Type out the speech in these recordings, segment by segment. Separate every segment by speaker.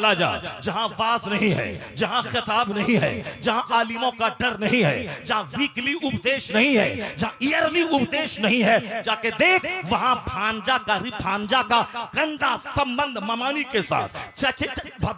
Speaker 1: चला जा, जहां वाज नहीं है, जहां खिताब नहीं है, जहां आलिमों का डर नहीं है, जहां वीकली उपदेश नहीं है, जहां ईयरली उपदेश नहीं है, जाके देख वहां भांजा का गंदा संबंध ममानी के साथ,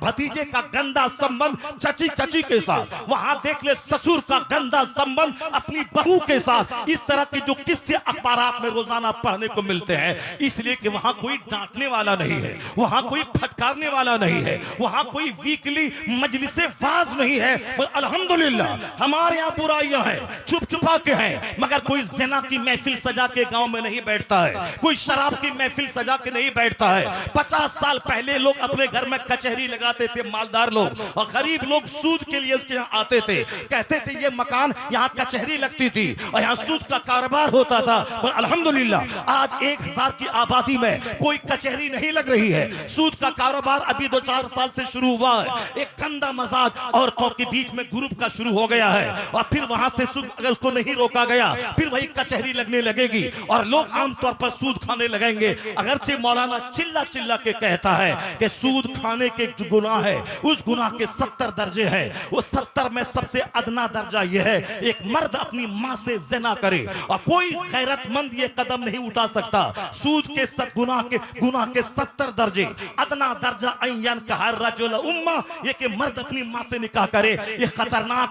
Speaker 1: भतीजे का गंदा संबंध चची के साथ, वहां देख ले ससुर का गंदा संबंध अपनी बहू के साथ। इस तरह के जो किस्से अखबारात में रोजाना पढ़ने को मिलते हैं, इसलिए कि वहां कोई डांटने वाला नहीं है, वहां कोई फटकारने वाला नहीं है, वहां कोई वीकली मजलिसे वाज नहीं है। अल्हम्दुलिल्लाह हमारे यहाँ बुराइयां हैं, चुप छुपा के हैं, मगर कोई ज़िना की महफिल सजा के गांव में नहीं बैठता है, कोई शराब की महफिल सजा के नहीं बैठता है। 50 साल पहले लोग अपने घर में कचहरी लगाते थे, मालदार लोग, और गरीब लोग सूद के लिए उसके यहाँ आते थे, कहते थे ये मकान यहाँ कचहरी लगती थी और यहाँ सूद का कारोबार होता था। और अल्हम्दुलिल्लाह आज 1000 की आबादी में कोई कचहरी नहीं लग रही है, सूद का कारोबार अभी 2-4 साल से शुरू हुआ है। एक गंदा मजाज औरतों के बीच में ग्रुप का शुरू हो गया है, और फिर वहां से सूद अगर उसको नहीं रोका गया, फिर वही कचहरी लगने लगेगी और लोग आमतौर पर सूद खाने लगेंगे। अगरचे मौलाना चिल्ला चिल्ला के कहता है कि सूद खाने के जो गुनाह है, उस गुनाह के 70 दर्जे हैं, वो 70 में सबसे अदना दर्जा यह है एक मर्द अपनी मां से ज़िना करे, और कोई गैरतमंद ये कदम नहीं उठा सकता। सूद के गुनाह के 70 दर्जे, अदना दर्जा अय्यन कहा रजुल उम्मा, ये कि मर्द अपनी मां से निकाह करे, ये खतरनाक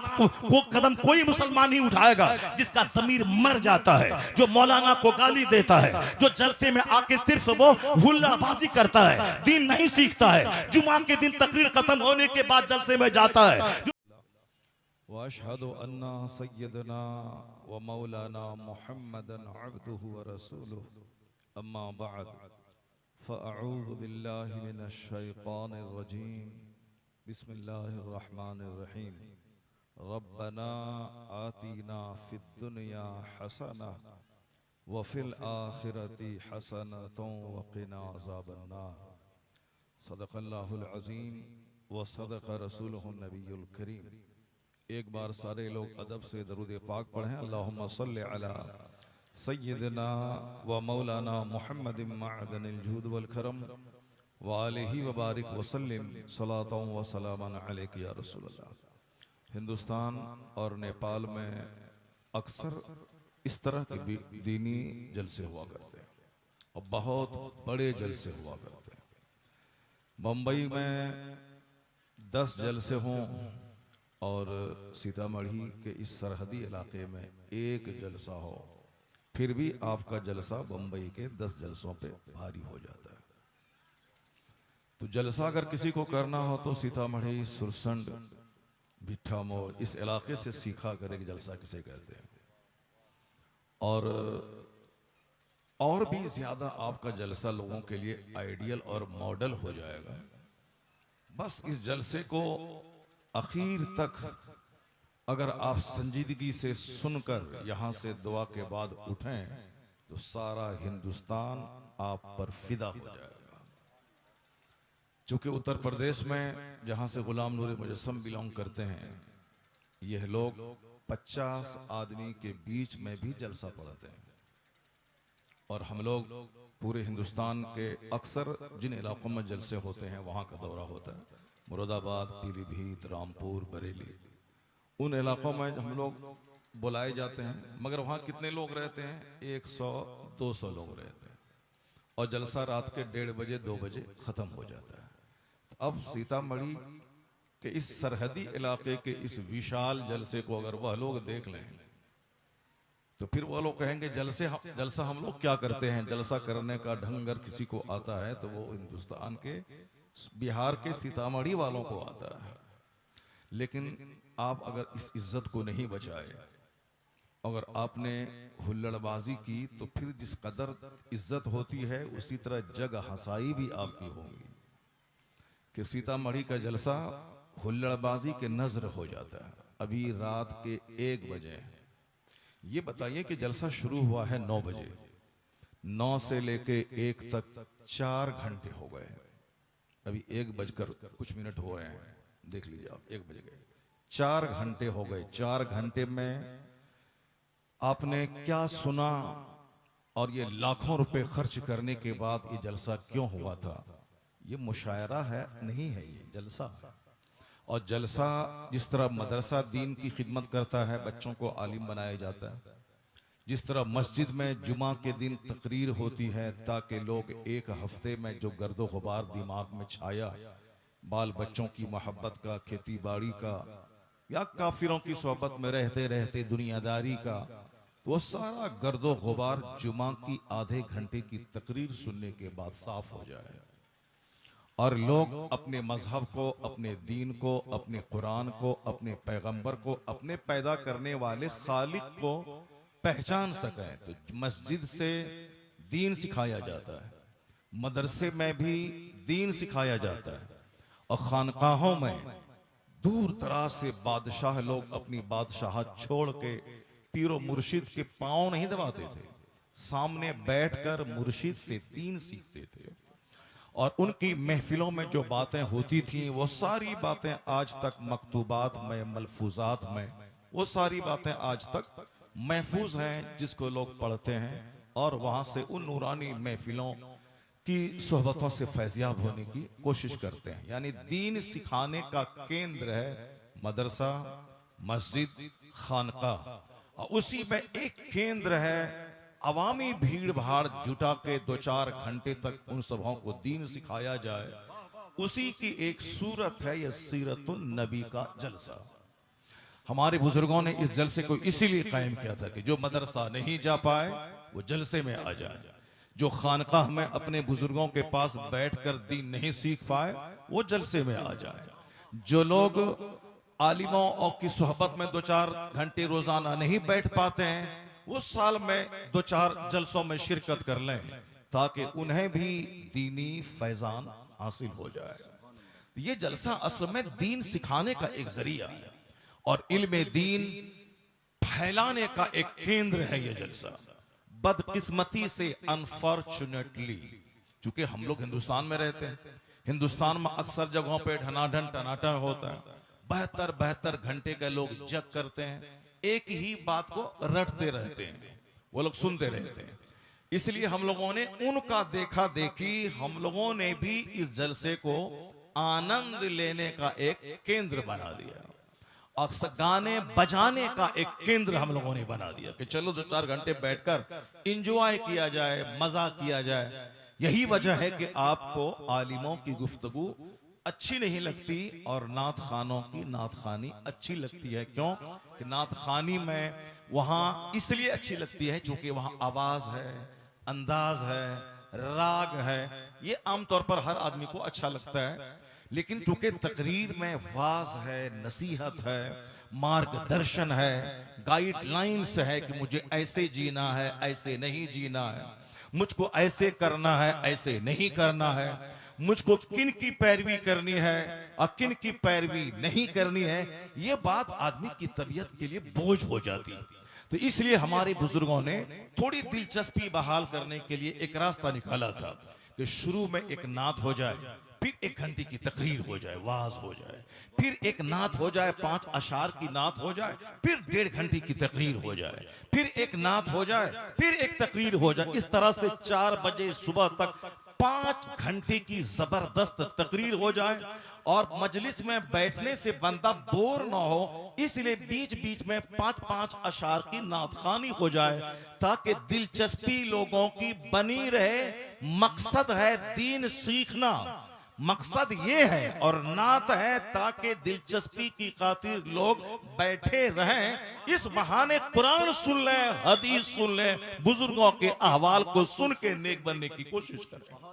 Speaker 1: कदम कोई मुसलमान नहीं उठाएगा जिसका ज़मीर मर जाता है, जो मौलाना को गाली देता है, जो जलसे में आके सिर्फ वो हुल्लाबाजी करता है, दीन नहीं सीखता है, जुमा के दिन तकरीर खत्म होने के बाद जलसे में जाता है।
Speaker 2: वअशहदु अन्ना सय्यदना व मौलाना मुहम्मदन अब्दुहु व रसूलुहु, अम्मा बअद, फअऊज़ु बिल्लाहि मिनश शैतानिर रजीम, बिस्मिल्लाहिर रहमानिर रहीम। रब्बना आतीना फिद दुनिया हसना व फिल आखिरति हसनतुन व क़िना अज़ाबन नार। सदक़ल्लाहुल अज़ीम व सदक़ रसूलुहुन नबियुल करीम। एक बार सारे लोग अदब से दरूद पाक पढ़ें। अल्लाहुम्मा सल्लि अला सय्यिदना व मौलाना मुहम्मदिन मअदनिल जूद वल करम व आलिहि व बारिक व सल्लिम सलातन व सलामन अलैका या रसूलल्लाह। हिंदुस्तान और नेपाल में अक्सर इस तरह के दीनी जलसे हुआ करते हैं और बहुत बड़े जलसे हुआ करते हैं। मुंबई में 10 जलसे हों और सीतामढ़ी के इस सरहदी इलाके में 1 जलसा हो, फिर भी आपका जलसा मुंबई के 10 जलसों पे भारी हो जाता है। तो जलसा अगर किसी को करना हो तो सीतामढ़ी, सुरसंड, भिट्ठा मोड़ इस इलाके से सीखा करे कि जलसा किसे कहते हैं। और भी ज्यादा आपका जलसा लोगों के लिए आइडियल और मॉडल हो जाएगा। बस इस जलसे को आखिर तक अगर आप संजीदगी से सुनकर यहां से दुआ के बाद उठें तो सारा हिंदुस्तान आप पर फिदा हो जाएगा। चूंकि उत्तर प्रदेश में जहां से गुलाम नूर मुजस्सम बिलोंग करते हैं, यह लोग 50 आदमी के बीच में भी जलसा पढ़ते हैं। और हम लोग पूरे हिंदुस्तान के अक्सर जिन इलाकों में जलसे होते हैं वहां का दौरा होता है, मुरादाबाद, पीलीभीत, रामपुर, बरेली, उन इलाकों में हम लोग बुलाए जाते हैं। मगर वहाँ कितने लोग रहते हैं? 100-200 लोग रहते हैं और जलसा रात के 1:30 बजे 2 बजे ख़त्म हो जाता है। तो अब सीतामढ़ी के इस सरहदी इलाके के इस विशाल जलसे को अगर वह लोग देख लें तो फिर वह लोग कहेंगे जलसा हम लोग क्या करते हैं। जलसा करने का ढंग अगर किसी को आता है तो वो हिंदुस्तान के, बिहार के सीतामढ़ी वालों को आता है। लेकिन आप अगर इस इज्जत को नहीं बचाए, अगर आपने हुल्लड़बाजी की तो फिर जिस कदर इज्जत होती है उसी तरह जग हंसाई भी आपकी होगी। कि सीतामढ़ी का जलसा हुल्लड़बाजी के नजर हो जाता है। अभी रात के 1 बजे, ये बताइए कि जलसा शुरू हुआ है 9 बजे, 9 से लेके 1 तक 4 घंटे हो गए। अभी 1 बजकर कुछ मिनट हो रहे हैं, देख लीजिए आप, 1 बज गए, 4 घंटे हो गए। 4 घंटे में आपने क्या सुना और ये लाखों रुपए खर्च करने के बाद ये जलसा क्यों हुआ था, ये मुशायरा है नहीं है, ये जलसा। और जलसा जिस तरह मदरसा दीन की खिदमत करता है, बच्चों को आलिम बनाया जाता है, जिस तरह मस्जिद में जुमा के दिन तकरीर होती है ताकि लोग एक हफ्ते में जो गर्दो गुबार दिमाग में छाया, बाल बच्चों की मोहब्बत का, खेती बाड़ी का, या काफिरों की सोहबत में रहते रहते दुनियादारी का, तो वो सारा गर्दो गुबार जुमा की आधे घंटे की तकरीर सुनने के बाद साफ हो जाए और लोग अपने मजहब को, अपने दीन को, अपने कुरान को, अपने पैगंबर को, अपने पैदा करने वाले खालिक को पहचान सकें। तो मस्जिद से दीन सिखाया जाता है, मदरसे में भी दीन सिखाया जाता है, और खानकाहों में दूर दराज से बादशाह लोग अपनी बादशाहत छोड़ के पीरो मुर्शिद के पांव नहीं दबाते थे, सामने बैठकर मुर्शिद से दीन सीखते थे। और उनकी महफिलों में जो बातें होती थी वो सारी बातें आज तक मकतूबात में, मलफूजात में, वो सारी बातें आज तक महफूज हैं, जिसको लोग पढ़ते हैं और वहां से उन नूरानी महफिलों की सोहबतों से फैजियाब होने की कोशिश करते हैं। यानी दीन सिखाने का केंद्र है मदरसा, मस्जिद, खानकाह, और उसी में एक केंद्र है अवामी भीड़ भाड़ जुटा के 2-4 घंटे तक उन सभाओं को दीन सिखाया जाए। उसी की एक सूरत है यह सीरतुन नबी का जलसा। हमारे बुजुर्गों ने इस जलसे को इसीलिए कायम किया था कि जो मदरसा नहीं जा पाए वो जलसे में आ जाए, जो खानकाह में अपने बुजुर्गों के पास बैठकर दीन नहीं सीख पाए वो जलसे में आ जाए, जो लोग आलिमों और की सोहबत में 2-4 घंटे रोजाना नहीं बैठ पाते हैं वो साल में 2-4 जलसों में शिरकत कर लें ताकि उन्हें भी दीनी फैजान हासिल हो जाए। तो ये जलसा असल में दीन सिखाने का एक जरिया है और इल्म दीन फैलाने का एक केंद्र है ये जलसा। बदकिस्मती से, अनफॉर्चुनेटली, चूंकि हम लोग हिंदुस्तान में रहते हैं, हिंदुस्तान में अक्सर जगहों पे ढनाढन टनाटन होता है, 72 घंटे के लोग जग करते हैं, एक ही बात को रटते रहते हैं, वो लोग सुनते रहते हैं। इसलिए हम लोगों ने उनका देखा देखी, हम लोगों ने भी इस जलसे को आनंद लेने का एक केंद्र बना दिया, अक्सर गाने बजाने का एक केंद्र हम लोगों ने बना दिया कि चलो 2-4 घंटे बैठकर इंजॉय किया जाए, मजा किया जाए। यही वजह है कि आपको आलिमों की गुफ्तगू अच्छी नहीं लगती और नात खानों की नात खानी अच्छी लगती है। क्यों कि नात खानी में वहां इसलिए अच्छी लगती है क्योंकि वहां आवाज है, अंदाज है, राग है, ये आमतौर पर हर आदमी को अच्छा लगता है। लेकिन चूंकि तकरीर में वाज है, नसीहत है, मार्गदर्शन है, गाइडलाइंस है कि मुझे ऐसे जीना है, ऐसे नहीं जीना है, मुझको ऐसे करना है, ऐसे नहीं करना है, मुझको किन की पैरवी करनी है और किन की पैरवी नहीं करनी है, ये बात आदमी की तबीयत के लिए बोझ हो जाती है। तो इसलिए हमारे बुजुर्गों ने थोड़ी दिलचस्पी बहाल करने के लिए एक रास्ता निकाला था कि शुरू में एक नात हो जाए, फिर 1 घंटे की तकरीर हो जाए, वाज हो जाए, फिर एक नात हो जाए, 5 अशार की नात हो जाए, फिर 1.5 घंटे की तकरीर हो जाए, फिर एक नात हो जाए, फिर एक तकरीर हो जाए। इस तरह से 4 बजे सुबह तक 5 घंटे की जबरदस्त तकरीर हो जाए और मजलिस में बैठने से बंदा बोर ना हो, इसलिए बीच बीच में 5-5 अशार की नात खानी हो जाए ताकि दिलचस्पी लोगों की बनी रहे। मकसद है दीन सीखना, मकसद ये है, और नात है ताकि दिलचस्पी की खातिर लोग बैठे रहें, इस बहाने कुरान सुन लें, हदीस सुन लें, बुजुर्गों के अहवाल को सुन के नेक बनने की कोशिश करें।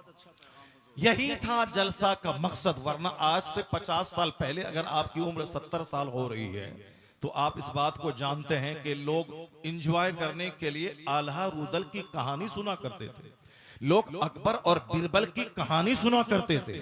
Speaker 2: यही था जलसा का मकसद। वरना आज से 50 साल पहले अगर आपकी उम्र 70 साल हो रही है तो आप इस बात को जानते हैं कि लोग इंजॉय करने के लिए आल्हा रुदल की कहानी सुना करते थे, लोग अकबर और बिरबल की कहानी सुना करते थे।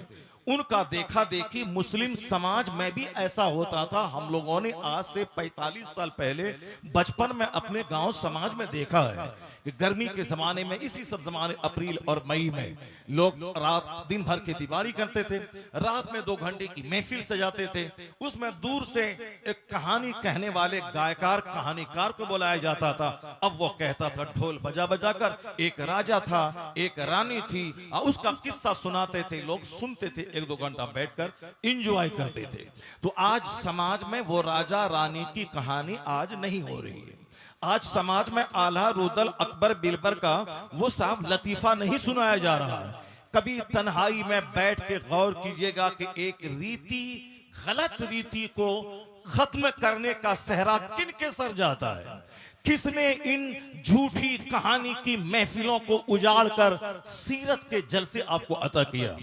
Speaker 2: उनका देखा देखी मुस्लिम समाज में भी ऐसा होता था। हम लोगों ने आज से 45 साल पहले बचपन में अपने गांव समाज में देखा है कि गर्मी के जमाने में इसी सब जमाने अप्रैल और मई में लोग रात दिन भर खेतीबाड़ी करते थे, रात में 2 घंटे की महफिल सजाते थे। उसमें दूर से एक कहानी कहने वाले गायकार कहानीकार को बुलाया जाता था। अब वो कहता था ढोल बजा बजा कर, एक राजा था, एक रानी थी, और उसका किस्सा सुनाते थे, लोग सुनते थे, 1-2 घंटा बैठकर एंजॉय करते थे। तो आज समाज में वो राजा रानी की कहानी आज नहीं हो रही है। आज समाज में आला रुदल अकबर बिरबल का वो साफ लतीफा नहीं सुनाया जा रहा है। कभी तन्हाई में बैठ के गौर कीजिएगा कि एक रीति, गलत रीति को खत्म करने का सहरा किन के सर जाता है? किसने इन झूठी कहानी की महफिलों को उजाड़ कर सीरत के जलसे आपको अता किया?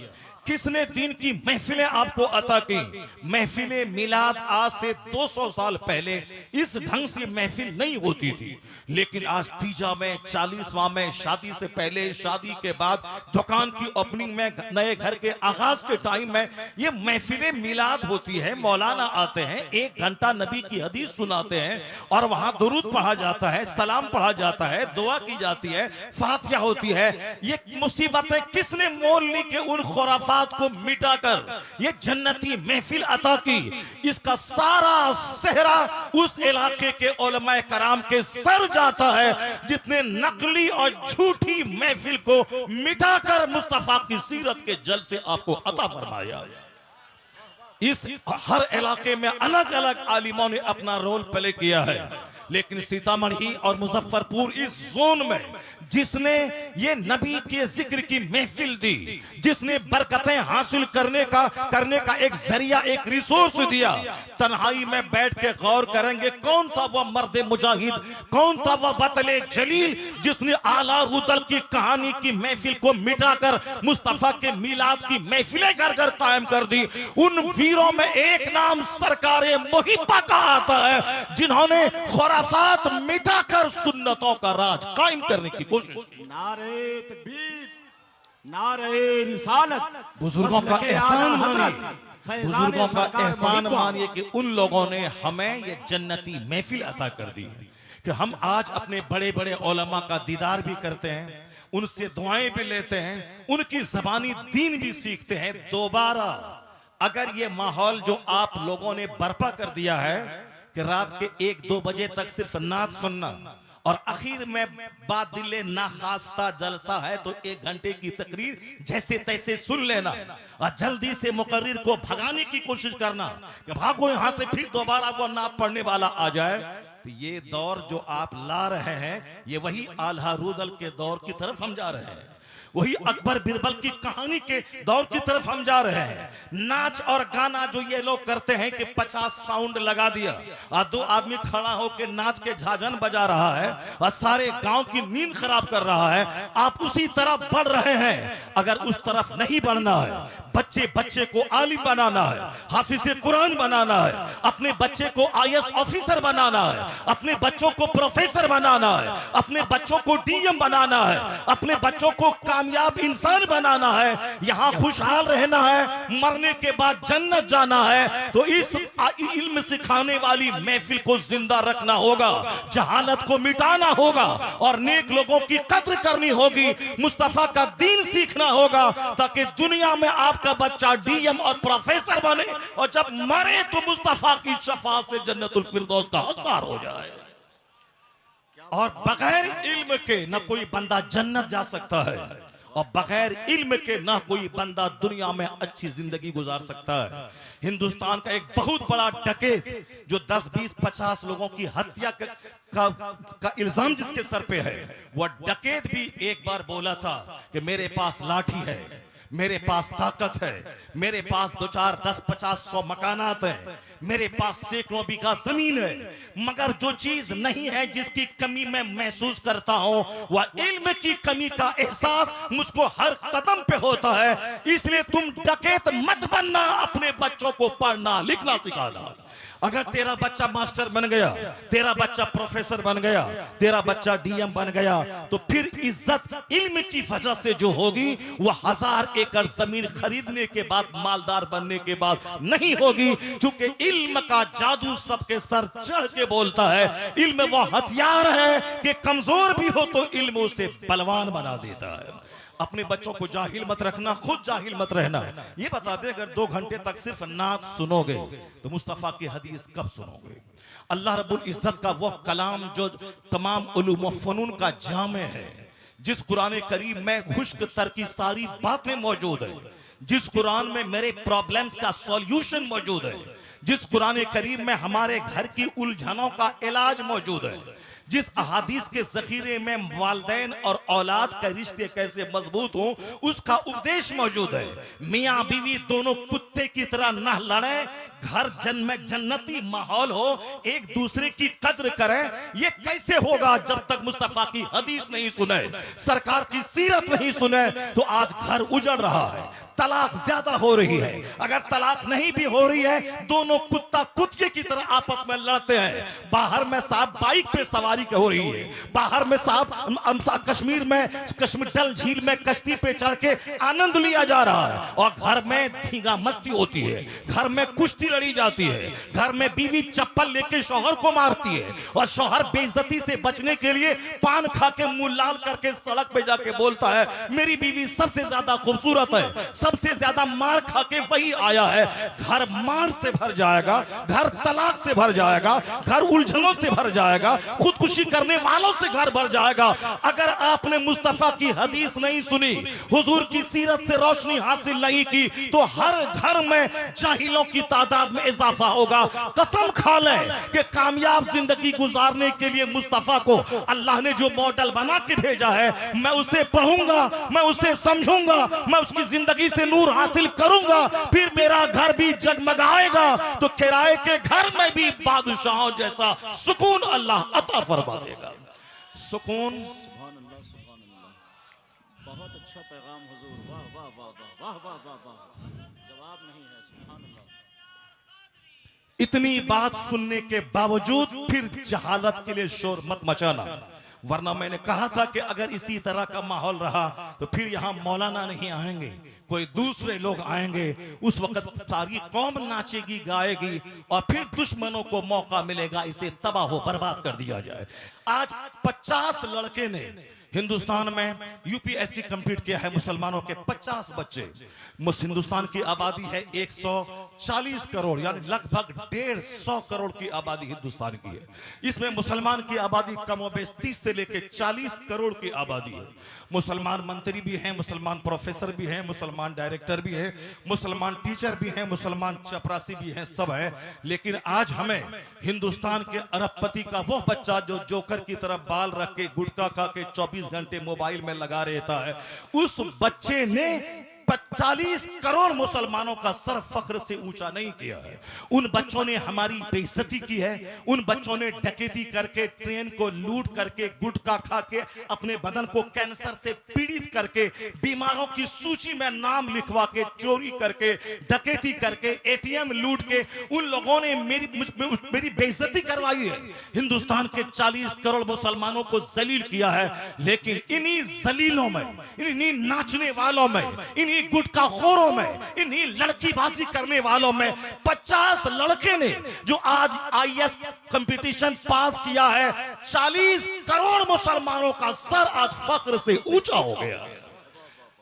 Speaker 2: किसने दिन की महफिलें आपको अता की? महफिले मिलाद आज से 200 साल पहले इस ढंग से महफिल नहीं होती थी, लेकिन आज तीजा में, 40वां में, शादी से पहले, शादी के बाद, दुकान की ओपनिंग में, नए घर के आगाज के टाइम में ये महफिले मिलाद होती है। मौलाना आते हैं, 1 घंटा नबी की हदीस सुनाते हैं और वहां दुरूद पढ़ा जाता है, सलाम पढ़ा जाता है, दुआ की जाती है, फातिहा होती है। ये मुसीबतें किसने मोल ली के उन खुराफात को मिटाकर ये जन्नती महफिल अता की? इसका सारा सेहरा उस इलाके के उलमाए कराम के सर जाता है, जितने नकली और झूठी महफिल को मिटाकर मुस्तफा की सीरत के जल से आपको अता फरमाया। इस हर इलाके में अलग अलग आलिमों ने अपना रोल प्ले किया है, लेकिन सीतामढ़ी और मुजफ्फरपुर इस जोन में जिसने ये नबी के जिक्र की महफिल दी, जिसने बरकतें हासिल करने का एक जरिया, एक रिसोर्स दिया, तन्हाई में बैठ के गौर करेंगे कौन था वह मर्द मुजाहिद, कौन था वह बतले जलील जिसने आला रुदल की कहानी की महफिल को मिटाकर मुस्तफा के मिलाद की महफिलें घर घर कायम कर दी। उन वीरों में एक नाम सरकारे मुहिब्बा का आता है, जिन्होंने खुराफात मिटाकर सुन्नतों का राज कायम करने की कोशिश।
Speaker 3: नारे तकबीर, नारे रिसालत,
Speaker 2: बुजुर्गों का एहसान मानिए, बुजुर्गों का एहसान मानिए कि उन लोगों ने हमें ये जन्नती महफिल अता कर दी है कि हम आज अपने बड़े बड़े उलमा का दीदार भी करते हैं, उनसे दुआएं भी लेते हैं, उनकी ज़बानी दीन भी सीखते हैं। दोबारा अगर ये माहौल जो आप लोगों ने बर्पा कर दिया है कि रात के 1-2 बजे तक सिर्फ नात सुनना और आखिर में बाद दिले ना खास्ता जलसा है तो 1 घंटे की तकरीर जैसे तैसे सुन लेना और जल्दी से मुकर्रिर को भगाने की कोशिश करना कि भागो यहां से, फिर दोबारा वो नात पढ़ने वाला आ जाए, तो ये दौर जो आप ला रहे हैं ये वही आला रुदल के दौर की तरफ हम जा रहे हैं, वही अकबर बिरबल की कहानी के दौर की तरफ हम जा रहे हैं। नाच और गाना जो ये लोग करते हैं कि 50 साउंड लगा दिया और 2 आदमी खड़ा होकर नाच के झांझन बजा रहा है और सारे गांव की नींद खराब कर रहा है, आप उसी तरफ बढ़ रहे हैं। अगर उस तरफ नहीं बढ़ना है, बच्चे को आलिम बनाना है, हाफिज़े कुरान बनाना है, अपने बच्चे को IAS ऑफिसर बनाना है, अपने बच्चों को प्रोफेसर बनाना है, अपने बच्चों को DM बनाना है, अपने बच्चों को कामयाब इंसान बनाना है, यहाँ खुशहाल रहना है, मरने के बाद जन्नत जाना है, तो इस इल्म सिखाने वाली महफिल को जिंदा रखना होगा, जहालत को मिटाना होगा और नेक लोगों की कद्र करनी होगी, मुस्तफा का दीन सीखना होगा, ताकि दुनिया में आपका बच्चा DM और प्रोफेसर बने और जब मरे तो मुस्तफा की शफाअत से जन्नतुल फिरदौस का हकदार हो जाए। और बगैर इल्म के न कोई बंदा जन्नत जा सकता है और बगैर इल्म के ना कोई बंदा दुनिया में अच्छी जिंदगी गुजार सकता है। हिंदुस्तान का एक बहुत बड़ा डकैत जो 10, 20, 50 लोगों की हत्या का इल्जाम जिसके सर पे है, वह डकैत भी एक बार बोला था कि मेरे पास लाठी है, मेरे पास ताकत है, मेरे पास 2, 4, 10, 50, 100 मकानात है, मेरे पास सैकड़ों बीघा जमीन है, मगर जो चीज नहीं है जिसकी कमी मैं महसूस करता हूं वह इल्म की कमी का एहसास मुझको हर कदम पे होता है। इसलिए तुम डकैत मत बनना, अपने बच्चों को पढ़ना लिखना सिखाना। अगर तेरा बच्चा मास्टर बन गया, तेरा बच्चा प्रोफेसर बन गया, तेरा बच्चा DM बन गया, तो फिर इज्जत इल्म की वजह से जो होगी वह 1000 एकड़ जमीन खरीदने के बाद, मालदार बनने के बाद नहीं होगी, क्योंकि
Speaker 1: इल्म का जादू सबके सर चढ़ के बोलता है। इल्म वो हथियार है कि कमजोर भी हो तो इल्म उसे बलवान बना देता है। अपने बच्चों को जाहिल मत रखना, खुद जाहिल मत रहना। ये बता दे, अगर 2 घंटे तक सिर्फ नात सुनोगे तो मुस्तफा की हदीस कब सुनोगे? अल्लाह रब्बुल इज्जत का वो कलाम जो तमाम उलूम व फनून का जामे है, जिस कुरान करीम में खुश्क तर की सारी बातें मौजूद है, जिस कुरान में मेरे प्रॉब्लम्स का सॉल्यूशन मौजूद है, जिस कुरान करीम में हमारे घर की उलझनों का इलाज मौजूद है, जिस अहादीस के जखीरे में वालिदैन और औलाद के रिश्ते कैसे मजबूत हो उसका उपदेश मौजूद है। मियाँ बीवी दोनों कुत्ते की तरह न लड़े, घर में जन्नती माहौल हो, एक दूसरे की कद्र करें। ये कैसे होगा जब तक मुस्तफा की हदीस नहीं सुने, सरकार की सीरत नहीं सुने? तो आज घर उजड़ रहा है, तलाक ज्यादा हो रही है। अगर तलाक नहीं भी हो रही है, दोनों कुत्ता कुत्ते की तरह आपस में लड़ते हैं। बाहर में साहब बाइक पे सवारी हो रही है, बाहर में साहब कश्मीर में कश्मीर डल झील में कश्ती पे चढ़ के आनंद लिया जा रहा है, और घर में धींगा मस्ती होती है, घर में कुश्ती लड़ी जाती है, घर में बीवी चप्पल लेके शौहर को मारती है, और शौहर बेइज्जती से बचने के लिए पान खा के मुंह लाल करके सड़क पे जाके बोलता है मेरी बीवी सबसे ज्यादा खूबसूरत है, सबसे ज्यादा मार खा के वही आया है। घर मार से भर जाएगा, घर तलाक से भर जाएगा, घर उलझनों से भर जाएगा, खुदकुशी करने वालों से घर भर जाएगा। अगर आपने मुस्तफा की हदीस नहीं सुनी, हुजूर की सीरत से रोशनी हासिल नहीं की, तो हर घर में जाहिलों की तादाद में इजाफा होगा। कसम खा ले कि कामयाब जिंदगी गुजारने के लिए मुस्तफा को अल्लाह ने जो मॉडल बना के भेजा है, मैं उसे पढ़ूंगा, मैं उसे समझूंगा, मैं उसकी जिंदगी से नूर हासिल करूंगा, फिर मेरा घर भी जगमगाएगा। तो किराए के घर में भी बादशाहों जैसा सुकून अल्लाह अता फरमा देगा। सुकून।
Speaker 3: सुभान अल्लाह, सुभान अल्लाह। बहुत अच्छा पैगाम हुजूर, वाह वाह वाह वाह वाह वाह वाह वाह, जवाब नहीं है। सुभान अल्लाह।
Speaker 1: इतनी बात सुनने के बावजूद फिर जहालत के लिए शोर मत मचाना, वरना मैंने कहा था कि अगर इसी तरह का माहौल रहा तो फिर यहां मौलाना नहीं आएंगे, कोई दूसरे लोग आएंगे। उस वक्त सारी कौम नाचेगी गाएगी, और फिर दुश्मनों को मौका मिलेगा इसे तबाह हो बर्बाद कर दिया जाए। आज 50 लड़के ने हिंदुस्तान में यूपीएससी कंप्लीट किया है, मुसलमानों के 50 बच्चे। हिंदुस्तान की आबादी है 140 करोड़, यानी लगभग 150 करोड़ की आबादी हिंदुस्तान की है। इसमें मुसलमान की आबादी कमोबेश 30 से लेकर 40 करोड़ की आबादी है। मुसलमान मंत्री भी हैं, मुसलमान प्रोफेसर भी हैं, मुसलमान डायरेक्टर भी हैं, मुसलमान टीचर भी हैं, मुसलमान चपरासी भी हैं, सब है। लेकिन आज हमें हिंदुस्तान के अरबपति का वो बच्चा जो जोकर की तरह बाल रख के गुटखा खा के 24 घंटे मोबाइल में लगा रहता है, उस बच्चे ने 40 करोड़ मुसलमानों का सर फख्र से ऊंचा नहीं किया है। उन बच्चों ने हमारी बेइज्जती की है, उन बच्चों ने डकैती करके, ट्रेन को लूट करके, गुटखा खा के, अपने बदन को कैंसर से पीड़ित करके, बीमारों की सूची में नाम लिखवा के, चोरी करके, डकैती करके, एटीएम लूट के, उन लोगों ने मेरी बेइज्जती करवाई है। हिंदुस्तान के 40 करोड़ मुसलमानों को जलील किया है। लेकिन इन्हीं जलीलों में, इन्हीं नाचने वालों में, इन्हीं गुटखा खोरों में, इन्हीं लड़कीबाजी करने वालों में 50 लड़के ने जो आज आईएएस कंपटीशन पास किया है, 40 करोड़ मुसलमानों का सर आज फख्र से ऊंचा हो गया है।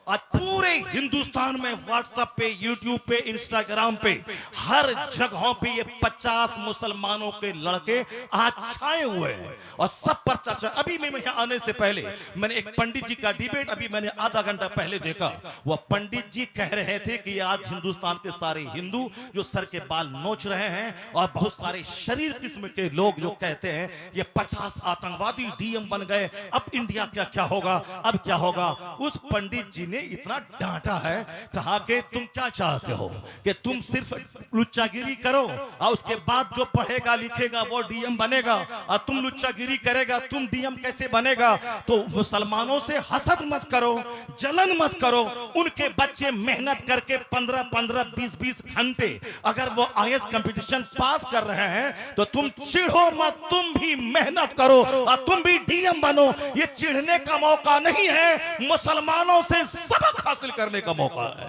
Speaker 1: आज पूरे हिंदुस्तान में व्हाट्सएप पे, यूट्यूब पे, इंस्टाग्राम पे, हर जगहों पे ये 50 मुसलमानों के लड़के आज छाए हुए हैं और सब पर चर्चा। अभी मैं यहाँ आने से पहले मैंने एक पंडित जी का डिबेट अभी मैंने आधा घंटा पहले देखा। वह पंडित जी कह रहे थे कि आज हिंदुस्तान के सारे हिंदू जो सर के बाल नोच रहे हैं और बहुत सारे शरीर किस्म के लोग जो कहते हैं ये 50 आतंकवादी डीएम बन गए, अब इंडिया क्या क्या होगा, अब क्या होगा। उस पंडित जी इतना डांटा है, कहा कि तुम क्या चाहते हो कि तुम सिर्फ लुच्चागिरी करो और उसके बाद जो पढ़ेगा लिखेगा वो डीएम बनेगा, और तुम लुच्चागिरी करेगा तुम डीएम कैसे बनेगा। तो मुसलमानों से हसद मत करो, जलन मत करो। उनके बच्चे मेहनत करके 15-15, 20-20 घंटे अगर वो आईएएस कंपटीशन पास कर रहे हैं तो तुम चिढ़ो मत, तुम भी मेहनत करो और तुम भी डीएम बनो। ये चिढ़ने का मौका नहीं है, मुसलमानों से सबक हासिल करने का मौका है।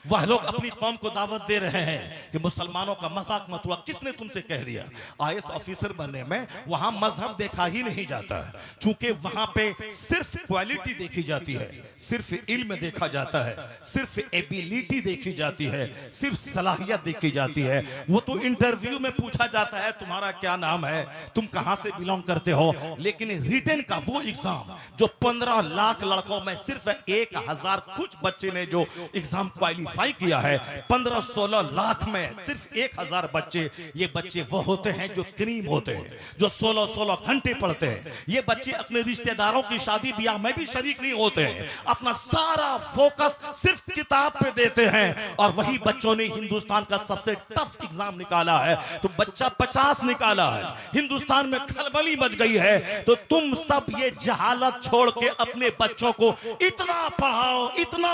Speaker 1: वह लोग अपनी कौम को दावत दे रहे हैं कि मुसलमानों का मजाक मत हुआ। किसने तुमसे कह दिया? आईएएस ऑफिसर बनने में वहां मजहब देखा ही नहीं जाता है, चूंकि वहां पे सिर्फ क्वालिटी देखी जाती है, सिर्फ इल्म देखा जाता है, सिर्फ एबिलिटी देखी जाती है, सिर्फ सलाहियत देखी जाती है। वो तो इंटरव्यू में पूछा जाता है तुम्हारा क्या नाम है, तुम कहां से बिलोंग करते हो, लेकिन रिटन का वो एग्जाम जो 15 लाख लड़कों में सिर्फ 1000 कुछ बच्चे ने जो एग्जाम क्वालिफाई किया है, 15-16 लाख में सिर्फ 1000 बच्चे, ये बच्चे वो होते हैं जो क्रीम होते हैं, जो 16-16 घंटे पढ़ते हैं। ये बच्चे अपने रिश्तेदारों की शादी ब्याह में भी शरीक नहीं होते हैं, अपना सारा फोकस सिर्फ किताब पे देते हैं। और वही बच्चों ने हिंदुस्तान का सबसे टफ एग्जाम निकाला है, तो बच्चा 50 निकाला है। हिंदुस्तान में खलबली मच गई है, तो तुम सब ये जहालत छोड़ के अपने बच्चों को इतना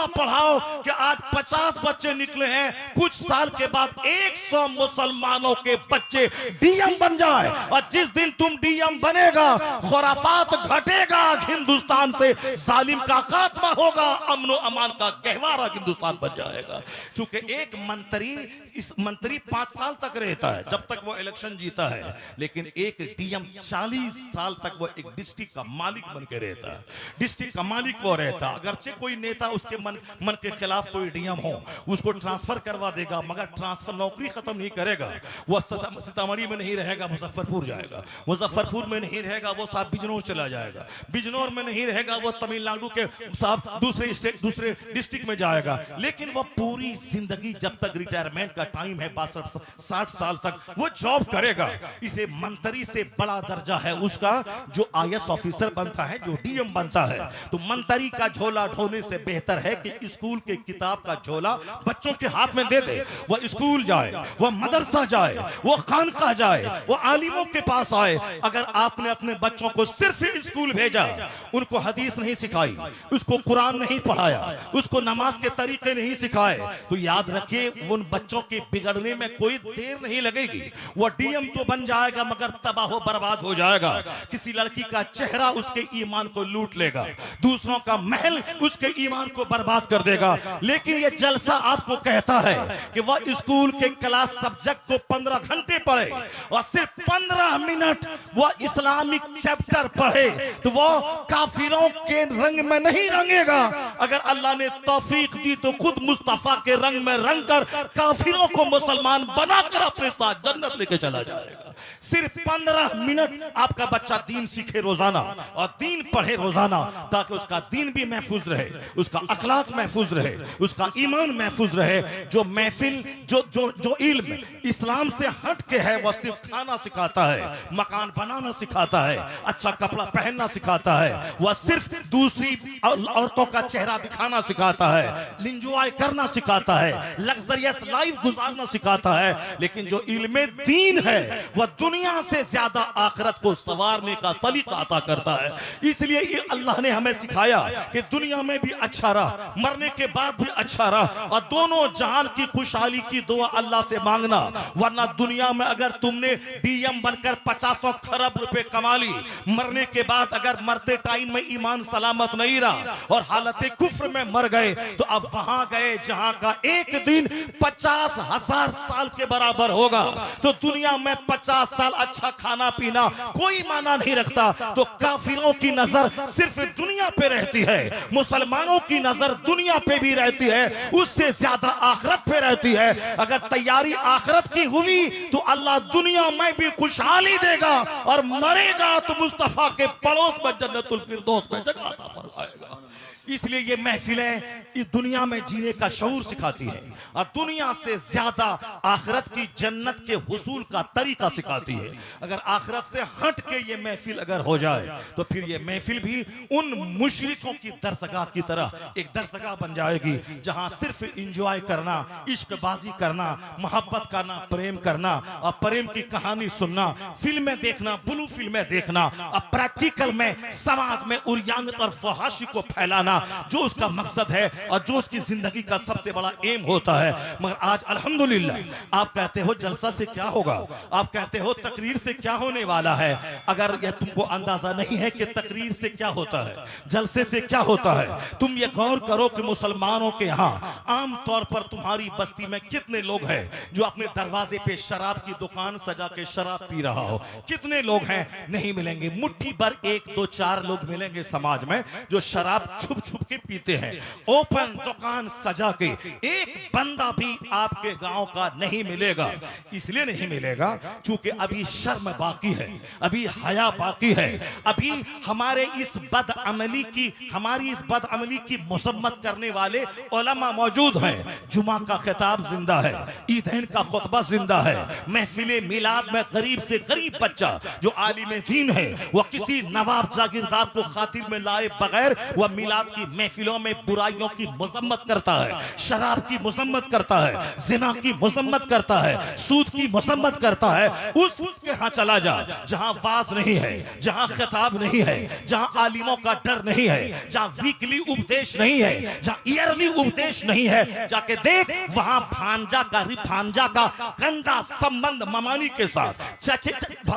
Speaker 1: पढ़ाओ कि आज 50 बच्चे निकले हैं, कुछ साल के बाद 100 मुसलमानों के बच्चे डीएम बन जाए। और जिस दिन तुम डीएम बनेगा, खुराफात घटेगा हिंदुस्तान से, जालिम का खात्मा होगा, अमन व अमान का गहवारा हिंदुस्तान बन जाएगा। चूंकि एक मंत्री 5 साल तक रहता है जब तक वो इलेक्शन जीता है, लेकिन एक डीएम 40 साल तक वो एक डिस्ट्रिक्ट का मालिक बन के रहता है। डिस्ट्रिक्ट का मालिक वो रहता है। अगरचे कोई नेता उसके मन के खिलाफ कोई डीएम हो, उसको ट्रांसफर करवा देगा, मगर ट्रांसफर नौकरी खत्म नहीं करेगा। वो सीतामढ़ी में नहीं रहेगा, मुजफ्फरपुर जाएगा, मुजफ्फरपुर में नहीं रहेगा, वो साहब बिजनौर चला जाएगा, बिजनौर में नहीं रहेगा, वो तमिलनाडु के साहब दूसरे डिस्ट्रिक्ट में जाएगा। लेकिन वो पूरी जिंदगी जब तक रिटायरमेंट का टाइम है 62-60 साल तक वो जॉब करेगा। इसे मंत्री से बड़ा दर्जा है उसका जो आईएएस ऑफिसर बनता है, जो डीएम बनता है। तो मंत्री का झोला ढोने से बेहतर है कि स्कूल के किताब का झोला बच्चों के हाथ में दे दे, वो स्कूल जाए, वो मदरसा जाए, वो खानका जाए, वो आलिमों के पास आए। अगर आपने अपने बच्चों को सिर्फ स्कूल भेजा, उनको हदीस नहीं सिखाई, उसको कुरान नहीं पढ़ाया, उसको नमाज के तरीके नहीं सिखाए, तो याद रखिए उन बच्चों के बिगड़ने में कोई देर नहीं लगेगी। वो डीएम तो बन जाएगा मगर तबाह बर्बाद हो जाएगा। किसी लड़की का चेहरा उसके ईमान को लूट लेगा, दूसरों का महल उसके ईमान को बर्बाद कर देगा। लेकिन ये जलसा आपको कहता है कि वह स्कूल के क्लास सब्जेक्ट को 15 घंटे पढ़े और सिर्फ 15 मिनट वह इस्लामिक चैप्टर पढ़े, तो वो काफिरों के रंग में नहीं रंगेगा। अगर अल्लाह ने तौफीक दी तो खुद मुस्तफा के रंग में रंग कर काफिरों को मुसलमान बनाकर अपने साथ जन्नत लेके चला जाएगा। सिर्फ 15 मिनट आपका बच्चा दीन सीखे रोजाना और दीन पढ़े रोजाना, ताकि उसका दीन भी महफूज रहे, उसका अखलाक महफूज रहे, उसका ईमान महफूज रहे। जो महफिल जो इल्म इस्लाम से हट के है, वह सिर्फ खाना सिखाता है, मकान बनाना सिखाता है, अच्छा कपड़ा पहनना सिखाता है, वह सिर्फ दूसरी औरतों का चेहरा दिखाना सिखाता है, एंजॉय करना सिखाता है, लग्जरियस लाइफ गुजारना सिखाता है। लेकिन जो इल्म दीन है वह दुनिया से ज्यादा आखिरत को संवारने का सलीका अता करता है। इसलिए ये अल्लाह ने हमें सिखाया कि दुनिया में भी अच्छा रहा, मरने के बाद भी अच्छा रहा, और दोनों जहान की खुशहाली की दुआ अल्लाह से मांगना। वरना दुनिया में अगर तुमने डीएम बनकर 50 खरब रुपए कमा ली, मरने के बाद अगर मरते टाइम में ईमान सलामत नहीं रहा और हालत कुफ्र में मर गए, तो अब वहां गए जहां का एक दिन 50,000 साल के बराबर होगा। तो दुनिया में 50 साल अच्छा खाना पीना कोई माना नहीं रखता। तो काफिरों की नजर सिर्फ दुनिया पे रहती है, मुसलमानों की नजर दुनिया पे भी रहती है, उससे ज्यादा आखिरत पे रहती है। अगर तैयारी आखिरत की हुई तो अल्लाह दुनिया में भी खुशहाली देगा, और मरेगा तो मुस्तफा के पड़ोस में जन्नतुल फिरदौस में जगह अता फरमाएगा। इसलिए ये महफिलें इस दुनिया में जीने का शऊर सिखाती है, और दुनिया से ज्यादा आखिरत की जन्नत के हुसूल का तरीका सिखाती है। अगर आखिरत से हट के ये महफिल अगर हो जाए, तो फिर ये महफिल भी उन मुशरिकों की दरसगाह की तरह एक दरसगाह बन जाएगी, जहां सिर्फ इंजॉय करना, इश्कबाजी करना, मोहब्बत करना, प्रेम करना, और प्रेम की कहानी सुनना, फिल्में देखना, ब्लू फिल्में देखना, और प्रैक्टिकल में समाज में उरियानत और फहाशी को फैलाना, पाना जो उसका मकसद है और जो उसकी जिंदगी का सबसे बड़ा एम होता है। मगर आज अल्हम्दुलिल्लाह आप कहते हो जलसा से क्या होगा, आप कहते हो तकरीर से क्या होने वाला है। अगर यह तुमको अंदाजा नहीं है कि तकरीर से क्या होता है, जलसे से क्या होता है, तुम ये गौर करो कि मुसलमानों के यहाँ आम तौर पर तुम्हारी बस्ती में कितने लोग हैं जो अपने दरवाजे पे शराब की दुकान सजा के शराब पी रहा हो। कितने लोग हैं, नहीं मिलेंगे। मुट्ठी भर 1 2 4 लोग मिलेंगे समाज में जो शराब छुप छुप के पीते हैं। ओपन दुकान सजा के एक बंदा भी आपके गांव का नहीं मिलेगा। इसलिए नहीं मिलेगा क्योंकि अभी शर्म बाकी है, अभी हया बाकी है, अभी हमारी इस बदअमली की मुसम्मत करने वाले उलमा मौजूद हैं। जुमा का खिताब जिंदा है, ईदैन का खुतबा जिंदा है, महफिले मिलाद में गरीब से गरीब बच्चा जो आलिम दीन है वह किसी नवाब जागीरदार को खातिर में लाए बगैर वह मिलाद की महफिलों में बुराइयों की मुजम्मत करता है, शराब की मुजम्मत करता है, जिना की मुजम्मत करता है, सूद की मुजम्मत करता है। उसके यहाँ चला जा जहाँ वाज नहीं है, जहाँ खिताब नहीं है, जहाँ आलिमों का डर नहीं है, जहाँ वीकली उपदेश नहीं है, जहाँ ईयरली उपदेश नहीं है, जाके देख वहां भांजा का गंदा संबंध ममानी के साथ,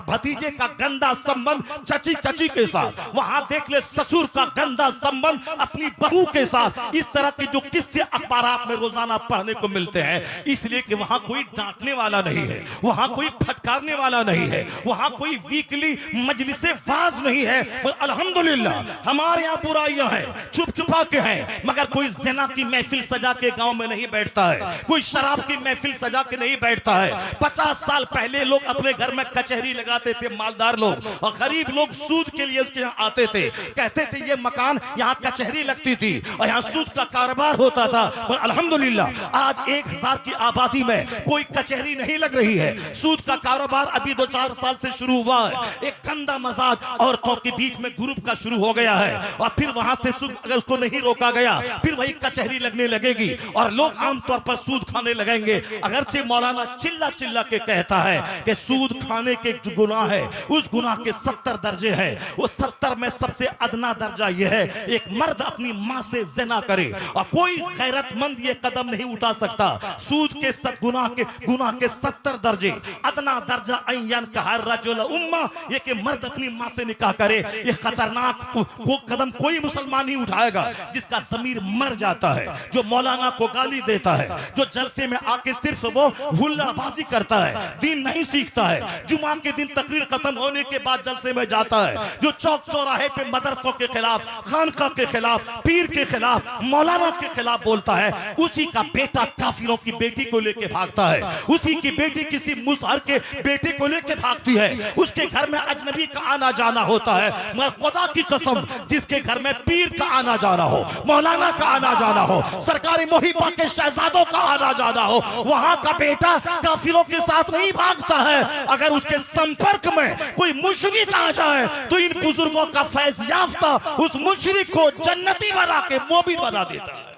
Speaker 1: भतीजे का गंदा संबंध चची के साथ, वहां देख ले ससुर का गंदा संबंध अपनी बहू के साथ। इस तरह के जो किस्से अखबारात में रोजाना पढ़ने को मिलते हैं, इसलिए कि वहां कोई डांटने वाला नहीं है, वहां कोई फटकारने वाला नहीं है, वहां कोई वीकली मजलिसे वाज नहीं है। अल्हम्दुलिल्लाह हमारे यहाँ बुराइयां हैं, चुप छुपा के हैं, मगर कोई ज़िना की महफिल सजा के गांव में नहीं बैठता है, कोई शराब की महफिल सजा के नहीं बैठता है। 50 साल पहले लोग अपने घर में कचहरी लगाते थे, मालदार लोग, और गरीब लोग सूद के लिए उसके यहाँ आते थे, कहते थे ये मकान यहाँ कचहरी लगती थी और यहाँ सूद का कारोबार होता था। और अल्हम्दुलिल्लाह आज 1000 की आबादी में कोई कचहरी नहीं लग रही है। सूद का कारोबार अभी 2-4 साल से शुरू हुआ है। एक गंदा मजाक औरतों के बीच में ग्रुप का शुरू हो गया है और फिर वहां से अगर उसको नहीं रोका गया फिर वही कचहरी लगने लगेगी और लोग आमतौर पर सूद खाने लगेंगे। अगरचे मौलाना चिल्ला चिल्ला के कहता है कि सूद खाने के जो गुनाह है उस गुनाह के 70 दर्जे हैं, वो 70 में सबसे अदना दर्जा यह है एक मर्द अपनी मां से ज़िना करे और कोई गैरतमंद ये कदम नहीं उठा सकता। सूद के गुनाह के 70 दर्जे, अदना दर्जा अय्यन कहा रजुल उम्मा, ये कि मर्द अपनी मां से निकाह करे, ये खतरनाक को कदम कोई मुसलमान नहीं उठाएगा जिसका ज़मीर मर जाता है, जो मौलाना को गाली देता है, जो जलसे में आके सिर्फ वो हुल्लाबाजी करता है, दीन नहीं सीखता है, जुमा के दिन तकरीर खत्म होने के बाद जलसे में जाता है, जो चौक चौराहे पे मदरसों के खिलाफ, खानका के खिलाफ, पीर के खिलाफ, मौलाना के खिलाफ बोलता है, उसी का बेटा काफिरों की बेटी को लेके भागता है, उसी की बेटी किसी मुसहर के बेटे को लेके भागती है, उसके घर में अजनबी का आना जाना होता है। मगर खुदा की कसम जिसके घर में पीर का आना जाना हो, मौलाना का आना जाना हो, सरकारी मुहिबा के शहजादों का आना जाना हो, वहां का बेटा काफिरों के साथ नहीं भागता है। अगर उसके संपर्क में कोई मुशरिक आ जाए तो इन बुजुर्गों का फैज याफ्ता उस मुशरिक को जन्नती बना के मोमिन बना देता है।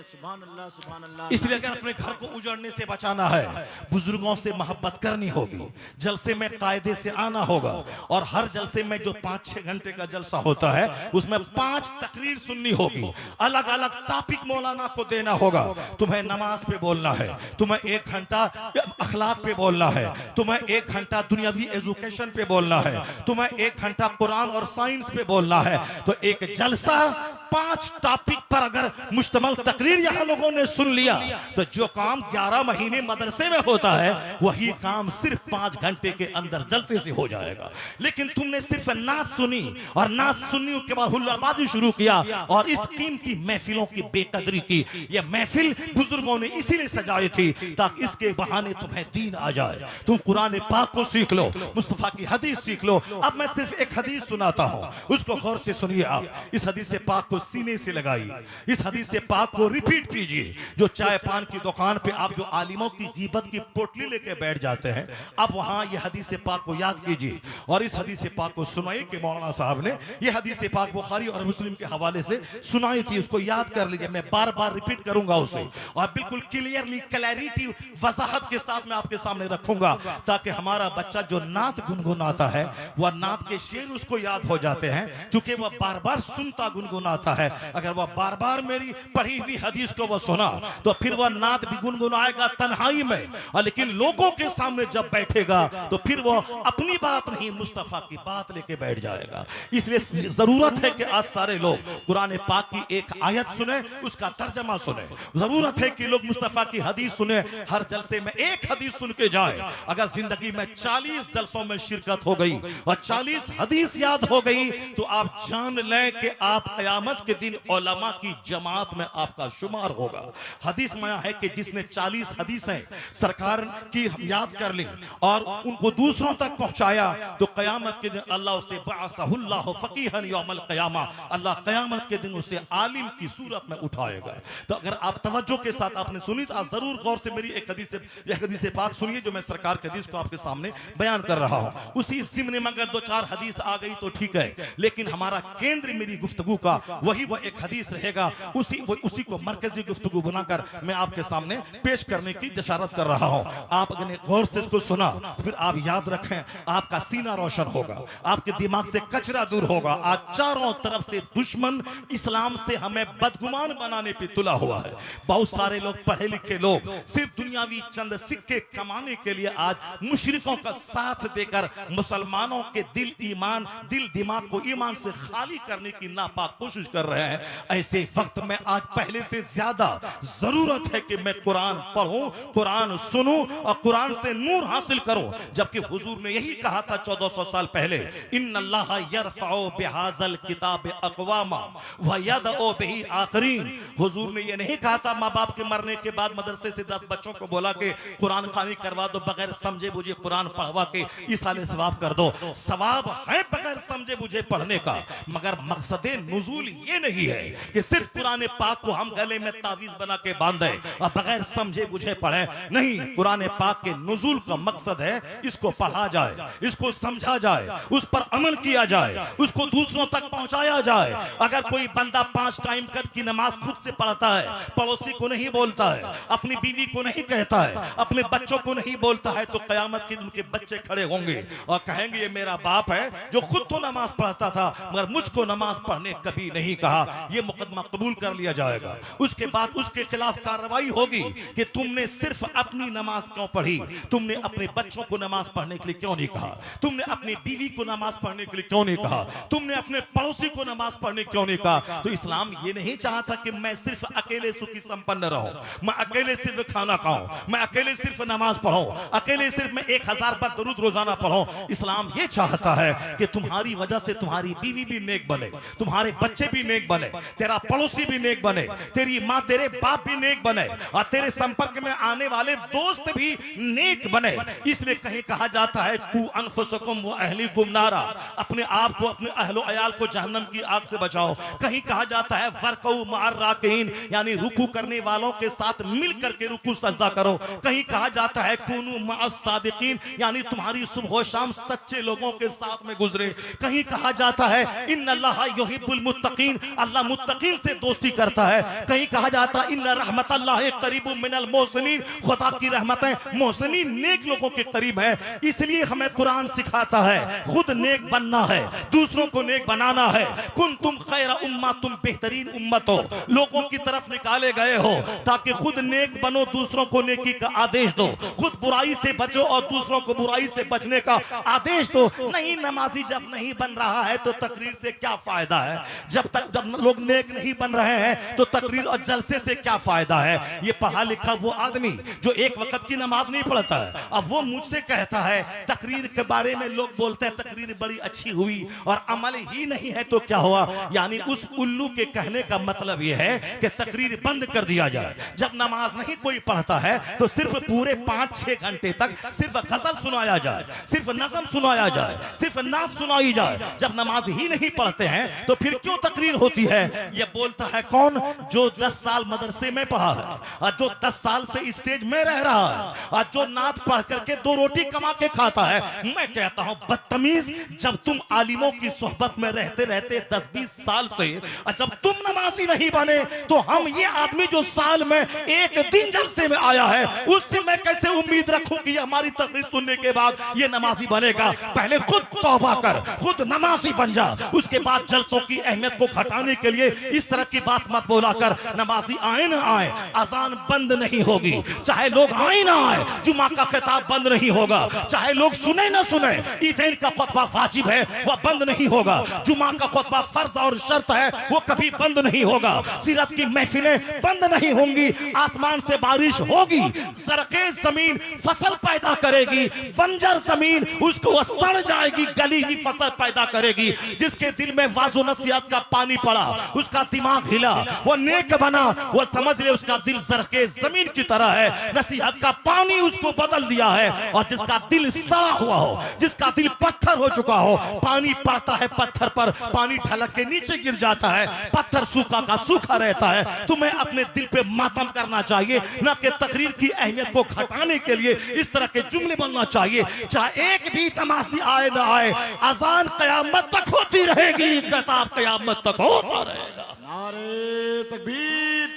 Speaker 3: सुभान अल्लाह, सुभान अल्लाह।
Speaker 1: इसलिए अगर अपने घर को उजाड़ने से बचाना है, बुजुर्गों से मोहब्बत करनी होगी, जलसे में कायदे से आना होगा और हर जलसे में जो 5-6 घंटे का जलसा होता है उसमें 5 तकरीर सुननी होगी, अलग अलग टॉपिक मौलाना को देना होगा। तुम्हें नमाज पे बोलना है, तुम्हें 1 घंटा अखलाक पे बोलना है, तुम्हें 1 घंटा दुनियावी एजुकेशन पे बोलना है, तुम्हें 1 घंटा कुरान और साइंस पे बोलना है। तो एक जलसा 5 टॉपिक पर अगर मुश्तमल तकरीर यहाँ लोगों ने सुन लिया तो जो काम 11 महीने मदरसे में होता है वही काम सिर्फ 5 घंटे के अंदर जलसे से हो जाएगा। लेकिन तुमने सिर्फ नाच सुनी और नाच सुनने के बाद हुल्लाबाजी शुरू किया और इस कीमती महफिलों की बेकदरी की। यह महफिल बुजुर्गों ने इसीलिए सजाई थी ताकि इसके बहाने तुम्हें दीन आ जाए, तुम कुरान पाक को सीख लो, मुस्तफा की हदीस सीख लो। अब मैं सिर्फ एक हदीस सुनाता हूँ, उसको गौर से सुनिए। आप इस हदीस पाक को सीने से लगाइए, इस हदीस पाक को रिपीट कीजिए। जो चाय पान की दुकान पे आप जो आलिमों की गीबत की पोटली लेके बैठ जाते हैं, अब वहां ये हदीस पाक को याद कीजिए और इस हदीस पाक को सुनाइए कि मौलाना साहब ने ये हदीस पाक बुखारी और मुस्लिम के हवाले से सुनाई थी, उसको याद कर लीजिए। मैं बार बार रिपीट करूंगा उसे और बिल्कुल क्लियरली क्लैरिटी वजाहत के साथ मैं आपके सामने रखूंगा ताकि हमारा बच्चा जो नात गुनगुनाता है वह नात के शेर उसको याद हो जाते हैं, क्योंकि वह बार बार सुनता गुनगुनाता सकता है। अगर वह बार बार मेरी पढ़ी हुई हदीस को वह सुना तो फिर वह नात भी गुनगुनाएगा तन्हाई में, और लेकिन लोगों के सामने जब बैठेगा तो फिर वह अपनी बात नहीं मुस्तफा की बात लेके बैठ जाएगा। इसलिए जरूरत है कि आज सारे लोग कुरान पाक की एक आयत सुने, उसका तर्जमा सुने। जरूरत है कि लोग मुस्तफा की हदीस सुने, हर जलसे में एक हदीस सुन के जाए। अगर जिंदगी में 40 जलसों में शिरकत हो गई और 40 हदीस याद हो गई तो आप जान लें कि आप क़यामत के दिन उलमा की जमात में आपका शुमार होगा। हदीस में है कि जिसने 40 हदीसें सरकार की याद कर ली और उनको दूसरों तक पहुंचाया तो क़यामत के दिन अल्लाह उसे बअसहुल्लाहु फ़क़ीहन यौमल क़यामा, अल्लाह क़यामत के दिन उसे आलिम की सूरत में उठाएगा। तो अगर आप तवज्जो के साथ आपने सुनी तो आप जरूर गौर से मेरी एक हदीस पाक सुनिए जो मैं सरकार की हदीस को आपके सामने बयान कर रहा हूं। उसी सिमने में अगर 2-4 हदीस आ गई तो ठीक है, लेकिन हमारा केंद्र मेरी गुफ्तगू का वही वो एक हदीस रहेगा। उसी को मरकजी गुफ्तगू बनाकर मैं आपके सामने पेश करने की जशारत कर रहा हूं। आप अगर गौर से इसको सुना फिर आप याद रखें, आपका सीना रोशन होगा, आपके दिमाग से कचरा दूर होगा। आज चारों तरफ से दुश्मन इस्लाम से हमें बदगुमान बनाने पे तुला हुआ है। बहुत सारे लोग पढ़े लिखे लोग सिर्फ दुनियावी चंद सिक्के कमाने के लिए आज मुशरिकों का साथ देकर मुसलमानों के दिल दिमाग को ईमान से खाली करने की नापाक कोशिश कर रहे हैं। ऐसे वक्त में आज पहले से ज्यादा जरूरत है कि मैं कुरान पढ़ूं, कुरान सुनूं और कुरान से नूर हासिल करूं। जबकि हुजूर ने यही कहा था 1400 साल पहले, इन्नल्लाह यरफउ बिहाज़ल किताब अक़वामा व यदउ बिही आखरीन। हुजूर ने यह नहीं कहा था माँ बाप के मरने के बाद मदरसे से 10 बच्चों को बोला के कुरान खानी करवा दो, बगैर समझे बुझे कुरान पढ़वा के इसाले सवाब कर दो। सवाब है बगैर समझे बुझे पढ़ने का, मगर मकसदे नुज़ूल ये नहीं है कि सिर्फ कुरान पाक को हम गले में तावीज बना के बांधे और बगैर समझे बुझे पढ़े। नहीं, कुरान पाक के नुज़ूल का मकसद है इसको पढ़ा जाए, इसको समझा जाए, उस पर अमल किया जाए, उसको दूसरों तक पहुंचाया जाए। अगर कोई बंदा 5 टाइम की नमाज खुद से पढ़ता है, पड़ोसी को नहीं बोलता है, अपनी बीवी को नहीं कहता है, अपने बच्चों को नहीं बोलता है, तो कयामत के दिन उनके बच्चे खड़े होंगे और कहेंगे ये मेरा बाप है जो खुद तो नमाज पढ़ता था मगर मुझको नमाज पढ़ने कभी नहीं कहा। ये मुकदमा कबूल कर लिया जाएगा। उसके बाद उसके खिलाफ कार्रवाई होगी कि तुमने सिर्फ अपनी नमाज क्यों पढ़ी, तुमने अपने बच्चों को नमाज पढ़ने के लिए क्यों नहीं कहा, तुमने अपनी बीवी को नमाज पढ़ने के लिए क्यों नहीं कहा, तुमने अपने पड़ोसी को नमाज पढ़ने क्यों नहीं कहा। तो इस्लाम ये नहीं चाहता कि मैं सिर्फ अकेले सुखी संपन्न रहूं, मैं अकेले सिर्फ खाना खाऊं, मैं अकेले सिर्फ नमाज पढ़ूं, अकेले सिर्फ मैं 1000 बार दरूद रोजाना पढ़ूं। इस्लाम ये चाहता है कि तुम्हारी वजह से तुम्हारी बीवी भी नेक बने, तुम्हारे बच्चे भी नेक बने, तेरा पड़ोसी भी नेक बने, तेरी माँ तेरे बाप भी नेक बने और तेरे संपर्क में आने वाले दोस्त भी नेक बने। इसलिए कहीं कहा जाता है कु अनफुसकुम व अहलिकुम नारा, अपने आप को अपने अहलो अयाल को जहन्नम की आग से बचाओ। कहीं कहा जाता है वरकऊ मअर राकिन, यानी रुकू करने वालों के साथ मिल करके रुकू सजदा करो। कहीं कहा जाता है कुनू मअस सादिकीन, यानी तुम्हारी सुबह शाम सच्चे लोगों के साथ में गुजरे। कहीं कहा जाता है इन्नल्लाह युहिब्बुल मुत्तकीन, अल्लाह मुत्तकीन से दोस्ती करता है। कहीं कहा जाता है इन्ना रहमतल्लाहि करीबुम मिनल मोहसिनीन, खुदा की रहमतें मोहसिनीन नेक लोगों के करीब है। इसलिए हमें कुरान सिखाता है खुद नेक बनना है, दूसरों को नेक बनाना है। कुंतुम खैरा उम्मा, तुम बेहतरीन उम्मत हो, लोगों की तरफ निकाले गए हो ताकि खुद नेक बनो, दूसरों को नेकी का आदेश दो, खुद बुराई से बचो और दूसरों को बुराई से बचने का आदेश दो। नहीं, नमाजी जब नहीं बन रहा है तो तकरीर से क्या फायदा है, जब लोग नेक नहीं बन रहे हैं तो तकरीर और जलसे से क्या फायदा है। ये पढ़ा लिखा वो आदमी जो एक वक्त की नमाज नहीं पढ़ता है, अब वो मुझसे कहता है तकरीर के बारे में लोग बोलते हैं तकरीर बड़ी अच्छी हुई और अमल ही नहीं है तो क्या हुआ। यानी उस उल्लू के कहने का मतलब यह है कि तकरीर बंद कर दिया जाए। जब नमाज नहीं कोई पढ़ता है तो सिर्फ पूरे 5-6 घंटे तक सिर्फ गजल सुनाया जाए, सिर्फ नज़म सुनाया जाए, सिर्फ नाच सुनाई जाए। जब नमाज ही नहीं पढ़ते हैं तो फिर क्यों तकरीर होती है। ये बोलता है कौन, जो 10 साल मदरसे में पढ़ा है और जो 10 साल से स्टेज में रह रहा है और जो नात पढ़ करके 2 रोटी कमा के खाता है। मैं कहता हूं बदतमीज, जब तुम आलिमों की सोहबत में रहते रहते 10-20 साल से और जब तुम नमाजी नहीं बने तो हम ये आदमी जो साल में एक दिन जलसे में आया है उससे मैं कैसे उम्मीद रखूं कि हमारी तकरीर सुनने के बाद ये नमाजी बनेगा। पहले खुद तौबा कर, खुद नमाजी बन जा, उसके बाद जलसों की अहमियत को घटाने के लिए इस तरह की बात मत बोला कर। नमाजी आए ना आए, अजान बंद नहीं होगी, चाहे लोग आए ना आए, जुमा का खिताब बंद नहीं होगा, चाहे लोग सुने ना सुने, ईदैन का खुतबा वाजिब है वह बंद नहीं होगा, जुमा का खुतबा फर्ज और शर्त है वो कभी बंद नहीं होगा, सीरत की महफिलें बंद नहीं होंगी, आसमान से बारिश होगी, सरखेज जमीन फसल पैदा करेगी, बंजर जमीन उसको सड़ जाएगी, गली ही फसल पैदा करेगी। जिसके दिल में वाजो नसीहत का पानी पड़ा, उसका दिमाग हिला, वो नेक बना, वो समझ ले उसका दिल सरखेज जमीन की तरह है, नसीहत का पानी उसको बदल दिया है। और जिसका दिल सड़ा हुआ हो, जिसका दिल पत्थर हो चुका हो, पानी पड़ता है पत्थर पर, पानी ढलक के नीचे गिर जाता है, पत्थर सूखा का सूखा रहता है। तुम्हें अपने दिल पे मातम करना चाहिए, न कि तकरीर की अहमियत को घटाने के लिए इस तरह के जुमले बोलना चाहिए। चाहे एक भी तमाशी आए ना आए, अजान कयामत तक होती रहेगी, खिताब कयामत तक होता रहेगा।
Speaker 3: नारे तकबीर,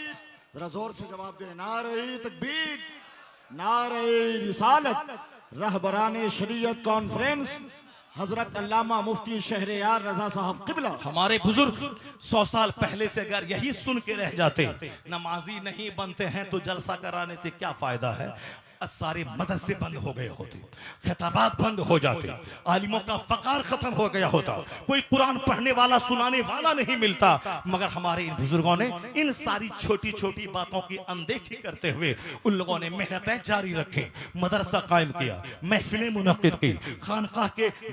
Speaker 3: जरा जोर से जवाब दे। नारे तकबीर, नारे रिसालत। रहबराने शरीयत कॉन्फ्रेंस हजरत अल्लामा मुफ्ती शहरयार रजा साहब किबला।
Speaker 1: हमारे बुजुर्ग 100 साल पहले से अगर यही सुन के रह जाते, नमाजी नहीं बनते हैं तो जलसा कराने से क्या फायदा है, सारे मदरसे बंद हो गए होते, खिताबात बंद हो जाते, आलिमों का फकार खत्म हो गया होता, कोई कुरान पढ़ने वाला सुनाने वाला नहीं मिलता। मगर हमारे इन बुजुर्गों ने इन सारी छोटी छोटी बातों की अनदेखी करते हुए उन लोगों ने मेहनतें जारी रखी, मदरसा कायम किया, महफिलें मुनक्किद की,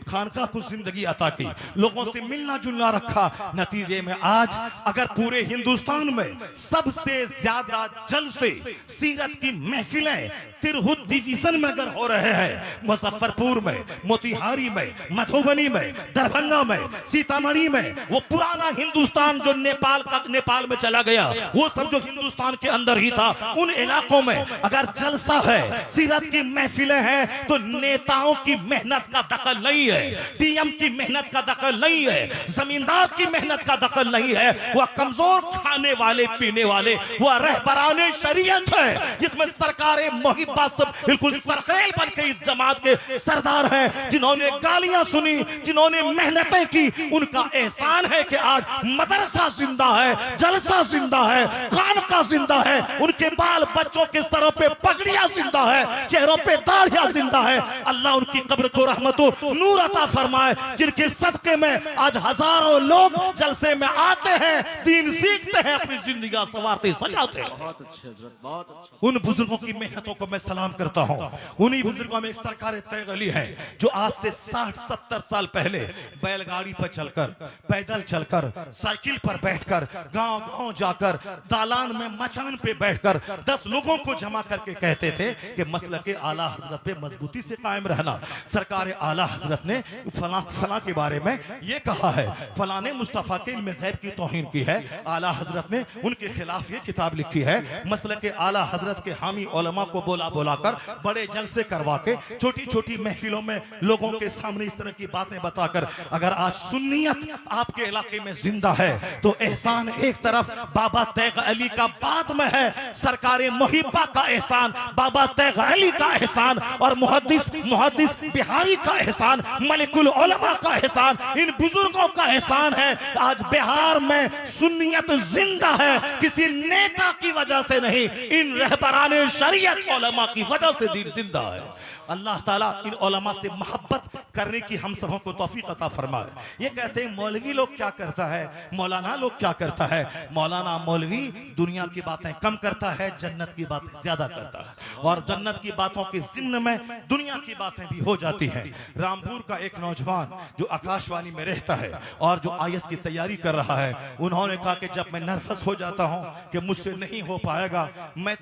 Speaker 1: खानका को जिंदगी अता की, लोगों से मिलना जुलना रखा। नतीजे में आज अगर पूरे हिंदुस्तान में सबसे ज्यादा जलसे सीरत की महफिलें तिरहुत डिवीजन में अगर हो रहे हैं, मुजफ्फरपुर में, मोतिहारी में, मधुबनी में, दरभंगा में, सीतामढ़ी में, वो पुराना हिंदुस्तान जो नेपाल में चला गया, वो सब जो हिंदुस्तान के अंदर ही था, उन इलाकों में अगर जलसा है, सीरत की महफिलें हैं, तो नेताओं की मेहनत का दखल नहीं है, डीएम की मेहनत का दखल नहीं है, जमींदार की मेहनत का दखल नहीं है, वह कमजोर खाने वाले पीने वाले, वह रहबराने शरीयत है जिसमें सरकारें मुहिब्बा सब बिल्कुल सरखेल बन के इस जमात के सरदार हैं, जिन्होंने गालियां सुनी, जिन्होंने मेहनतें की, उनका एहसान है कि आज मदरसा जिंदा है, जलसा जिंदा है, खानका जिंदा है, उनके बाल बच्चों के सरों पे पगड़ियां जिंदा है, चेहरों पे दाढ़ियां जिंदा है। अल्लाह उनकी कब्र को रहमतों नूर अता फरमाए, जिनके सदके में आज हजारों लोग जलसे में आते हैं, दीन सीखते हैं, अपनी जिंदगी संवारते सजाते हैं।
Speaker 3: बहुत अच्छे हजरत, बहुत अच्छा।
Speaker 1: उन बुजुर्गों की मेहनतों को मैं सलाम करता हूं। उन्हीं बुजुर्गों में एक सरकार तय गली है जो आज से 60-70 साल पहले बैलगाड़ी पर चलकर, पैदल चलकर, साइकिल पर बैठकर, गांव-गांव जाकर, दालान में मचान पे बैठकर 10 लोगों को जमा करके कहते थे कि मसलके आला हजरत पे मजबूती से कायम रहना। सरकार आला हजरत ने फला के बारे में ये कहा है, फला ने मुस्तफा के इल्म गैब की तौहीन की है, आला हजरत ने उनके खिलाफ ये किताब लिखी है। मसलके आला हजरत के हामी उलमा को बोला कर बड़े जलसे करवा के छोटी छोटी महफिलों में लोगों के सामने इस तरह की बातें बताकर अगर आज सुन्नियत आपके इलाके में जिंदा है तो एहसान एक तरफ बाबा तैग अली का बाद में है, सरकारे मुहिब्बा का एहसान, बाबा तैग अली का एहसान और मुहद्दिस बिहारी का एहसान, मलिकुल उलमा का एहसान, इन बुजुर्गों का एहसान है। आज बिहार में सुन्नियत जिंदा है किसी नेता की वजह से नहीं, इन रहबराने शरीयत उलमा की वजह से दीन जिंदा है। अल्लाह ताला इन उलमा से मोहब्बत करने की हम सबों को तौफीक अता फरमाए। ये कहते हैं मौलवी लोग क्या करता है, मौलाना लोग क्या करता है। मौलाना मौलवी दुनिया की बातें कम करता है, जन्नत की बातें ज्यादा करता है, और जन्नत की बातों के जिम्न में दुनिया की बातें भी हो जाती हैं। रामपुर का एक नौजवान जो आकाशवाणी में रहता है और जो आईएएस की तैयारी कर रहा है, उन्होंने कहा कि जब मैं नर्वस हो जाता हूं कि मुझसे नहीं हो पाएगा, मैं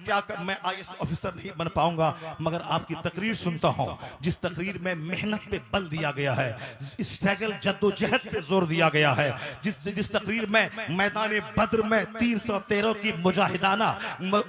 Speaker 1: आईएएस ऑफिसर नहीं बन पाऊंगा, मगर आपकी तकरीर सुनता हूं जिस तकरीर में मेहनत पे बल दिया गया है, स्ट्रगल जद्दोजहद पे जोर दिया गया है, जिस तकरीर में मैदान बद्र में 313 की मुजाहिदाना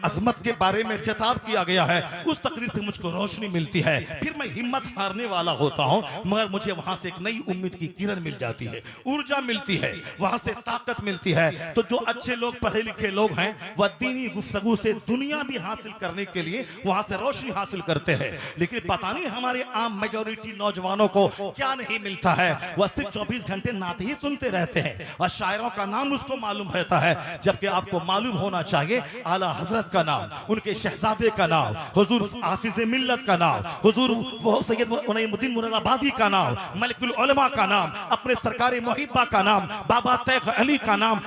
Speaker 1: अजमत के बारे में खिताब किया गया है, उस तकरीर से मुझको रोशनी मिलती है। फिर मैं हिम्मत हारने वाला होता हूं, मगर मुझे वहां से एक नई उम्मीद की किरण मिल जाती है, ऊर्जा मिलती है, वहां से ताकत मिलती है। तो जो अच्छे लोग, पढ़े लिखे लोग हैं, वह दीनी गुफ्तगू से दुनिया भी हासिल करने के लिए वहां से रोशनी हासिल करते हैं, लेकिन पता नहीं हमारे आम मेजॉरिटी नौजवानों को क्या नहीं मिलता है। वह सिर्फ 24 घंटे नात ही सुनते रहते हैं और शायरों का नाम उसको मालूम रहता है, जबकि आपको मालूम होना चाहिए आला हजरत का नाम, उनके शहजादे का नाम, हुजूर हाफिज मिल्लत का नाम, हुजूर सैयद उनैमुद्दीन मुरादाबादी का नाम, मलिकुल उलमा का नाम, अपने सरकारी मुहिब्बा का नाम, बाबा तैख अली का नाम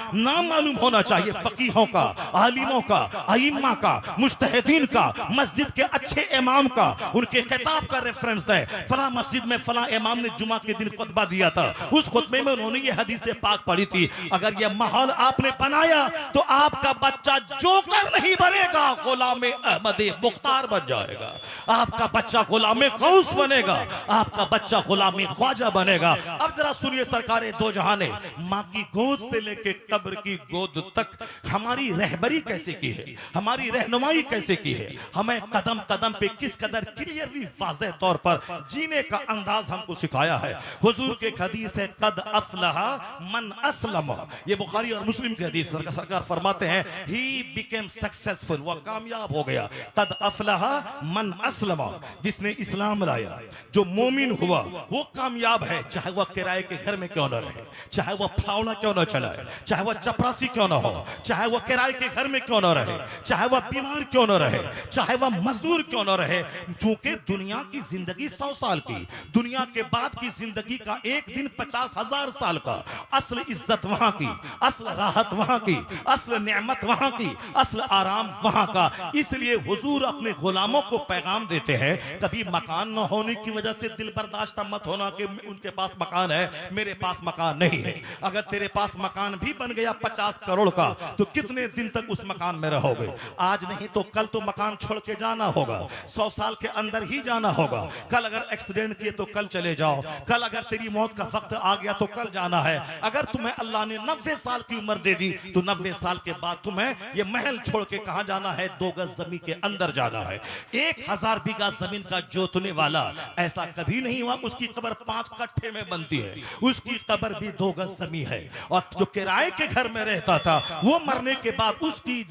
Speaker 1: मालूम होना चाहिए। फकीहों का, आलिमों का, अइम्मा का, मुज्तहिदीन का, मस्जिद के अच्छे इमाम का, उनके किताब का रेफरेंस दे। फला मस्जिद में फला इमाम ने जुमा के दिन खुतबा दिया था, उस खुतबे में उन्होंने ये हदीस पाक पढ़ी थी। अगर ये माहौल आपने बनाया तो आपका बच्चा जोकर नहीं बनेगा, गुलाम अहमद मुख्तार बन जाएगा। आपका बच्चा गुलाम गौस बनेगा, आपका बच्चा गुलाम ख्वाजा बनेगा। अब जरा सुनिए, सरकारे दो जहां ने माँ की गोद से लेके कब्र की गोद तक हमारी रहबरी कैसे की है, हमारी रहनुमाई कैसे की है, हमें कदम कदम पे किस कदर क्लियरली वाज़ेह तौर पर जीने का अंदाज हमको सिखाया है। हुजूर के हदीस है कद अफलहा मन अस्लम, ये बुखारी और मुस्लिम की हदीस। सरकार फरमाते हैं ही बिकेम सक्सेसफुल, वह कामयाब हो गया। कद अफलहा मन अस्लम, जिसने इस्लाम लाया, जो मोमिन हुआ वो कामयाब है, चाहे वह किराए के घर में क्यों न रहे, चाहे वह फावड़ा क्यों न चलाए, चाहे वह चपरासी क्यों न हो, चाहे वह किराए के घर में क्यों न रहे, चाहे वह बीमार क्यों न रहे, चाहे वह मजदूर क्यों न रहे। क्योंकि दुनिया की जिंदगी 100 साल की, दुनिया के बाद की जिंदगी का एक दिन 50,000 साल का। असल इज्जत वहां की, असल राहत वहां की, असल नेमत वहां की, असल आराम वहां का। इसलिए हुजूर अपने गुलामों को पैगाम देते हैं, कभी मकान न होने की वजह से दिल बर्दाश्त मत होना कि उनके पास मकान है, मेरे पास मकान नहीं है। अगर तेरे पास मकान भी बन गया 50 करोड़ का, तो कितने दिन तक उस मकान में रहोगे? आज नहीं तो कल तो मकान छोड़ के जाना होगा, 100 साल के अंदर ही जाना होगा। कल अगर एक्सीडेंट किए तो कल चले जाओ, कल अगर तेरी मौत का वक्त आ गया तो कल जाना है। अगर तुम्हें अल्लाह ने 90 साल की उम्र दे दी तो 90 साल के बाद तुम्हें ये महल छोड़ के कहां जाना है? 2 गज जमीन के अंदर जाना है। 1000 बीघा जमीन का जोतने वाला ऐसा कभी नहीं हुआ उसकी कब्र 5 कट्ठे में बनती है, उसकी कब्र भी 2 गज जमीन है। और जो किराए के घर में रहता था वो मरने के बाद उसकी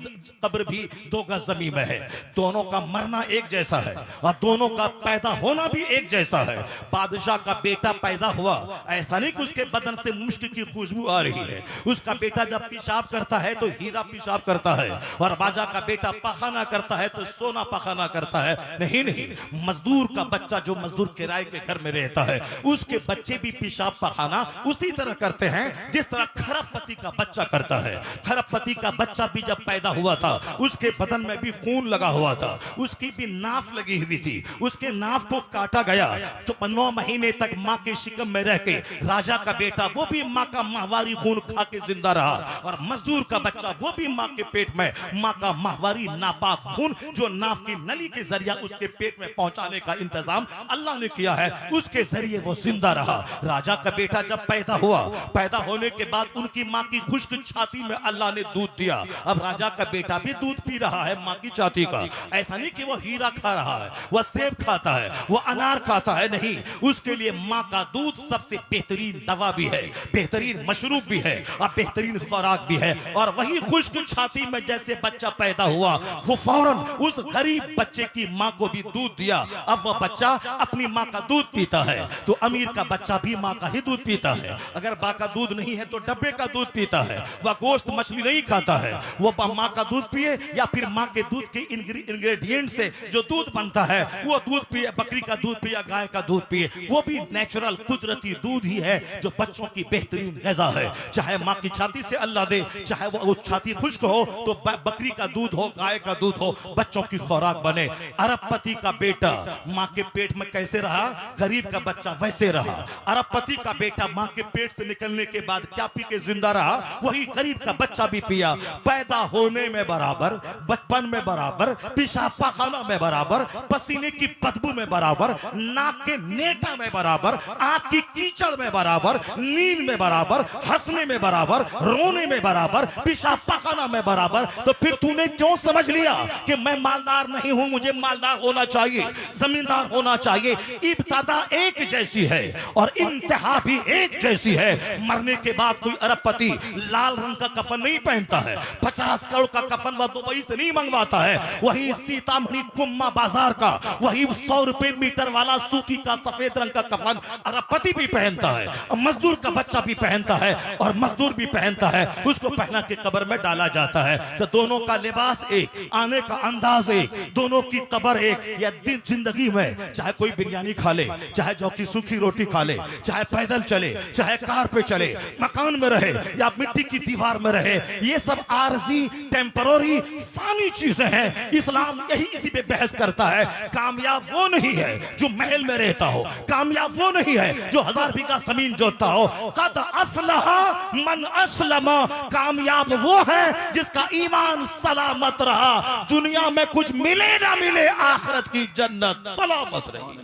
Speaker 1: कब्र भी 2 गज जमीन में है। दोनों का मरना एक जैसा है और दोनों का पैदा होना भी एक जैसा है। बादशाह का बेटा पैदा हुआ, ऐसा नहीं कि उसके बदन से मुश्क की खुशबू आ रही है। उसका बेटा जब पेशाब करता है तो हीरा पेशाब करता है, और बाजा का बेटा पखाना करता है तो सोना पखाना करता है। नहीं नहीं, मजदूर का बच्चा जो मजदूर किराए के घर में रहता है उसके बच्चे भी पेशाब पखाना उसी तरह करते हैं जिस तरह खरबपति का बच्चा करता है। खरबपति का बच्चा भी जब पैदा हुआ था उसके बदन में भी खून लगा हुआ था, उसकी भी नाफ लगी हुई थी, उसके नाफ को काटा गया तो 9 महीने तक माँ के शिकम में रह के राजा का बेटा वो भी माँ का माहवारी खून खा के जिंदा रहा, और मजदूर का बच्चा वो भी माँ के पेट में माँ का माहवारी नापाक खून जो नाफ की नली के जरिए उसके पेट में पहुंचाने का इंतजाम अल्लाह ने किया है, उसके जरिए वो जिंदा रहा। राजा का बेटा जब पैदा हुआ, पैदा होने के बाद उनकी माँ की खुश्क छाती में अल्लाह ने दूध दिया। अब राजा का बेटा भी दूध पी रहा है माँ की छाती का। ऐसा नहीं कि वो हीरा खा रहा है, वह सेब खाता है, वो अनार खाता है, नहीं, उसके लिए माँ का दूध सबसे बेहतरीन दवा भी है, बेहतरीन मशरूब भी है और बेहतरीन खुराक भी है। और वही खुश्क छाती में जैसे बच्चा पैदा हुआ वो फौरन उस गरीब बच्चे की माँ को भी दूध दिया। अब वह बच्चा अपनी माँ का दूध पीता है, तो अमीर का बच्चा भी माँ का ही दूध पीता है। अगर माँ का दूध नहीं है तो डब्बे का दूध पीता है। वह गोश्त मछली नहीं खाता है, वो माँ का दूध पिए या फिर माँ के दूध के इंग्रेडिएंट से जो दूध बनता है वो दूध पिए, बकरी का दूध पिए, गाय का दूध पिए, वो भी नेचुरल कुदरती दूध ही है जो बच्चों की बेहतरीन ग़िज़ा है। चाहे माँ की छाती से अल्लाह दे, चाहे वो छाती खुश्क हो तो बकरी का दूध हो, गाय का दूध हो, बच्चों की खुराक बने। अरबपति का बेटा माँ के पेट में कैसे रहा, गरीब का बच्चा वैसे रहा। अरबपति का बेटा माँ के पेट से निकलने के बाद क्या पी के जिंदा रहा, वही गरीब का बच्चा भी पिया। पैदा होने में बराबर, बचपन में बराबर, पेशाब पाखाना में बराबर, पसीने की बदबू में बराबर, नाक के नेटा में बराबर, आंख की कीचड़ में बराबर, नींद में बराबर, हंसने में बराबर, रोने में बराबर, पेशाब पाखाना में बराबर। तो फिर तूने क्यों समझ लिया कि मैं मालदार नहीं हूं, मुझे मालदार होना चाहिए, जमींदार होना चाहिए। इब्तदा एक जैसी है और इंतहा भी एक जैसी है। मरने के बाद कोई अरबपति लाल रंग का कफन नहीं पहनता है, 50 करोड़ का कफन वह दुबई से नहीं मंगवाता है, वही सीतामढ़ी ब्राह्मणी कुम्मा बाजार का वही 100 रुपए मीटर वाला सूती का सफेद रंग का कफन अरबपति भी पहनता है, और मजदूर का बच्चा भी पहनता है, और मजदूर भी पहनता है, उसको पहना के कब्र में डाला जाता है। तो दोनों का लिबास एक, आने का अंदाज एक, दोनों की कब्र एक। या जिंदगी में चाहे कोई बिरयानी खा ले, चाहे जौ की सूखी रोटी खा ले, चाहे पैदल चले, चाहे कार पे चले, मकान में रहे या मिट्टी की दीवार में रहे, ये सब आरजी टेम्पररी फानी चीजें हैं। इस्लाम यही इसी पे बहस करता है। कामयाब वो नहीं है जो महल में रहता हो, कामयाब वो नहीं है जो 1000 बीघा जमीन जोतता हो। कद अफलहा मन अस्लमा, कामयाब वो है जिसका ईमान सलामत रहा। दुनिया में कुछ मिले ना मिले, आखिरत की जन्नत सलामत रही।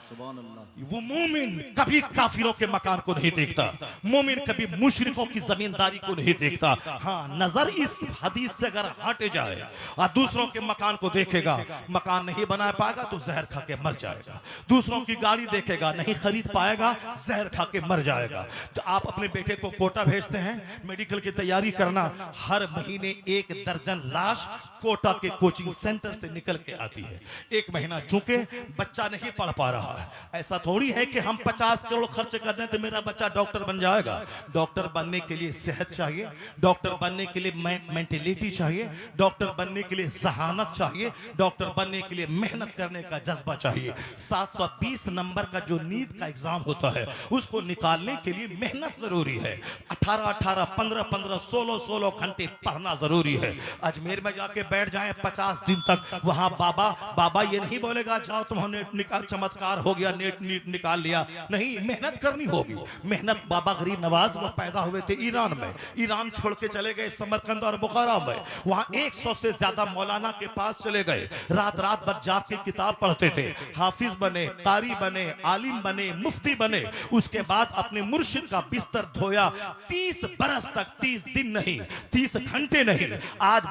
Speaker 3: सुभान अल्लाह।
Speaker 1: वो मोमिन कभी काफिरों के मकान को नहीं देखता, मोमिन कभी मुशरिकों की जमींदारी को नहीं देखता। हाँ, नजर इस हदीस से अगर हट जाए और दूसरों के मकान को देखेगा, मकान नहीं बना पाएगा तो जहर खा के मर जाएगा। दूसरों की गाड़ी देखेगा, नहीं खरीद पाएगा, जहर खा के मर जाएगा। तो आप अपने बेटे को कोटा भेजते हैं मेडिकल की तैयारी करना, हर महीने 1 दर्जन लाश कोटा के कोचिंग सेंटर से निकल के आती है। 1 महीना चूंकि बच्चा नहीं पढ़ पा रहा है, ऐसा थोड़ी है कि हम 50 करोड़ खर्च कर दें तो मेरा बच्चा डॉक्टर बन जाएगा। डॉक्टर बनने के लिए सेहत चाहिए, डॉक्टर बनने के लिए मेंटलिटी चाहिए, डॉक्टर बनने के लिए जहानत चाहिए, डॉक्टर बनने के लिए मेहनत करने का जज्बा चाहिए। 720 नंबर का जो नीट का एग्जाम होता है उसको निकालने के लिए मेहनत जरूरी है। 18-18, 15-15, 16-16 घंटे पढ़ना जरूरी है। अजमेर में जाके बैठ जाएं 50 दिन तक, वहां बाबा ये नहीं बोलेगा जाओ तुम्हारे निकाल चमत्कार हो गया, नेट निकाल लिया। नहीं, मेहनत करनी होगी। मेहनत बाबा गरीब नवाज वो पैदा हुए थे ईरान में, ईरान छोड़ के चले गए समरकंद और बुखारा में, वहां 100 से ज्यादा मौलाना के पास चले गए, रात भर जाग के किताब पढ़ते थे, हाफिज बने, कारी बने, आलिम बने, मुफ्ती बने। उसके बाद अपने मुर्शिद का बिस्तर धोया 30 बरस तक, 30 दिन नहीं, 30 घंटे नहीं। आज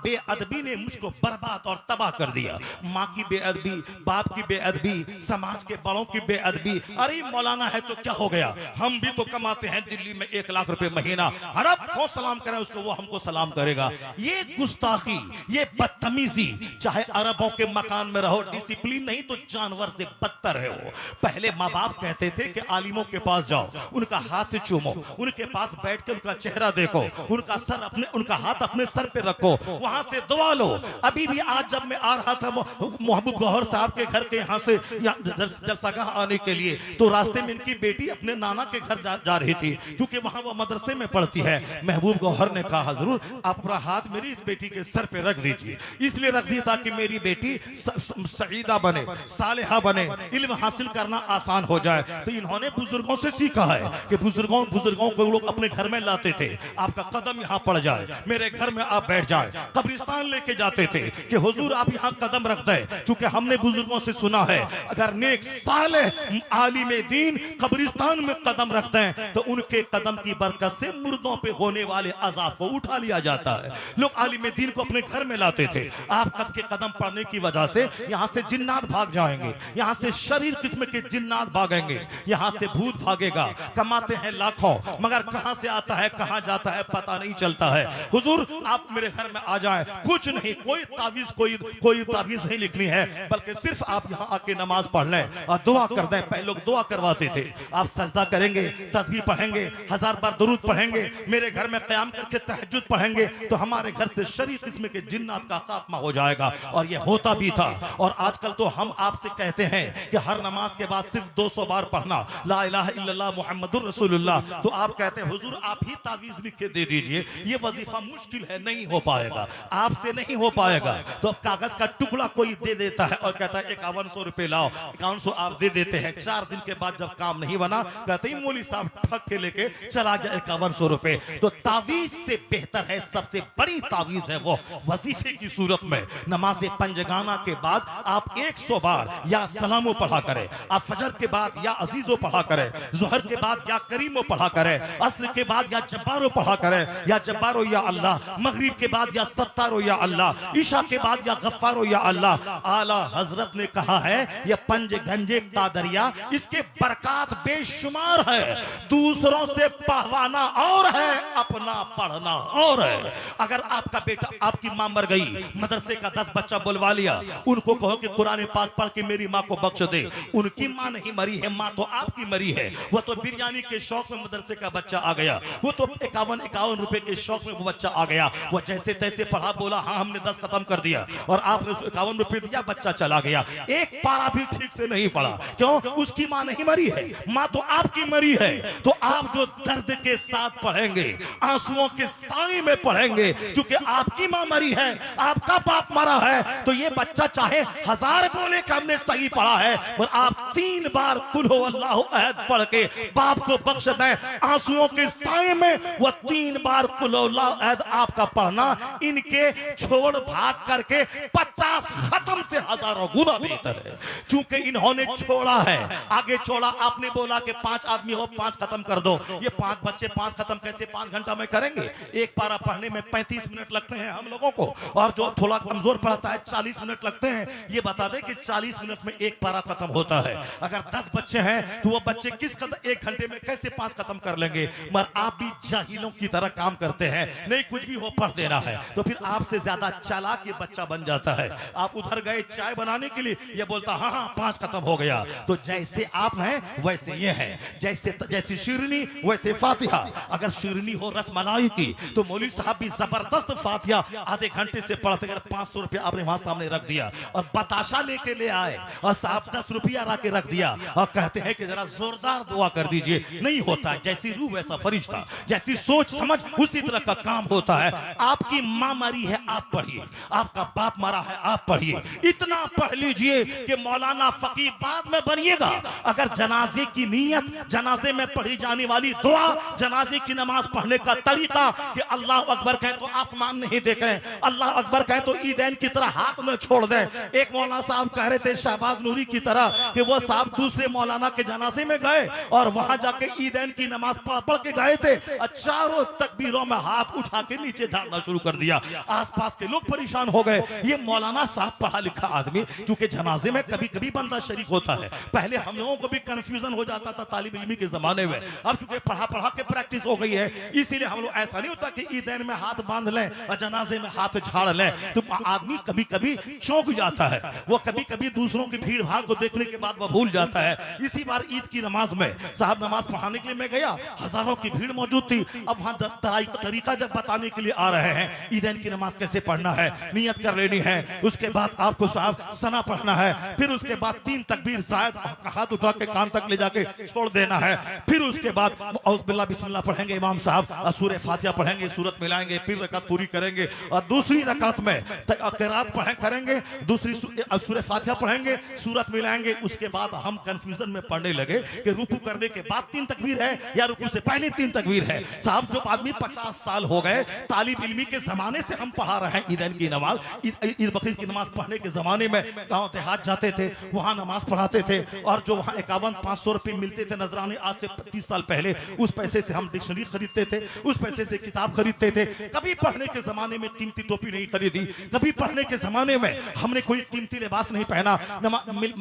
Speaker 1: बेअदबी ने मुझको बर्बाद और तबाह कर दिया। माँ की बेअदबी, बाप की बेअदबी, समाज के बड़ों की बेअदबी। अरे मौलाना है तो क्या हो गया, हम भी तो कमाते हैं दिल्ली में 1 लाख रुपए महीना, अरब को सलाम करें उसको, वो हमको सलाम करेगा। ये गुस्ताखी, ये बदतमीजी, चाहे अरबों के मकान में रहो, डिसिप्लिन नहीं तो जानवर से बदतर है वो। पहले माँ बाप कहते थे कि आलिमों के पास जाओ, उनका हाथ चूमो, उनके पास बैठ के उनका चेहरा देखो, उनका हाथ अपने सर पे रखो, वहां से दुआ लो। अभी भी आज जब मैं आ रहा था महबूब गौहर साहब के घर के यहाँ से जलसागाह आने के लिए, तो रास्ते में इनकी बेटी अपने नाना के घर जा रही थी, क्योंकि वहां वो मदरसे में पढ़ती है। महबूब गौहर ने कहा जरूर अपना हाथ मेरी इस बेटी के सर पे रख दीजिए, इसलिए रख दिया ताकि मेरी बेटी सईदा बने, सालिहा बने, इल्म हासिल करना आसान हो जाए। तो इन्होंने बुजुर्गों से सीखा है कि बुजुर्गों को लोग अपने घर में लाते थे, आपका कदम यहाँ पड़ जाए, मेरे घर में आप बैठ जाए। कब्रिस्तान लेके जाते थे कि हुजूर आप यहाँ कदम रख दे, क्योंकि हमने बुजुर्गों से सुना है अगर नेक सालेह आलिम दीन कब्रिस्तान में कदम रखते हैं तो उनके कदम की बरकत से मुर्दों पे होने वाले अजाब को उठा लिया जाता है। लोग आलिम दीन को अपने घर में लाते थे। आप कद के कदम पड़ने की वजह से यहाँ से जिन्नात भाग जाएंगे, यहाँ से शरीर किस्म के जिन्नात भागेंगे, यहाँ से भूत भागेगा। कमाते हैं लाखों, मगर कहाँ से आता है कहाँ जाता है पता नहीं चलता है। हुजूर आप मेरे घर में आ जाए, कुछ नहीं, कोई तावीज कोई तावीज नहीं लिखनी है, बल्कि सिर्फ आप यहाँ आके नमाज पढ़ लें और दुआ कर दें। पहले लोग दुआ करवाते थे, आप सजदा करेंगे, तस्बीह पढ़ेंगे, 1000 बार दुरूद पढ़ेंगे, मेरे घर में क़याम करके तहज्जुद पढ़ेंगे, तो हमारे घर से शरीर किस्म के जिन्नात का खात्मा हो जाएगा। और ये होता भी था। और आजकल तो हम आपसे कहते हैं कि हर नमाज के बाद सिर्फ 200 बार पढ़ना ला इलाहा इल्लल्लाह मुहम्मदुर रसूलुल्लाह, तो आप कहते हैं हुजूर आप ही तावीज लिख के दे दीजिए, ये वजीफा मुश्किल है, नहीं हो पाएगा, आपसे नहीं हो पाएगा। तो अब कागज का टुकड़ा कोई दे देता है और कहता है 5100 रुपए लाओ, 5100 आप दे देते हैं। 4 दिन के बाद जब काम नहीं बना, कहते ही मौली साहब ठग के लेके चला गया 5100 रुपए। तो तावीज से बेहतर है, सबसे बड़ी तावीज है वो वजीफे की सूरत में नमाज पंजगाना के बाद आप 100 बार या सलामो पढ़ा करें, आप फजर के बाद या अजीजो पढ़ा करें, जोहर के बाद या करीमो पढ़ा करें, असर के बाद या जब्बारो पढ़ा करें, या जब्बारो या अल्लाह, मगरिब के बाद या सत्तारो या अल्लाह, ईशा के बाद या गफ्फारो या अल्लाह। आला हजरत ने कहा है ये पंज गंजे का दरिया, इसके बरकत बेशुमार है। दूसरों से पढ़वाना और है, अपना पढ़ना और है। अगर आपका बेटा, आपकी मां मर गई, मदरसे का 10 बच्चा बुलवा लिया, उनको कहो कि कुरान पाक पढ़ के मेरी मां को बख्श दे। उनकी मां नहीं मरी है, मां तो आपकी मरी है। वो तो बिरयानी के शौक में मदरसे का बच्चा आ गया, वो तो 51 रुपए के शौक में वो बच्चा आ गया। वो जैसे तैसे पढ़ा, बोला हाँ हमने 10 खत्म कर दिया, और आपने 51 रुपए दिया, बच्चा चला गया। एक पारा भी ठीक से नहीं पढ़ा। क्यों? उसकी मां नहीं मरी है, मां तो आपकी मरी है। तो आप जो दर्द के साथ पढ़ेंगे, आंसुओं के साए में पढ़ेंगे, क्योंकि आपकी मां मरी है, आपका बाप मरा है, तो ये बच्चा चाहे 1000 बोले कि हमने सही पढ़ा है, और आप 3 बार कुल हो अल्लाहु अहद पढ़ के बाप को बख्श दें, आंसुओं के साए में वो 3 बार कुल हो अल्लाहु अहद आपका पढ़ना इनके छोड़ भाग करके 50 खत्म से हजारों गुना बेहतर है। चूंकि इन्होंने छोड़ा है, आगे छोड़ा। आपने बोला कि 5 आदमी हो, 5 खत्म कर दो। ये 5 बच्चे 5 खत्म कैसे 5 घंटा में करेंगे? एक पारा पढ़ने में 35 मिनट लगते हैं हम लोगों को, और जो थोड़ा कमजोर पढ़ता है 40 मिनट लगते हैं। ये बता दे कि 40 मिनट में एक पारा खत्म होता है। अगर 10 बच्चे हैं तो वो बच्चे किस कदर 1 घंटे में कैसे 5 खत्म कर लेंगे? मगर आप भी जाहिलों की तरह काम करते हैं, नहीं कुछ भी हो पढ़ देना है, तो फिर आपसे ज्यादा चालाक ये बच्चा बन जाता है। आप उधर गए चाय बनाने के लिए, ये बोलता हाँ हाँ 5 खत्म हो गया। तो जैसे आप हैं वैसे ये है, जैसी शिरनी वैसे फातिहा। अगर शिरनी हो रसमलाई की, तो मौलवी साहब भी जबरदस्त फातिहा आधे घंटे से पढ़ते। अगर 500 रुपया आपने वहां सामने रख दिया और बताशा लेके ले आए, और साहब 10 रुपया ला के रख दिया, और कहते हैं कि जरा जोरदार दुआ कर दीजिए, नहीं होता। जैसी रूह वैसा फरिश्ता, जैसी सोच समझ उसी तरह का काम होता है। आपकी मां मरी है, आप पढ़िए, आपका बाप मरा है, आप पढ़िए। इतना पढ़ लीजिए कि मौलाना फकीह बाद में बनिएगा। अगर जनाजे की नीयत, जनाजे में पढ़ी जाने वाली दुआ, जनाजे की नमाज पढ़ने का तरीका कि अल्लाह अकबर कहें तो आसमान नहीं देखें, अल्लाह अकबर कहें तो ईदैन की तरह हाथ में छोड़ दें। एक मौलाना साहब कह रहे थे शहबाज नूरी की तरह कि वो साहब दूसरे मौलाना के जनाजे में गए और वहां जाके ईदैन की नमाज पढ़ के गए थे, चारों तकबीरों में हाथ उठा के नीचे झाड़ना शुरू कर दिया। आसपास के लोग परेशान हो गए। ये मौलाना साहब पढ़ा लिखा आदमी, क्योंकि जनाजे में कभी कभी बंदा शरीक होता है। पहले हम लोगों को भी कंफ्यूजन हो जाता था तालिब इल्मी के जमाने में, अब चूंकि पढ़ा के प्रैक्टिस हो गई है, इसीलिए हम लोग ऐसा नहीं होता कि ईदैन में हाथ बांध लें और जनाजे में हाथ झाड़ लें। तो आदमी कभी कभी चौंक जाता है, वो कभी कभी दूसरों की भीड़ भाड़ को देखने के बाद वो भूल जाता है। इसी बार ईद की नमाज में साहब नमाज पढ़ाने के लिए मैं गया, हजारों की भीड़ मौजूद थी। अब वहां तरीका जब बताने के लिए आ रहे हैं, ईदैन की नमाज कैसे पढ़ना है, नियत कर लेनी है, उसके बाद आपको साहब सना पढ़ना है, फिर उसके बाद 3 तकबीर शायद हाथ उठा के कान तक ले जाके छोड़ देना है, फिर उसके बाद औज़ुबिल्लाह बिस्मिल्लाह पढ़ेंगे इमाम साहब, सूरह फातिहा पढ़ेंगे, सूरत मिलाएंगे, फिर रकात पूरी करेंगे, और दूसरी रकात में क़िराअत करेंगे, दूसरी सूरह फातिहा पढ़ेंगे, सूरत मिलाएंगे। उसके बाद हम कंफ्यूजन में पढ़ने लगे कि रुकू करने के बाद 3 तकबीर है या रुकू से पहले 3 तकबीर है। साहब जो आदमी 50 साल हो गए, तालिब इल्मी के जमाने से हम पढ़ा रहे हैं ईदैन की नमाज, ईद बकरीद की नमाज पढ़ने के जमाने में गांव देहात जाते थे, वहां नमाज पढ़ाते थे, और जो वहां 51-500 रुपए मिलते थे नजराने, आज से 30 साल पहले, उस पैसे से हम डिक्शनरी खरीदते थे, उस पैसे से किताब खरीदते थे। कभी पढ़ने के जमाने में कीमती टोपी नहीं खरीदी, कभी पढ़ने के जमाने में हमने कोई कीमती लिबास नहीं पहना।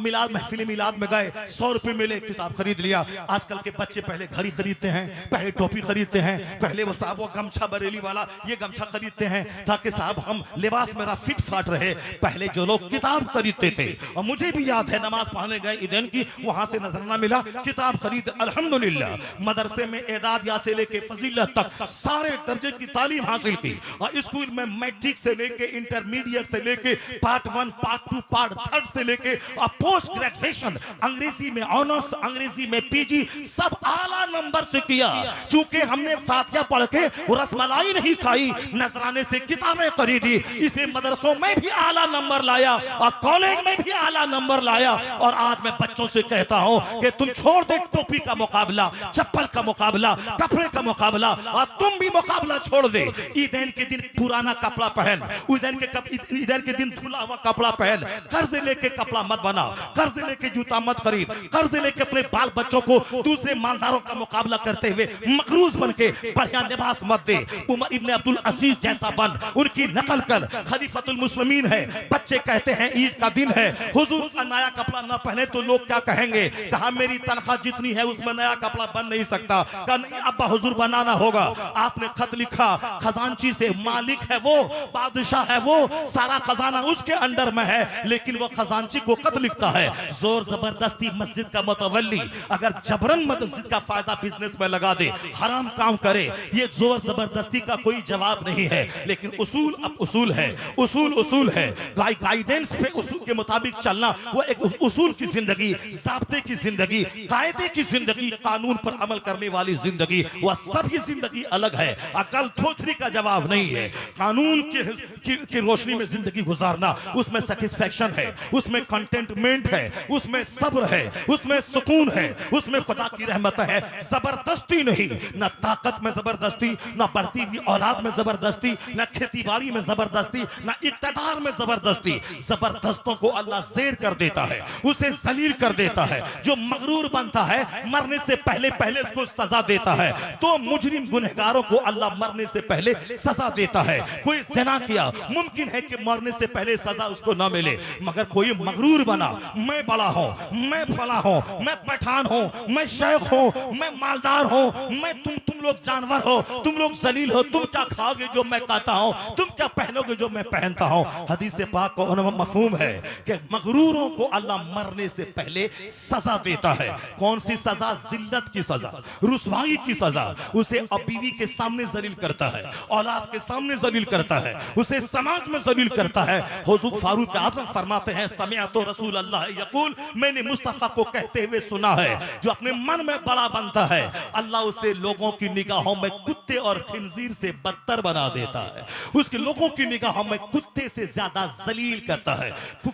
Speaker 1: मिलाद महफिल मिलाद में गए, 100 रुपए मिले, किताब खरीद लिया। आजकल के बच्चे पहले घड़ी खरीदते हैं, पहले टोपी खरीदते हैं, पहले वो साहब वो गमछा बरेली वाला ये गमछा खरीदते हैं ताकि साहब हम लिबास मेरा फिट फाट रहे। पहले जो लोग किताब खरीदते थे, और मुझे भी याद है नमाज पढ़ने गए ईदैन की, वहां से नजराना मिला, किताब खरीद, अल्हम्दुलिल्लाह मदरसे में एदाद या से लेके फजीलत तक सारे दर्जे की तालीम हासिल की, और स्कूल में मैट्रिक से लेके इंटरमीडिएट से लेके पार्ट 1 पार्ट 2 पार्ट 3 से लेके और पोस्ट ग्रेजुएशन, अंग्रेजी में ऑनर्स, अंग्रेजी में पीजी, सब आला नंबर से किया। चूंकि हमने फातिहा पढ़ के रसमलाई नहीं खाई, नजराने से किताबें खरीदी, इसलिए मदरसों में भी आला नंबर लाया और कॉलेज में भी आला नंबर लाया। और आज मैं बच्चों से कहता हूं कि तुम छोड़ दे टोपी का मुकाबला, चप्पल का मुकाबला, कपड़े का मुकाबला, और तुम भी मुकाबला छोड़ दे। ईदैन के दिन पुराना कपड़ा पहन, ईदैन के दिन धुला हुआ कपड़ा पहन, कर्ज लेके कपड़ा मत बना, कर्ज लेके जूता मत खरीद, कर्ज लेके अपने बाल बच्चों को दूसरे मालदारों का मुकाबला करते हुए मकरूज बन के बढ़िया लिबास मत दे। उमर इब्न अब्दुल अजीज जैसा बन, उनकी नकल कर, खलीफतुल मुस्लिमीन है। बच्चे कहते हैं ईद का दिन है, हुजूर का नया कपड़ा कपड़ा ना पहने तो लोग क्या कहेंगे। कहा मेरी तनख्वाह जितनी है उसमें नया कपड़ा बन नहीं सकता। कहा नहीं अब्बा हुजूर बनाना होगा। आपने खत लिखा, खजांची से, मालिक है वो, बादशाह है वो, सारा खजाना उसके अंडर में है, लेकिन वो खजांची को खत लिखता है। जोर जबरदस्ती मस्जिद का मुतवल्ली अगर जबरन मस्जिद का फायदा बिजनेस में लगा दे, हराम काम करे, ये जोर जबरदस्ती का कोई जवाब नहीं है। लेकिन उसूल अब उसूल है, उसूल है। गाइडेंस पे उसूल के मुताबिक चलना, वो एक उसूल की जिंदगी, ज़ाब्ते की जिंदगी, कायदे की जिंदगी, कानून पर अमल करने वाली जिंदगी, वह सबकी जिंदगी अलग है। अकल थोथरी का जवाब नहीं है। कानून की रोशनी में जिंदगी गुजारना, उसमें सेटिस्फेक्शन है, उसमें कंटेंटमेंट है, उसमें सब्र है, उसमें सुकून है, उसमें खुदा की रहमत है। जबरदस्ती नहीं, न ताकत में जबरदस्ती, न बढ़ती हुई औलाद में जबरदस्ती, न खेती बाड़ी में जबरदस्ती, न इक्तदार में जबरदस्ती। जबरदस्तों को अल्लाह ज़ेर कर देता है, उसे जलील कर देता है। जो मगरूर बनता है मरने से पहले उसको सजा देता है। तो मुजरिम गुनहगारों को अल्लाह मरने से पहले सजा देता है। कोई ज़िना किया, मुमकिन है कि मरने से पहले सजा उसको ना मिले, मगर कोई मगरूर बना, मैं बड़ा हूं, मैं फला हूं, मैं पठान हूं, मैं शेख हूं, मैं मालदार हूं, मैं तुम लोग जानवर हो, तुम लोग जलील हो, तुम क्या खाओगे जो मैं खाता हूं, तुम क्या पहनोगे जो मैं पहनता हूं। हदीस पाक को मफहूम है कि मगरूरों को अल्लाह मरने से पहले सजा देता है। कौन सी सजा? जिल्लत की सजा, रुसवाई की सजा। उसे बीवी के सामने जलील करता है, औलाद के सामने जलील करता है, उसे समाज में जलील करता है। हुजूर फारूक आज़म फरमाते हैं, समिअतु रसूल अल्लाह यक़ूल, मैंने मुस्तफ़ा को कहते हुए सुना है, जो अपने मन में बड़ा बनता है अल्लाह उसे लोगों की निगाहों में कुत्ते और खिंजीर से बदतर बना देता है। उसके लोगों की निगाहों में कुत्ते से ज्यादा जलील करता है।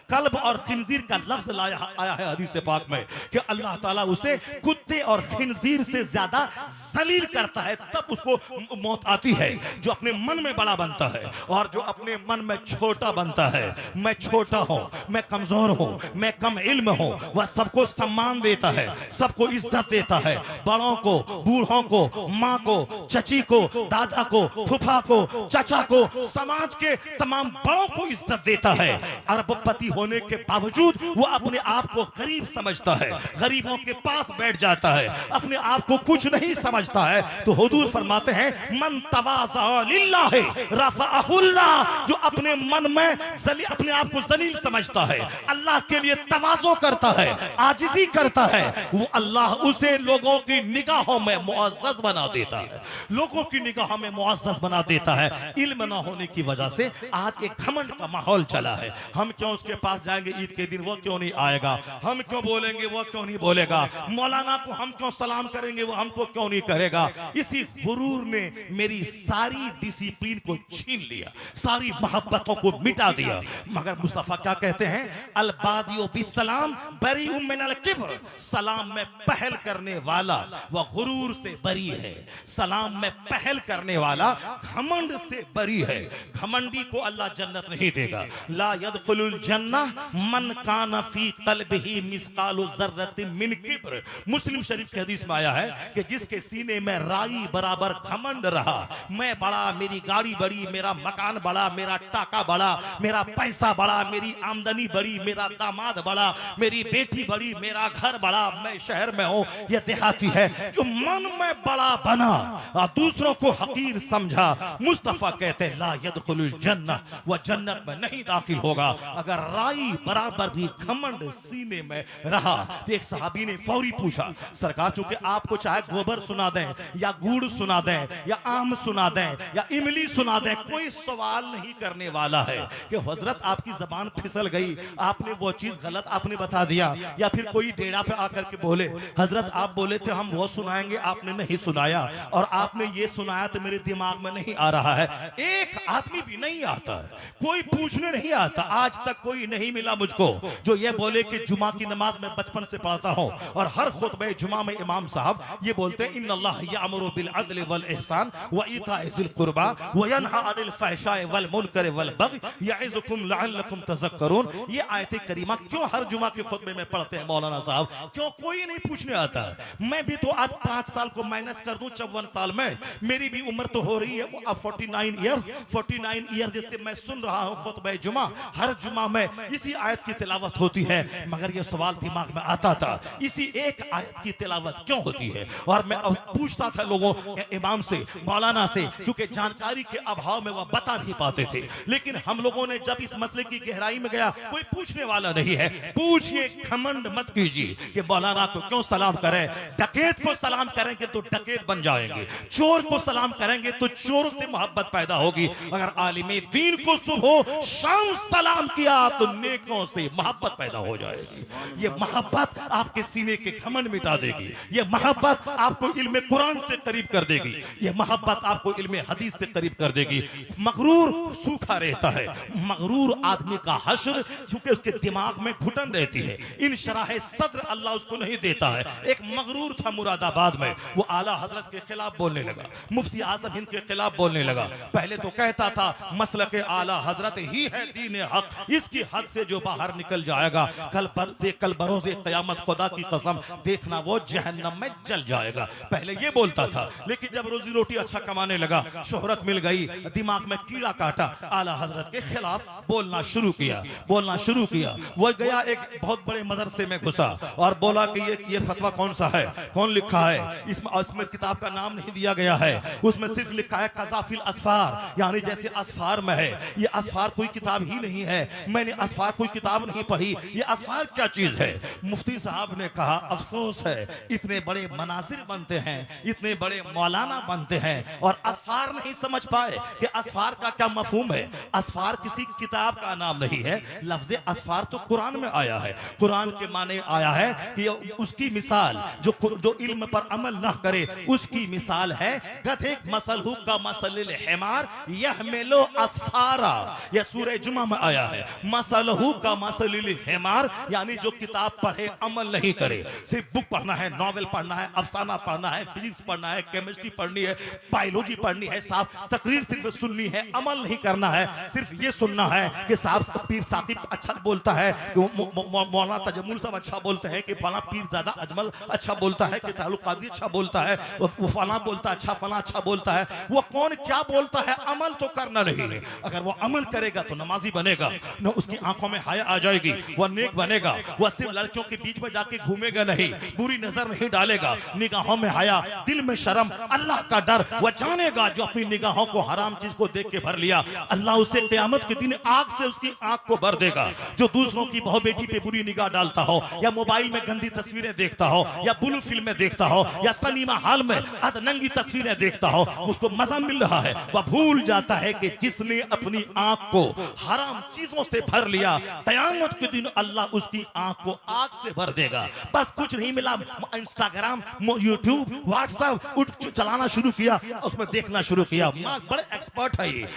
Speaker 1: कल्ब और खिंजीर का लफ्ज आया है हदीस पाक में कि अल्लाह ताला उसे कुत्ते और खिंजीर से ज्यादा जलील करता है। तब उसको मौत आती है जो अपने मन में बड़ा बनता है, और जो अपने मन में छोटा बनता है, मैं छोटा हूं, मैं कमजोर हूं, मैं कम इल्म हूं, वह सबको सम्मान देता है, सबको इज्जत देता है। बड़ों को, बूढ़ों को, माँ को, चची को, दादा को, फूफा को, चाचा को, समाज के तमाम बड़ों को इज्जत देता है। अरबपति होने के बावजूद वो अपने आप को गरीब समझता है, गरीबों के पास बैठ जाता है, अपने आप को कुछ नहीं समझता है। तो हुजूर फरमाते हैं, मन तवाज़ा लिल्लाहि रफ़अहुल्लाह, जो अपने मन में अपने आप को जलील समझता है, अल्लाह के लिए तवाज़ो करता है, आजिज़ी करता है, वो अल्लाह उसे लोगों की निगाहों में मुअज़्ज़ज़ बना देता है, लोगों की निगाहों में मुअज़्ज़ज़ बना देता है। इल्म ना होने की वजह से आज एक घमंड का माहौल चला है। हम क्यों उसके पास जाएंगे ईद के दिन, वो क्यों नहीं आएगा, हम क्यों बोलेंगे, वो क्यों नहीं बोलेगा, मौलाना को हम क्यों सलाम करेंगे, वो हमको क्यों नहीं करेगा। इसी गुरूर ने मेरी सारी डिसिप्लिन को छीन लिया, सारी मोहब्बतों को मिटा दिया। मगर मुस्तफा क्या कहते हैं, अल बादियो बिस्सलाम बरीउम मिनल किब्र, सलाम में पहल करने वाला वह गुरूर से बरी है, सलाम में पहल करने वाला घमंड से बरी है। घमंडी को अल्लाह जन्नत नहीं देगा। ला यदखुलुल जन्नह मन काना फी क़ल्बिही मिस्कालु ज़र्रतिन मिन किब्र। मुस्लिम शरीफ की हदीस में आया है कि जिसके सीने में राई बराबर घमंड रहा, मैं बड़ा, मेरी गाड़ी बड़ी, मेरा मकान बड़ा, मेरा टाका बड़ा, मेरा पैसा बड़ा, मेरी आमदनी बड़ी, मेरा दामाद बड़ा, मेरी बेटी बड़ी, मेरा घर बड़ा, मैं शहर में हूं, यह देहाती है। जो मन में बड़ा बना और दूसरों को हकीर समझा, मुस्तफा कहते हैं ला यदखुलुल जन्नह, वह जन्नत में नहीं दाखिल होगा। अगर राई बराबर भी घमंड सीने में रहा। तो एक सहाबी ने फौरी पूछा, सरकार चूंकि आपको चाहे गोबर सुना दें या गुड़ सुना दें या आम सुना दें या इमली सुना दें, कोई सवाल नहीं करने वाला है कि हजरत आपकी जबान फिसल गई, आपने वो चीज गलत आपने बता दिया, या फिर कोई डेरा पे आकर के बोले हजरत आप बोले थे हम वो सुनाएंगे, आपने नहीं सुनाया, और आपने ये सुनाया तो मेरे दिमाग में नहीं आ रहा है। एक आदमी भी नहीं आता है, कोई पूछने नहीं आता। आज तक कोई नहीं मिला मुझको जो ये बोले कि जुमा की नमाज में बचपन से पढ़ता हूं, और हर खुतबे जुमा में इमाम साहब ये बोलते हैं इन्नल्लाह यअमुरु बिल अदल वल इहसान व ईताइ ज़िल कुर्बा व यनहा अनिल फहशाए वल मुनकर वल बग़य यइज़ुकुम लअल्लकुम तज़क्करून। ये आयत करीमा क्यों हर जुमा के खुतबे में पढ़ते हैं मौलाना साहब, क्यों कोई नहीं पूछने आता है। मैं भी तो आज 5 साल को माइनस कर दूं 54 साल में, मेरी भी उम्र तो हो रही है अब 49 ईयर, जिससे मैं सुन रहा हूं खुतबे जुमा, हर जुमा में इसी आयत की तिलावत होती है, मगर ये सवाल दिमाग में आता था इसी एक आयत की तिलावत क्यों होती है। और मैं अब पूछता था लोगों इमाम से, मौलाना से, क्योंकि जानकारी के अभाव में वह बता नहीं पाते थे। लेकिन हम लोगों ने जब इस मसले की गहराई में गया, कोई पूछने वाला नहीं है, पूछिए, घमंड मत कीजिए कि मौलाना को क्यों सलाम करें। डकैत को सलाम करेंगे तो डकैत बन जाएंगे, चोर को सलाम करेंगे तो चोर से मोहब्बत पैदा होगी। अगर आलिमे दीन को सुबह शाम सलाम किया तो नेकों से मोहब्बत पैदा हो जाएगी। ये मोहब्बत आपके सीने के घमंड मिटा देगी, ये मोहब्बत आपको इल्म कुरान से करीब कर देगी, ये मोहब्बत आपको इल्म हदीस से करीब कर देगी। मगरूर सूखा रहता है, मगरूर आदमी का हश्र चूंकि उसके दिमाग में घुटन रहती है, इन शराह सद्र अल्लाह उसको नहीं देता है। एक मगरूर था मुरादाबाद में, वो आला हजरत के खिलाफ बोलने लगा, मुफ्ती आजम हिंद के खिलाफ बोलने लगा। पहले तो कहता था मसलक आला हजरत ही है दीन हक, इसकी हद से जो बाहर निकल जाएगा कल बरोज़े क़यामत खुदा की कसम देखना वो जहन्नम में जल जाएगा। पहले ये बोलता था, लेकिन जब रोजी रोटी अच्छा कमाने लगा, शोहरत मिल गई, दिमाग में कीड़ा काटा, आला हजरत के खिलाफ बोलना शुरू किया। वो गया एक बहुत बड़े मदरसे में घुसा और बोला कि ये फतवा कौन सा है, कौन लिखा है। इसमें किताब का नाम नहीं दिया गया है, उसमें सिर्फ लिखा है कज़ाफिल असफार, यानी जैसे असफार में है। ये असफार कोई किताब ही नहीं है, मैंने असफार कोई किताब नहीं पढ़ी, ये असफार क्या चीज है। मुफ्ती साहब ने कहा अफसोस है, इतने बड़े मनासिर बनते हैं, इतने बड़े मौलाना बनते हैं और असफार नहीं समझ पाए कि असफार का क्या मफहूम है। असफार किसी किताब का नाम नहीं है, लफ्ज़ असफार तो कुरान में आया है। कुरान के माने आया है कि उसकी मिसाल जो इल्म पर अमल ना करे उसकी मिसाल है गधे मसलहू का मसलिल हिमार यहमिलु असफारा। यह सूरह जुमा में आया है, मसलहू का मसलिल हिमार, यानी जो किताब पढ़े अमल नहीं करे, सिर्फ बुक पढ़ना है, नॉवेल पढ़ना है, अफसाना पढ़ना है, फिजिक्स पढ़ना है, केमिस्ट्री पढ़नी है, बायोलॉजी पढ़नी है, साहब तकरीर सिर्फ सुननी है, अमल नहीं करना है। सिर्फ ये सुनना है कि साहब पीर साकिब अच्छा बोलता है, मौलाना तजम्मुल साहब अच्छा बोलते हैं, कि फला पीर ज़्यादा अजमल अच्छा बोलता है, कि तालुक कादी अच्छा बोलता है, वो फला बोलता है अच्छा, फला अच्छा बोलता है। वो कौन क्या बोलता है, अमल तो करना नहीं है। अगर वो अमल करेगा तो नमाजी बनेगा, न उसकी आंखों में हया आ जाएगी, वह नेक बनेगा। वह सिर्फ लड़कियों के बीच में जाके घूमेगा नहीं, बुरी नजर नहीं डालेगा, निगाहों में हया, दिल में शर्म, अल्लाह का डर वह जानेगा। जो अपनी निगाहों को हराम चीज को देख के भर लिया, अल्लाह उसे क़यामत के दिन आग से उसकी आंख को भर देगा। जो दूसरों की बहू बेटी पे बुरी निगाह डालता हो, या मोबाइल में गंदी तस्वीरें देखता हो, या ब्लू फिल्में देखता हो, या सिनेमा हॉल में अधनंगी तस्वीरें देखता हो, उसको मजा मिल रहा है, वह भूल जाता है कि जिसने अपनी आंख को हराम चीजों से भर लिया, क़यामत के दिन अल्लाह उसकी आंख को आग से भर देगा। बस कुछ नहीं मिला, इंस्टाग्राम, यूट्यूब, व्हाट्सएप चलाना शुरू किया, उसमें देखना शुरू किया। बड़े एक्सपर्ट है ये।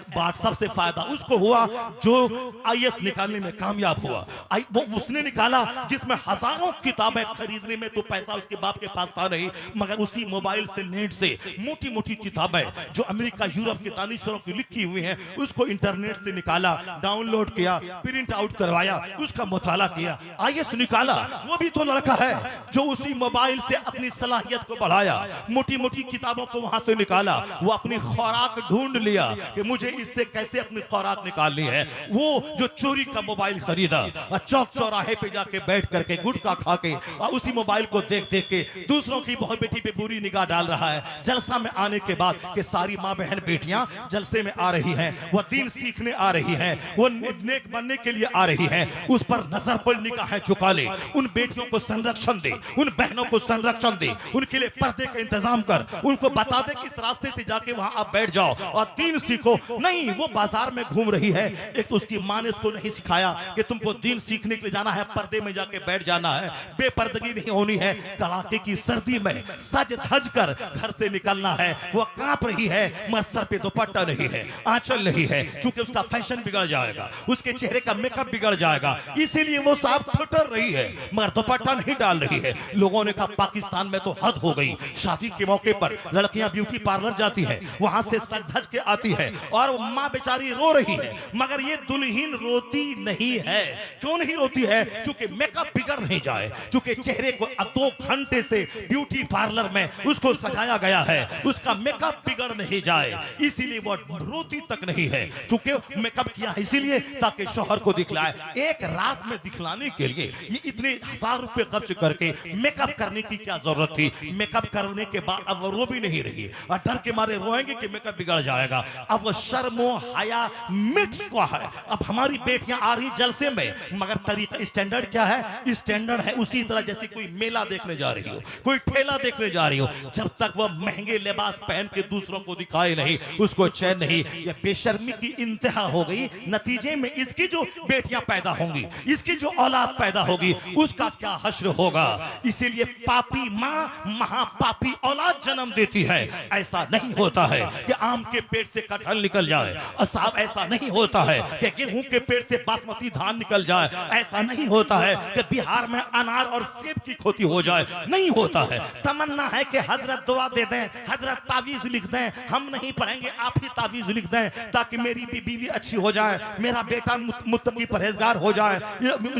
Speaker 1: व्हाट्सएप से फायदा उसको हुआ जो IAS निकालने में कामयाब हुआ। वो उसने निकाला जिसमें हजारों किताबें खरीदने में तो पैसा उसके बाप के पास था नहीं, मगर उसी मोबाइल से, नेट से मोटी मोटी किताबें जो अमेरिका यूरोप के दानिशवरों की लिखी हुई हैं, उसको इंटरनेट से निकाला, डाउनलोड किया, प्रिंट आउट करवाया, उसका मुताला किया, IAS निकाला। वो भी तो लड़का है जो उसी मोबाइल से अपनी सलाहियत को बढ़ाया, मोटी मोटी किताबों को वहां से निकाला, वो अपनी खुराक ढूंढ लिया कि मुझे इससे कैसे अपनी खुराक निकालनी है। वो जो चोरी का मोबाइल खरीदा और चौक चौराहे पे जाके बैठ करके गुटखा खा के और उसी मोबाइल को देख देख के दूसरों की बहू बेटी पे बुरी निगाह डाल रहा है। जलसा में आने के बाद कि सारी माँ बहन बेटियां जलसे में आ रही हैं, वो दीन सीखने आ रही हैं, वो नेक बनने के लिए आ रही हैं, उस पर नजर पर निगाहें झुका ले, उन बेटियों को संरक्षण दे, उन बहनों को संरक्षण दे, उनके लिए पर्दे का इंतजाम कर, उनको बता दे किस रास्ते से जाके वहां आप बैठ जाओ और दीन सीखो। नहीं, वो बाजार में घूम रही है। एक तो उसकी माँ ने उसको नहीं सिखाया कि तुमको दीन सीखने के लिए जाना है, पर्दे में जाके बैठ जाना है, बेपर्दगी नहीं होनी है, कड़ाके की सर्दी में सज धज कर घर से निकलना है। वो कांप रही है, मगर सर पे दुपट्टा नहीं है, आंचल नहीं है, क्योंकि उसका फैशन बिगड़ जाएगा, उसके चेहरे का मेकअप बिगड़ जाएगा, इसीलिए वो साफ ठुठर रही है, मगर दुपट्टा नहीं डाल रही है। लोगों ने कहा पाकिस्तान में तो हद हो गई, शादी के मौके पर लड़कियां ब्यूटी पार्लर जाती है, वहां से सज धज के आती है और माँ बेचारी रो रही है, मगर ये दुल्हन रोती नहीं है। क्यों नहीं रोती है? क्योंकि मेकअप बिगड़ नहीं जाए, क्योंकि चेहरे को 2 घंटे से ब्यूटी पार्लर में उसको सजाया गया है, उसका मेकअप बिगड़ नहीं जाए, इसीलिए वो रोती तक नहीं है। क्योंकि मेकअप किया है इसीलिए ताकि शौहर को दिखलाए। एक रात में दिखलाने के लिए ये इतने 1000 रुपए खर्च करके मेकअप करने की क्या जरूरत थी? मेकअप करने के बाद अब वो रो भी नहीं रही है और डर के मारे रोएंगे कि मेकअप बिगड़ जाएगा। अब वो शर्मो हया मिट चुका है। अब हमारी बेटियां आ रही जलसे में, मगर तरीका स्टैंडर्ड क्या है? स्टैंडर्ड है उसी तरह जैसे कोई मेला देखने जा रही हो, कोई ठेला देखने जा रही हो। जब तक वह महंगे लिबास पहन के दूसरों को दिखाए नहीं, उसको चैन नहीं। यह बेशर्मी की इंतहा हो गई। नतीजे में इसकी जो बेटियां पैदा होंगी, इसकी जो औलाद पैदा होगी, उसका क्या हश्र होगा। इसीलिए पापी माँ महापापी औलाद जन्म देती है। ऐसा नहीं होता है कि आम के पेट से कटहल निकल जाए, और साहब ऐसा नहीं होता है कि गेहूं के पेट से बासमती धान निकल जाए, ऐसा नहीं होता है कि बिहार में अनार और सेब की खेती हो जाए, नहीं होता है। तमन्ना है कि हजरत दुआ दे दें, हजरत तावीज लिख दें, हम नहीं पढ़ेंगे आप ही तावीज लिख दें ताकि मेरी बीवी अच्छी हो जाए, मेरा बेटा मुत्तकी परहेजगार हो जाए,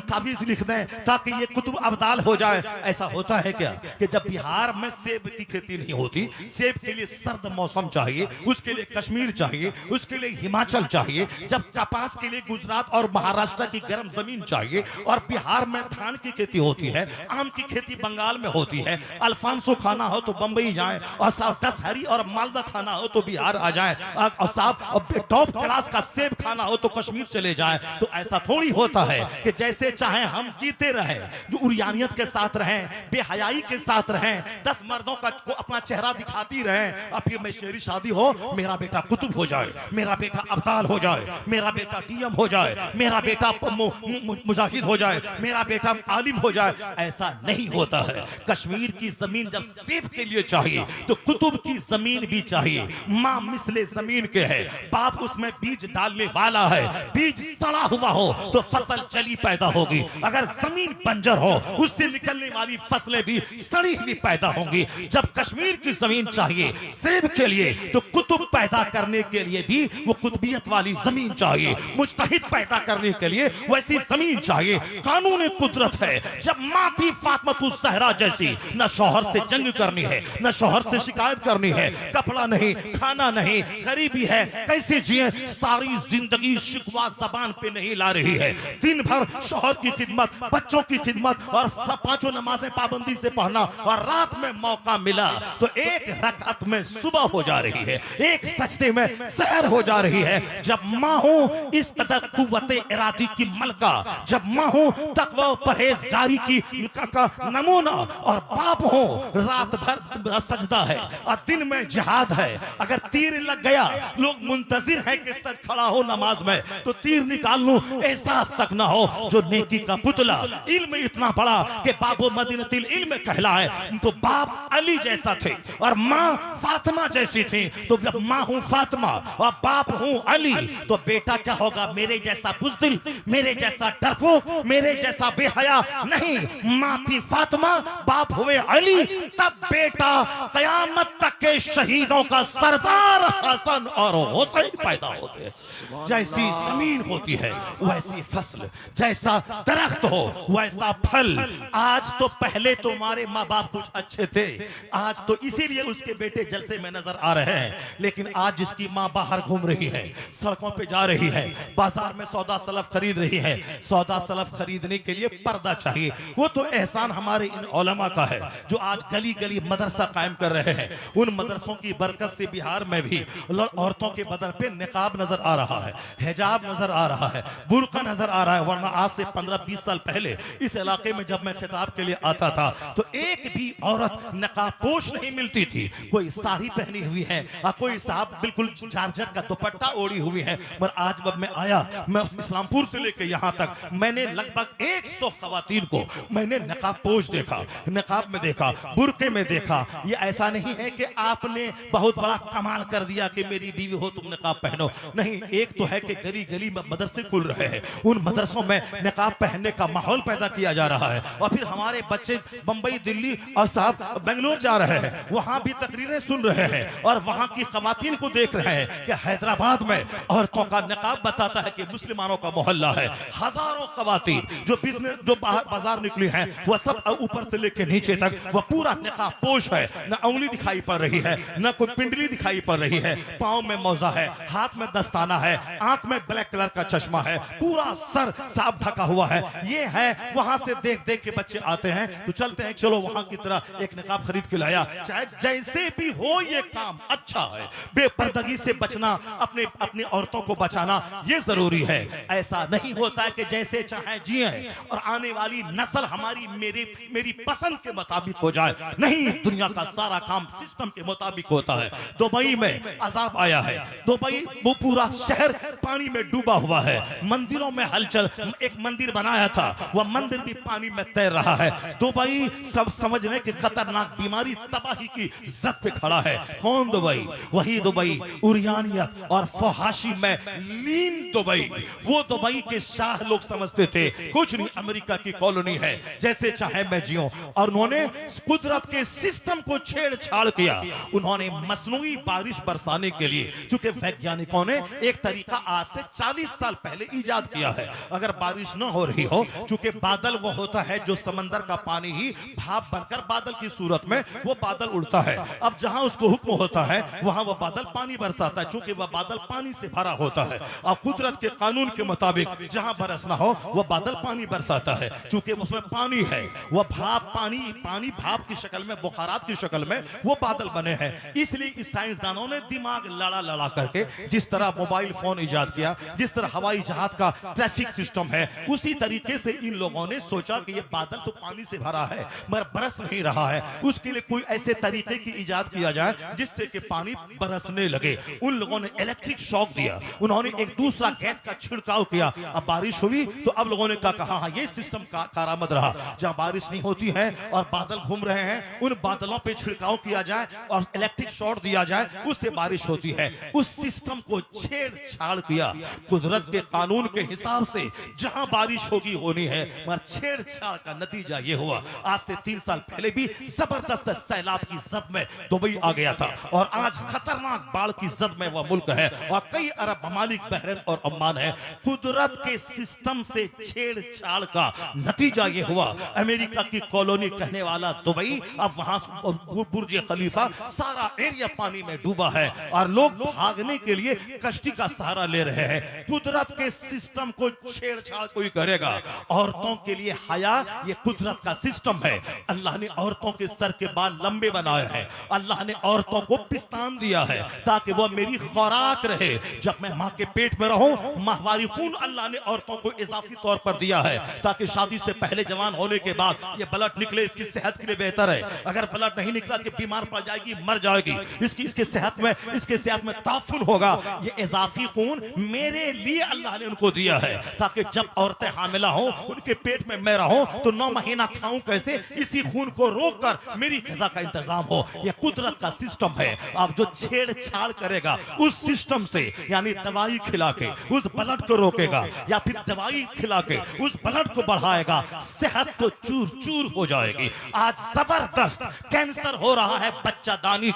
Speaker 1: तावीज लिख दें ताकि ये कुतुब अब्दाल हो जाए। ऐसा होता है क्या कि जब बिहार में सेब की खेती नहीं होती, सेब के लिए सर्द मौसम चाहिए, उसके लिए कश्मीर चाहिए, उसके लिए हिमाचल चाहिए, जब कपास के लिए गुजरात और महाराष्ट्र की गर्म जमीन चाहिए, और बिहार में धान की खेती होती है, आम की खेती बंगाल में होती है, अल्फांसो खाना हो तो बंबई जाए, और साहब दशहरी और मालदा खाना हो तो बिहार आ जाए, और साहब टॉप क्लास का सेब खाना हो तो कश्मीर चले जाए। तो ऐसा थोड़ी होता है कि जैसे चाहे हम जीते रहे, जो उरियानियत के साथ रहें, बेहयाई के साथ रहें, 10 मर्दों का को अपना चेहरा दिखाती रहें, और फिर मेरी शादी हो, मेरा बेटा कुतुब हो जाए, मेरा बेटा अब्दाल हो जाए, मेरा बेटा डीएम हो जाए, मेरा बेटा मुजाहिद हो जाए, मेरा बेटा आलिम हो जाए। ऐसा नहीं होता है। कश्मीर की जमीन जब सेब के लिए चाहिए तो कुतुब की जमीन भी चाहिए। माँ मिसले जमीन के है, बाप उसमें बीज डालने वाला है। बीज सड़ा हुआ हो तो फसल चली पैदा होगी, अगर जमीन बंजर हो उससे निकलने वाली फसलें भी सड़ी हुई पैदा होंगी। जब कश्मीर की जमीन चाहिए सेब के लिए तो कुतुब पैदा करने के लिए भी वो कुतुबियत वाली जमीन चाहिए, मुजतहिद पैदा करने के लिए वैसी जमीन चाहिए। कानून कुदरत है। जब माँ थी फातिमा ज़हरा जैसी, न शौहर से जंग करनी है, न शौहर से शिकायत करनी है, कपड़ा नहीं, खाना नहीं, गरीबी है, कैसे जिए, सारी जिंदगी शिकवा जबान पे नहीं ला रही है। दिन भर शौहर की खिदमत, बच्चों की खिदमत, और 5 नमाजें पाबंदी से पढ़ना, और रात में मौका मिला तो एक रकात में सुबह हो जा रही है, एक सजदे में सहर हो जा रही है। जब माँ हूं इस कदर कुव्वते इरादी की मलका, जब माँ हूं तकवा परहेजगारी की का नमूना, और बाप हो रात भर सजदा है और दिन में जिहाद है। अगर तीर लग गया, लोग मुंतजिर है कि सच खड़ा हो नमाज में तो तीर निकाल लूं, एहसास तक ना हो। जो नेकी का पुतला, इल्म इतना बड़ा कि बाबो मदीनतिल इल्म कहलाए, तो बाप अली जैसा थे और माँ फातिमा जैसी थी। तो जब माँ हूं फातिमा और बाप हूं अली, तो बेटा क्या होगा? मेरे जैसा बुज़दिल, मेरे जैसा डरपोक, मेरे जैसा बेहया नहीं। माँ थी फातिमा, बाप हुए अली, तब बेटा कयामत तक के शहीदों का सरदार हसन और हुसैन पैदा होते हैं। जैसी जमीन होती है वैसी फसल, जैसा दरख्त हो वैसा फल। आज तो पहले तुम्हारे माँ बाप कुछ अच्छे थे, आज तो इसीलिए उसके बेटे जलसे में नजर आ रहे हैं। लेकिन आज जिसकी माँ बाहर घूम रही है, सड़कों पे जा रही है, बाजार में सौदा सलफ खरीद रही है, सौदा सलफ खरीदने के लिए पर्दा चाहिए। वो तो एहसान हमारे इन उलमा का है जो आज गली गली मदरसा कायम कर रहे हैं। उन मदरसों की बरकत से बिहार में भी औरतों के बदन पे निकाब नजर आ रहा है, हिजाब नजर आ रहा है, बुर्का नजर आ रहा है। वरना आज से 15-20 साल पहले इस इलाके में जब मैं खिताब के लिए आता था तो एक भी औरत नकाब पोश नहीं मिलती थी। कोई साड़ी पहनी हुई है और कोई साहब बिल्कुल जारजट का दुपट्टा ओढ़ी हुई है। पर आज जब मैं आया, मैं इस्लामपुर से लेकर यहाँ तक मैंने लगभग 100 खवातीन को मैंने नकाब पोश देखा, नकाब में देखा, बुर्के में देखा। ये ऐसा नहीं है कि आपने बहुत बड़ा कमाल कर दिया कि मेरी बीवी हो तुम नकाब पहनो, नहीं। एक तो है कि गली गली में मदरसे खुल रहे हैं, उन मदरसों में नकाब पहनने का माहौल पैदा किया जा रहा है। और फिर हमारे बच्चे बंबई, दिल्ली और साहब बेंगलोर जा रहे हैं, वहां भी तकरीरें सुन रहे हैं और वहां की खवातीन को देख रहे हैं कि हैदराबाद में औरतों का नकाब बताता है कि मुसलमानों का मोहल्ला है। हजारों खवातीन जो बिजनेस जो बाजार निकली हैं, वह सब ऊपर से लेकर नीचे तक वह पूरा नकाब पोश है, न उंगली दिखाई पड़ रही रही है, न कोई पिंडली दिखाई पड़ रही है, पाँव में मौजा है, हाथ में दस्ताना है, आंख में ब्लैक कलर का चश्मा है, पूरा सर साफ ढका हुआ है। ये है वहां से देख देख के बच्चे आते हैं तो चलते हैं, चलो वहां की तरह एक निकाब खरीद के लाया। चाहे जैसे भी हो ये काम अच्छा है, बेपर्दगी से बचना, अपने अपनी औरतों को बचाना ये जरूरी है। ऐसा नहीं होता है कि जैसे चाहे जिए और आने वाली नस्ल हमारी मेरी पसंद के मुताबिक हो जाए। नहीं, दुनिया का सारा काम सिस्टम के मुताबिक होता है। दुबई में अजाब आया है, दुबई वो पूरा शहर पानी में डूबा हुआ है, मंदिरों में हलचल, एक मंदिर बनाया था वह मंदिर भी पानी में तैर रहा है। दुबई सब समझने की खतरनाक बीमारी तबाही की जद पे खड़ा है। कौन दुबई? वही दुबई उरियानियत और फहाशी में लीन दुबई। वो दुबई के शाह लोग समझते थे कुछ नहीं, अमेरिका की कॉलोनी है, जैसे चाहे मैं जियो। और उन्होंने कुदरत के सिस्टम को छेड़छाड़ किया। उन्होंने मसनूई बारिश बरसाने के लिए, चूंकि वैज्ञानिकों ने एक तरीका आज से 40 साल पहले इजाद किया है। अगर बारिश न हो रही हो, चूंकि बादल वो होता है जो समंदर का पानी ही भाप बनकर बादल की सूरत में वो बादल उड़ता है। अब जहां उसको हुक्म होता है वहां वो बादल पानी बरसाता है, चूंकि वह बादल पानी से भरा होता है। और कुदरत के कानून के मुताबिक जहां बरसना हो वह बादल पानी बरसाता है, चूंकि उसमें पानी है। वह भाप पानी भाप की शक्ल में, बुखारात की शक्ल में वो बादल बने हैं। इसलिए इस साइंसदानों ने दिमाग लड़ा करके जिस तरह मोबाइल फोन इजाद किया, जिस तरह हवाई जहाज का ट्रैफिक सिस्टम है, उसी तरीके से इन लोगों ने सोचा कि ये बादल तो पानी से भरा है मगर बरस नहीं रहा है, उसके लिए कोई ऐसे तरीके की इजाद किया जाए जिससे कि पानी बरसने लगे। उन लोगों ने इलेक्ट्रिक शॉक दिया, उन्होंने एक दूसरा गैस का छिड़काव किया। अब बारिश हुई तो अब लोगों ने कहा हाँ ये सिस्टम कारामद रहा। जहां बारिश नहीं होती है और बादल घूम रहे हैं, उन बादलों पे छिड़काव किया जाए और इलेक्ट्रिक शॉट दिया जाए, उससे बारिश होती है। उस सिस्टम को छेड़छाड़ किया। कुदरत के कानून के हिसाब से जहां बारिश होगी होनी है, मगर छेड़छाड़ का नतीजा ये हुआ। आज से 3 साल पहले भी जबरदस्त सैलाब की जद में दुबई आ गया था और आज खतरनाक बाढ़ की जद में वह मुल्क है और कई अरब ममालिक बहरीन और ओमान है। कुदरत के सिस्टम से छेड़छाड़ का नतीजा ये हुआ। अमेरिका की कॉलोनी कहने वाला दुबई, अब वहां बुर्ज खलीफा सारा एरिया पानी में डूबा है और लोग भागने के लिए कश्ती का सहारा ले रहे हैं। कुदरत के सिस्टम को छेड़छाड़ कोई करेगा। औरतों के लिए हया ये कुदरत का सिस्टम है। अल्लाह ने औरतों के सर के बाल लंबे बनाए हैं, अल्लाह ने औरतों को पिस्तान दिया है ताकि वह मेरी खुराक रहे। जब मैं मां के पेट में रहूं, माहवारी खून अल्लाह ने औरतों को इजाफी तौर पर दिया है ताकि शादी से पहले जवान होने के बाद ये ब्लड निकले, इसकी सेहत के लिए बेहतर है। अगर ब्लड नहीं निकला तो बीमार पड़ जाएगी, मर जाएगी, इसके सेहत में ताफुन होगा। ये इजाफी खून मेरे लिए अल्लाह ने उनको दिया है ताकि जब औरतें हामिला हो, उनके पेट में मैं रहूं तो 9 महीना खाऊं कैसे, इसी खून को रोककर मेरी ग़िज़ा का इंतजाम हो। यह कुदरत का सिस्टम है। आप जो छेड़छाड़ करेगा उस सिस्टम से, यानी दवाई खिला के उस ब्लड को रोकेगा या फिर दवाई खिला के उस ब्लड को बढ़ाएगा, सेहत तो चूर चूर हो जाएगी। आज जबरदस्त कैंसर हो रहा है, बच्चादानी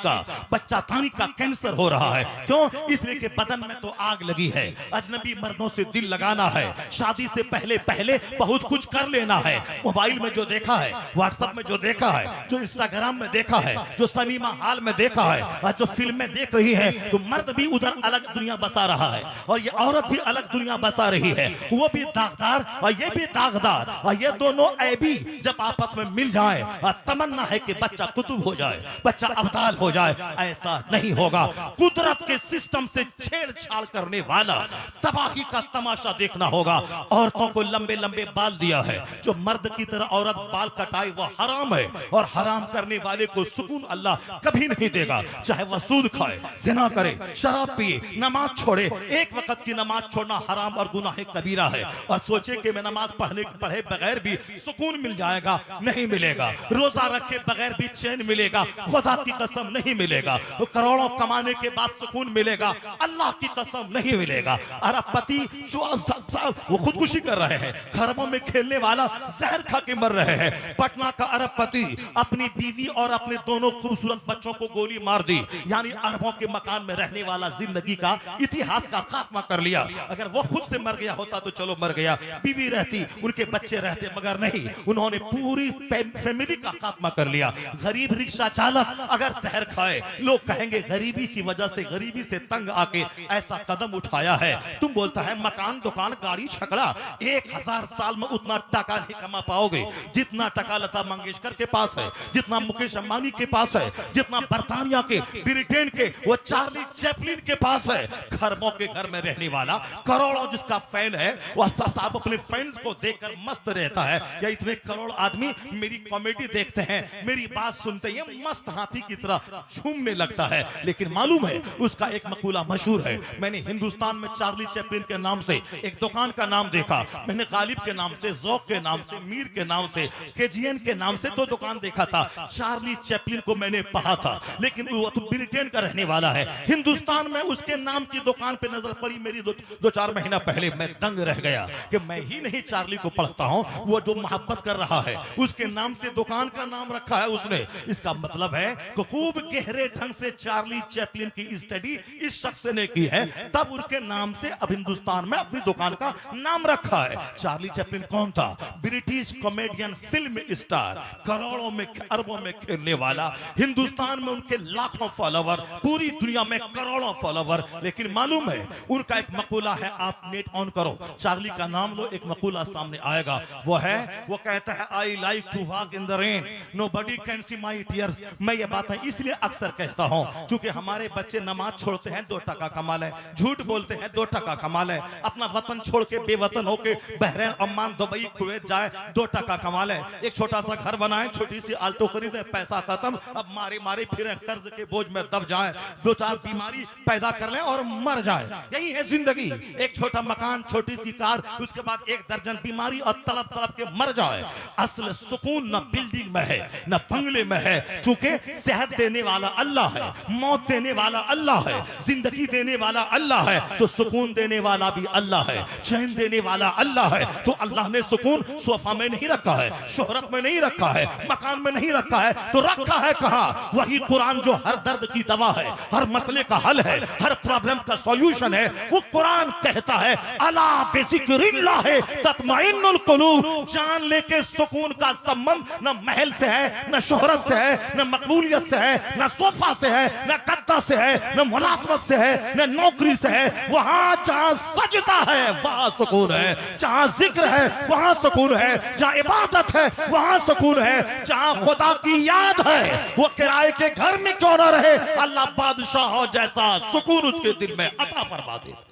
Speaker 1: का कैंसर हो रहा है। क्यों? इसलिए कि बदन में तो आग लगी है। अजनबी मर्दों से दिल लगाना है, शादी से पहले बहुत कुछ कर लेना है। मोबाइल में जो देखा है, व्हाट्सएप में जो देखा है, जो इंस्टाग्राम में देखा है, जो सिनेमा हॉल में देखा है और जो फिल्में देख रही है, तो मर्द भी उधर अलग दुनिया बसा रहा है और ये औरत भी अलग दुनिया बसा रही है। वो भी दागदार और ये भी दागदार, और ये दोनों ऐबी जब आपस में मिल जाए और तमन्ना है कि बच्चा कुतुब हो जाए, बच्चा अब्दाल हो जाए, ऐसा नहीं होगा। कुदरत के सिस्टम से छेड़छाड़ करने वाला तबाही का तमाशा देखना होगा। औरतों को लंबे लंबे बाल दिया है, जो मर्द की तरह औरत बाल कटाए वह हराम है और हराम करने वाले को सुकून अल्लाह कभी नहीं देगा। चाहे वह सूद खाए, जिना करे, शराब पिए, नमाज छोड़े। एक वक्त की नमाज छोड़ना हराम और गुनाह कबीरा है और सोचे कि मैं नमाज पढ़े बगैर भी सुकून मिल जाएगा, नहीं मिलेगा। रोजा रखे बगैर भी चैन मिलेगा, खुदा की कसम नहीं मिलेगा। करोड़ों कमाने के बाद सुकून मिलेगा, अल्लाह की कसम नहीं मिलेगा। अरबपति वो खुदकुशी कर रहे हैं, खरबों में खेलने वाला जहर खा के मर रहे हैं। पटना का अरबपति अपनी बीवी और अपने दोनों खूबसूरत बच्चों को गोली मार दी, यानी अरबों के मकान में रहने वाला जिंदगी का इतिहास का खात्मा कर लिया। अगर वो खुद से मर गया होता तो चलो मर गया, बीवी रहती, उनके बच्चे रहते, मगर नहीं, उन्होंने पूरी फैमिली का खात्मा कर लिया। गरीब रिक्शा चालक अगर अगर जहर खाए, लोग कहेंगे गरीबी की वजह से, गरीबी से तंग आके ऐसा कदम उठाया है। तुम बोलता है मकान, दुकान, गाड़ी, छकड़ा, 1000 साल में उतना टका नहीं कमा पाओगे जितना टका लता मंगेशकर के पास है, जितना मुकेश अंबानी के पास है, जितना बर्तानिया के, ब्रिटेन के वो चार्ली चैपलिन के पास है। खरबों के घर में रहने वाला, करोड़ों जिसका फैन है, वो साहब अपने फैंस को देखकर मस्त रहता है। या इतने करोड़ आदमी मेरी कॉमेडी देखते हैं, मेरी बात सुनते ही मस्त हाथी की तरह झूमने लगता है। लेकिन मालूम है उसका एक मकूला मशहूर है। मैंने हिंदुस्तान में चार्ली चैपलिन के नाम से एक दुकान का नाम देखा, मैंने गालिब के नाम से, ज़ौक़ के नाम से, मीर के नाम से, केजीएन के नाम से 2 दुकान देखा था। चार्ली चैपलिन को मैंने पढ़ा था, लेकिन वो तो ब्रिटेन का रहने वाला है। हिंदुस्तान में उसके नाम की दुकान पे नजर पड़ी मेरी 2-4 महीना पहले, मैं दंग रह गया कि मैं ही नहीं चार्ली को पढ़ता हूं, वो जो मोहब्बत कर रहा है उसके नाम से दुकान का नाम रखा है उसने। इसका मतलब है कि खूब गहरे ढंग से चार्ली चैपलिन की स्टडी इस शख्स ने की है, तब उनके नाम से अब हिंदुस्तान में अपनी दुकान का नाम रखा है। चार्ली चैपलिन कौन था? ब्रिटिश कॉमेडियन, फिल्म स्टार, करोड़ों में, अरबों में खेलने वाला। हिंदुस्तान में उनके लाखों फॉलोवर, पूरी दुनिया में करोड़ों फॉलोवर। लेकिन मालूम है उनका एक मकूला है, आप नेट ऑन करो, चार्ली का नाम लो, एक मकूला सामने आएगा। वो है, वो कहता है I like to walk in the rain, nobody can see my tears. मैं ये बातें इसलिए अक्सर कहता हूं क्योंकि हमारे बच्चे नमाज छोड़ते हैं 2 टका कमाल है, झूठ बोलते हैं 2 टका कमाल है, अपना वतन छोड़ के बेवतन होके बहरीन, ओमान, दुबई, कुवैत जाए 2 टका कमाल है। एक छोटा सा घर बनाए, छोटी सी आल्टो खरीदे, पैसा खत्म, अब मारे मारे फिर कर्ज के बोझ में दब जाए, 2-4 बीमारी पैदा कर ले और मर जाए। यही है जिंदगी। एक छोटा मकान, छोटी सी कार, उसके बाद 1 दर्जन बीमारी और तड़प तड़प के मर जाए। असल सुकून न बिल्डिंग में है न बंगले में है, क्योंकि सेहत देने वाला अल्लाह है, मौत देने वाला अल्लाह है, जिंदगी देने वाला अल्लाह है, तो सुकून देने वाला भी अल्लाह है, चैन देने वाला अल्लाह है। तो अल्लाह ने सुकून सोफा में नहीं रखा है, शोहरत में नहीं रखा है, मकान में नहीं रखा है, तो रखा है कहां? वही कुरान जो हर दर्द की दवा है, हर मसले का हल है, हर प्रॉब्लम का सॉल्यूशन है। वो कुरान कहता है अला बिज़िक्रिल्लाह तत्मइन्नुल कुलूब। जान लेके सुकून का संबंध न महल से है, न शोहरत से है, न मकबूलियत से है, न सोफा से है, न गद्दा से है, न मुलाजमत से है, न नौकरी से है। वहां जहां सजदा है वहां सुकून है, जहां जिक्र है वहां सुकून है, जहां इबादत है वहां सुकून है, जहां खुदा की याद है वो किराए के घर में क्यों ना रहे, अल्लाह बादशाह हो जैसा सुकून उसके दिल में अता फरमा देता।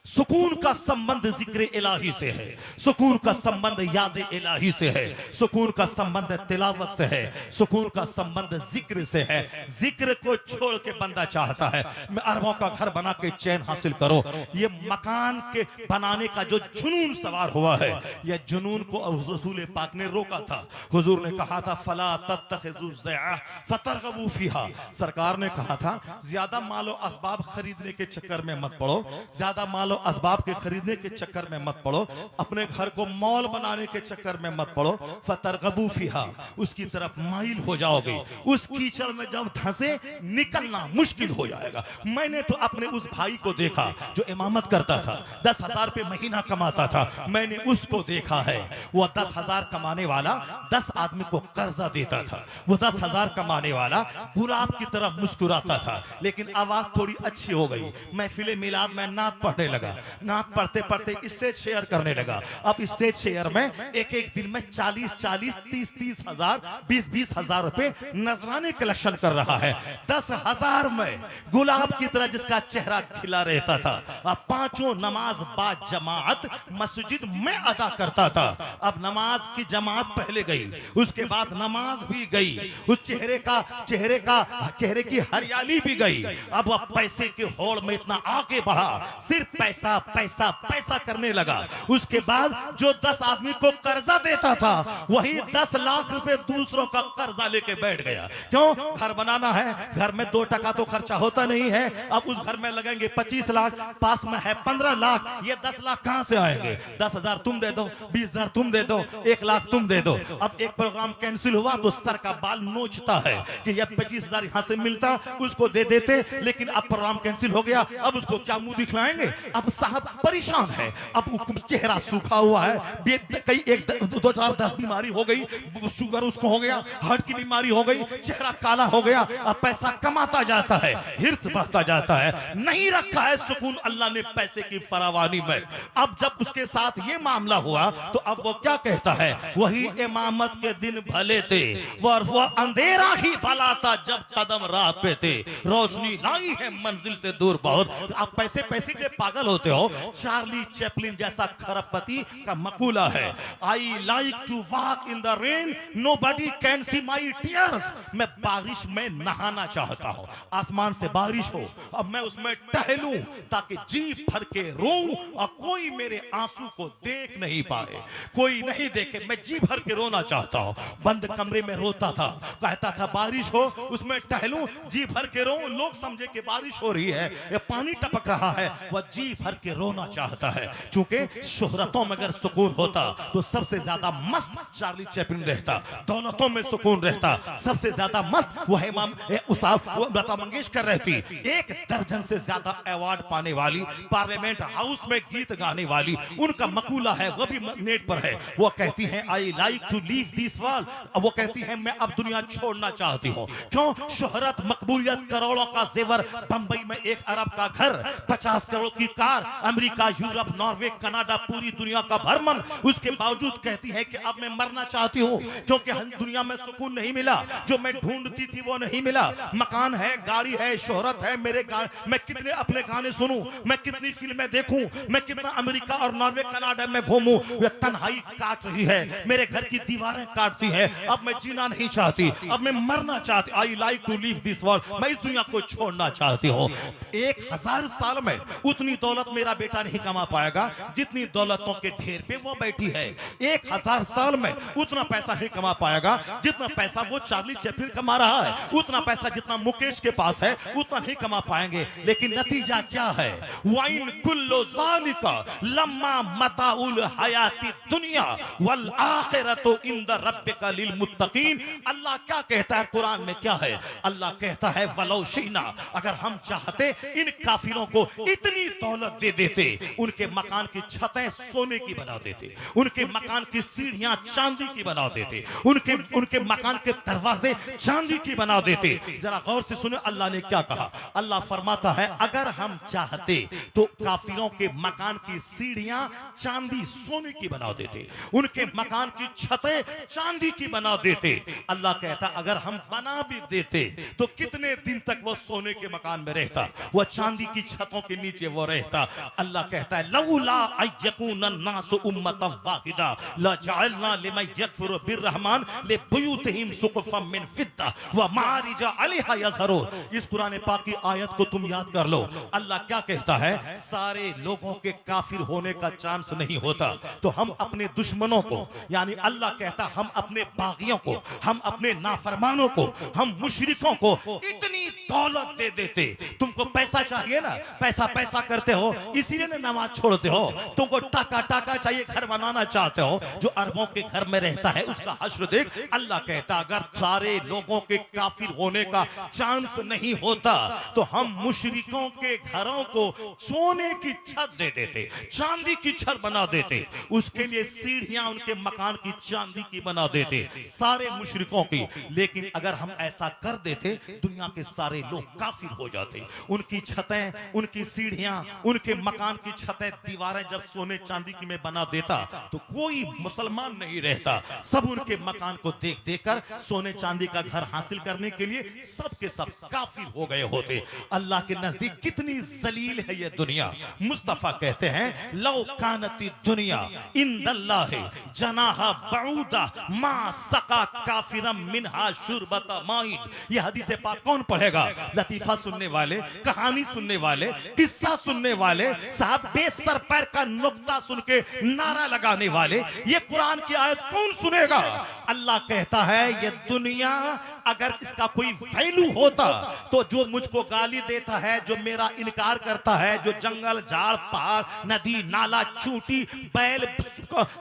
Speaker 1: सुकून का संबंध जिक्र इलाही से है, सुकून का संबंध याद इलाही से है, सुकून का संबंध तिलावत से है, सुकून का संबंध जिक्र से है। जिक्र को छोड़ के बंदा चाहता है मैं अरबों का घर बना के चैन हासिल करो। ये मकान के बनाने का जो जुनून सवार हुआ है, ये जुनून को रसूल पाक ने रोका था। हुजूर ने कहा था फला तत्तखिज़ू ज़िया फतरगबू फीहा। सरकार ने कहा था ज्यादा मालो असबाब खरीदने के चक्कर में मत पड़ो, ज्यादा मालो असबाब के खरीदने के चक्कर में मत पड़ो, अपने घर को मॉल बनाने के चक्कर में मत पड़ो। फतरगबू फीहा, उसकी तरफ माइल हो जाओगे, उस कीचड़ में जब धंसे निकलना मुश्किल हो जाएगा। मैंने तो अपने उस भाई को देखा जो इमामत करता था, 10,000 रुपये महीना कमाता था। मैंने उसको देखा है, वो 10,000 कमाने वाला 10 आदमी को कर्जा देता था। वो 10,000 कमाने वाला गुलाब की तरह मुस्कुराता था, लेकिन आवाज थोड़ी अच्छी हो गई। महफिल मिलाद में नात पढ़ने लगा, नात पढ़ते पढ़ते स्टेज शेयर करने लगा। अब स्टेज शेयर में एक दिन में 40-40, 30-30 हजार, 20-20 हजार रुपए नजराने कलेक्शन कर रहा है। 10,000 में गुलाब की तरह जिसका चेहरा खिला रहता था। अब 5 नमाज बाद जमात मस्जिद में अदा करता था। अब नमाज की जमात पहले गई, उसके बाद नमाज भी गई, उस चेहरे की हरियाली भी गई। अब वह पैसे के होड़ में इतना आगे बढ़ा, सिर्फ पैसा पैसा पैसा करने लगा। उसके बाद जो 10 आदमी को कर्जा देता था, वही 10 लाख रुपए दूसरों का कर्जा लेके बैठ गया। क्यों? घर बनाना है, घर में 2 टका तो खर्चा होता नहीं है। अब उस घर में लगेंगे 25 लाख, पास में है 15 लाख, ये 10 लाख कहां से आएंगे? 10,000 तुम दे दो, 20,000 तुम दे दो, 1 लाख तुम दे दो। अब एक प्रोग्राम कैंसिल हुआ तो सर का बाल नोचता है कि ये 25,000 यहां से मिलता, उसको दे देते, लेकिन अब प्रोग्राम कैंसिल हो गया, अब उसको क्या मुंह दिखलाएंगे? अब अब साहब परेशान है, अब चेहरा सूखा हुआ है, कई एक दो चार 10 बीमारी हो गई, शुगर उसको हो गया, हार्ट की बीमारी हो गई, चेहरा काला हो गया, अब पैसा कमाता जाता है, हिर्स बढ़ता जाता है, नहीं रखा है सुकून अल्लाह ने पैसे की फरावानी में। अब जब उसके साथ ये मामला हुआ तो अब वो क्या कहता है, वही इमामत के दिन भले थे, वो अंधेरा ही भला था जब कदम राह पे थे, रोशनी लाई है मंजिल से दूर बहुत। आप पैसे पैसे के पागल होते हो। चार्ली चैपलिन जैसा खरबपति का मकूला है, I like to walk in the rain, nobody can see my tears. मैं बारिश में नहाना चाहता हूं, आसमान से बारिश हो, अब मैं उसमें टहलूं ताकि जी भर के रोऊं और कोई मेरे आंसू को देख नहीं पाए, कोई नहीं देखे, मैं जी भर के रोना चाहता हूं। बंद कमरे में रोता था, कहता था बारिश हो उसमें टहलूं, जी भर के रोऊं, लोग समझे कि बारिश हो रही है, ये पानी टपक रहा है, वह जी भर के रोना चाहता है। चूंकि शोहरतों में अगर सुकून होता तो सबसे ज्यादा मस्त चार्ली चैपलिन रहता, दौलतों में सुकून रहता, सबसे ज्यादा मस्त वह इमाम लता मंगेशकर रहती, 1 दर्जन से ज्यादा अवार्ड पाने वाली, पार्लियामेंट हाउस में गीत गाने वाली, उनका मकूला है, वो भी नेट पर है। वो कहती हैं I like to leave this world, वो कहती हैं मैं अब दुनिया छोड़ना चाहती हूँ। क्यों? शोहरत, मकबूलियत, करोड़ों का जेवर, बंबई में 1 अरब का घर, 50 करोड़ की car, America, Europe, Norway, Canada, पूरी दुनिया का भ्रमण, उसके बावजूद कहती है कि अब मैं मरना चाहती हूँ क्योंकि दुनिया में सुकून नहीं मिला, जो मैं ढूंढती थी वो नहीं मिला। मकान है, गाड़ी है, शोहरत है, मैं कितने अपने गाने सुनूं, मैं कितनी फिल्में देखूं, मैं कितना अमेरिका और नॉर्वे कनाडा में घूमूं, ये तन्हाई काट रही है, मेरे घर की दीवारें काटती है, अब मैं जीना नहीं चाहती, अब मैं मरना चाहती, I like to leave this world, मैं इस दुनिया को छोड़ना चाहती हूँ। 1000 साल में उतनी दौलत मेरा बेटा नहीं कमा पाएगा जितनी दौलतों के ढेर पे वो बैठी है। 1000 साल में उतना पैसा नहीं कमा पाएगा जितना पैसा वो चार्ली चैपलिन कमा रहा है, उतना पैसा जितना मुकेश के पास है उतना नहीं कमा पाएंगे। लेकिन नतीजा क्या है? वाइन कुल्लो ज़ालिका लम्मा मताउल हयाती दुनिया वल आखिरतु इंद रब्बिका लिल मुत्तकीन। अल्लाह क्या कहता है कुरान में? क्या है? अल्लाह कहता है वलौ शीना, अगर हम चाहते इन काफिरों को इतनी दौलत दे देते, उनके मकान की छतें सोने की बना देते, उनके मकान की सीढ़ियां चांदी की बना देते, उनके मकान के दरवाजे चांदी की बना देते। जरा गौर से सुने अल्लाह ने क्या कहा। अल्लाह फरमाता है अगर हम चाहते तो काफिरों के मकान की सीढ़ियां चांदी सोने की बना देते, उनके मकान की छतें चांदी की बना देते। अल्लाह कहता अगर हम बना भी देते तो कितने दिन तक वो सोने के मकान में रहता, वो चांदी की छतों के नीचे वो रहता। अल्लाह कहता है लौला अयकुन अन्नासु उम्मतन वाहिदा लजअलना लिमन यकफुरु बिर्रहमान लिबुयूतिहिम सुक़फ़न मिन फिद्दा व मारिजा अलैहा यज़हरून। इस कुरान पाक की आयत को तुम याद कर लो। अल्लाह क्या कहता है? सारे लोगों के काफिर होने का चांस नहीं होता तो हम अपने दुश्मनों को, यानी अल्लाह कहता हम अपने बागियों को, हम अपने नाफरमानों को, हम मुशरिकों को इतनी दौलत दे देते। तुमको पैसा चाहिए ना, पैसा पैसा करते हो इसीलिए ना नमाज छोड़ते हो, तुमको टाका टाका चाहिए, घर बनाना चाहते हो, जो अरबों के घर में रहता है उसका हश्र देख। अल्लाह कहता अगर सारे लोगों के काफिर होने का चांस नहीं होता तो हम मुशरिकों के घरों को सोने की छत दे देते, चांदी की छत बना देते, उसके लिए सीढ़ियां उनके मकान की चांदी की बना देते, सारे मुशरिकों की। लेकिन अगर हम ऐसा कर देते दुनिया के सारे लोग काफिर हो जाते, उनकी छतें, उनकी सीढ़ियां, उनके मकान की छतें, दीवारें जब सोने चांदी की में बना देता तो कोई मुसलमान नहीं रहता, सब उनके मकान को देख देकर सोने चांदी का घर हासिल करने के लिए सब के सब काफिर हो गए होते। अल्लाह के नजदीक कितनी जलील है ये दुनिया। मुस्तफा कहते हैं लौ कानती दुनिया इंदल्लाहि जनाहा बऊदा मा सका काफिरम मिनहा शुरबता माइन। ये हदीस पाक कौन पढ़ेगा? लतीफा सुनने वाले, कहानी सुनने वाले, किस्सा सुनने वाले, साहब बेसर पैर का नुक्ता सुन के नारा लगाने वाले, ये कुरान की आयत कौन सुनेगा? अल्लाह कहता है ये दुनिया अगर इसका कोई वैल्यू होता तो जो मुझको गाली देता है, जो मेरा इनकार करता है, जो जंगल झाड़ पहाड़ नदी नाला चूंटी बैल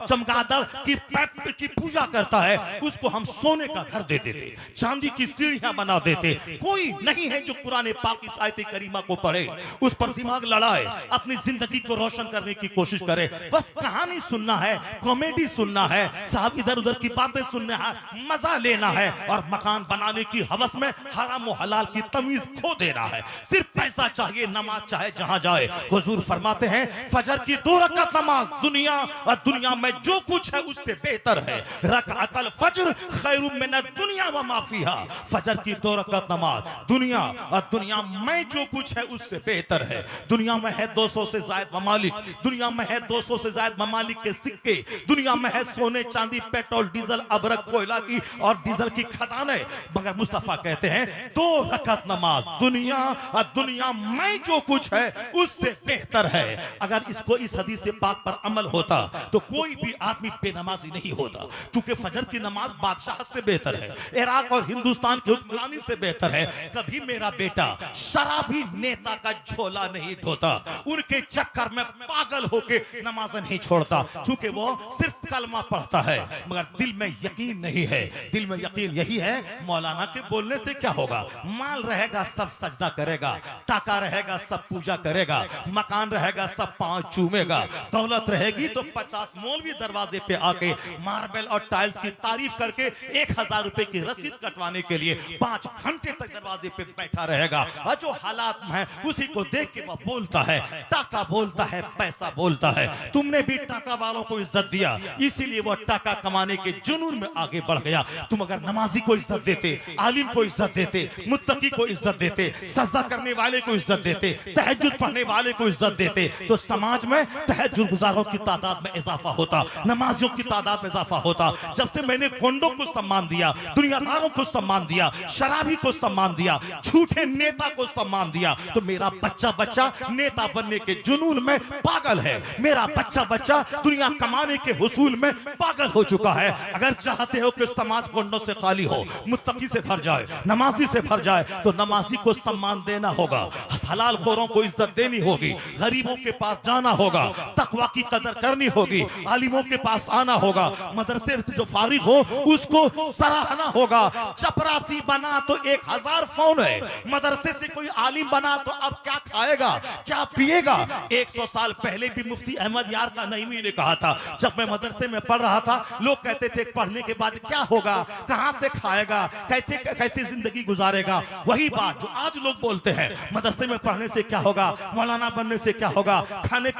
Speaker 1: चमगादड़ की पूजा करता है, उसको हम सोने का घर दे देते, चांदी की सीढ़ियां बना देते, कोई नहीं है जो कुरान पाक की आयत करीमा को पढ़े, उस पर दिमाग लड़ाए, अपनी जिंदगी को रोशन करने की कोशिश करे। बस कहानी सुनना है, कॉमेडी सुनना है, साहब इधर उधर की बातें सुनना है, मजा लेना है और मकान बनाने की हवस में हराम और हलाल की तमीज खो देना है। सिर्फ पैसा चाहिए, नमाज चाहे जहां जाए। हुजूर फरमाते हैं फजर की 2 रकात नमाज दुनिया और दुनिया में जो कुछ है उससे बेहतर है। रकातल फज्र खैरुम मिनद दुनिया व मा फीहा। फजर की 2 रकात नमाज दुनिया और दुनिया में जो कुछ है उससे बेहतर है। दुनिया में है 200 से ज्यादा ममालिक, दुनिया में है 200 से ज्यादा ममालिक के सिक्के, दुनिया में है सोने चांदी पेट्रोल डीजल अबरक कोयला की और डीजल की खदानें, मगर मुस्तफा कहते हैं 2 रकात नमाज दुनिया और दुनिया में जो कुछ है उससे बेहतर है। अगर इसको इस हदीस से पाक पर अमल होता तो कोई भी आदमी बेनमाजी नहीं होता, क्योंकि फजर की नमाज बादशाह से बेहतर है, इराक और हिंदुस्तान की हुक्मरानी से बेहतर है। कभी मेरा बेटा शराबी नेता का झोला नहीं ढोता, उनके चक्कर में पागल होके नमाज नहीं छोड़ता, क्योंकि वो सिर्फ कलमा पढ़ता है मगर दिल में यकीन नहीं है। दिल में यकीन यही है मौलाना के बोलने से क्या होगा, माल रहेगा सब सजदा करेगा, टाका रहेगा सब पूजा करेगा, मकान रहेगा सब पांव चूमेगा, दौलत रहेगी तो 50 मौलवी दरवाजे पे आके मार्बल और टाइल्स की तारीफ करके 1000 रुपए की रसीद कटवाने के लिए 5 घंटे तक दरवाजे पे बैठा रहेगा। और जो हालात है उसी को देख के वो बोलता है, टाका बोलता है, पैसा बोलता है। तुमने भी टाका वालों को इज्जत दिया, इसीलिए वो टाका कमाने के जुनून में आगे बढ़ गया। तुम अगर नमाजी को इज्जत देते, आलिम को इज्जत देते, मुत्तकी को इज्जत देते, सजदा करने वाले को इज्जत देते, तहज्जुद पढ़ने वाले को इज्जत देते, तो समाज में तहज्जुद गुजारों की तादाद में इजाफा होता, नमाजियों की तादाद में इजाफा होता। जब से मैंने गोंडों को सम्मान दिया, दुनियादारों को सम्मान दिया, शराबी को सम्मान दिया, झूठे नेता को सम्मान दिया, तो मेरा बच्चा नेता बनने के जुनून में पागल है, मेरा बच्चा दुनिया कमाने के हुसूल में पागल हो चुका है। अगर चाहते हो कि समाज गोंडों से खाली हो, मुत्तकी से भर जाए, नमाजी से भर जाए, तो नमाजी को सम्मान देना होगा, हलाल खोरों को इज्जत देनी होगी, गरीबों के पास जाना होगा, तकवा की कदर करनी होगी, आलिमों के पास आना होगा, मदरसे से जो फारिग हो उसको सराहना होगा। चपरासी बना तो 1000 फोन है, मदरसे से कोई आलिम बना तो अब क्या खाएगा, क्या पिएगा। 100 साल पहले भी मुफ्ती अहमद यार का नईमी ने कहा था, जब मैं मदरसे में पढ़ रहा था, लोग कहते थे पढ़ने के बाद क्या होगा, कहां से खाएगा, कैसे जिंदगी गुजारेगा। वही बात जो आज लोग बोलते हैं, मदरसे में पढ़ने से क्या होगा, मौलाना बनने से क्या होगा, खाने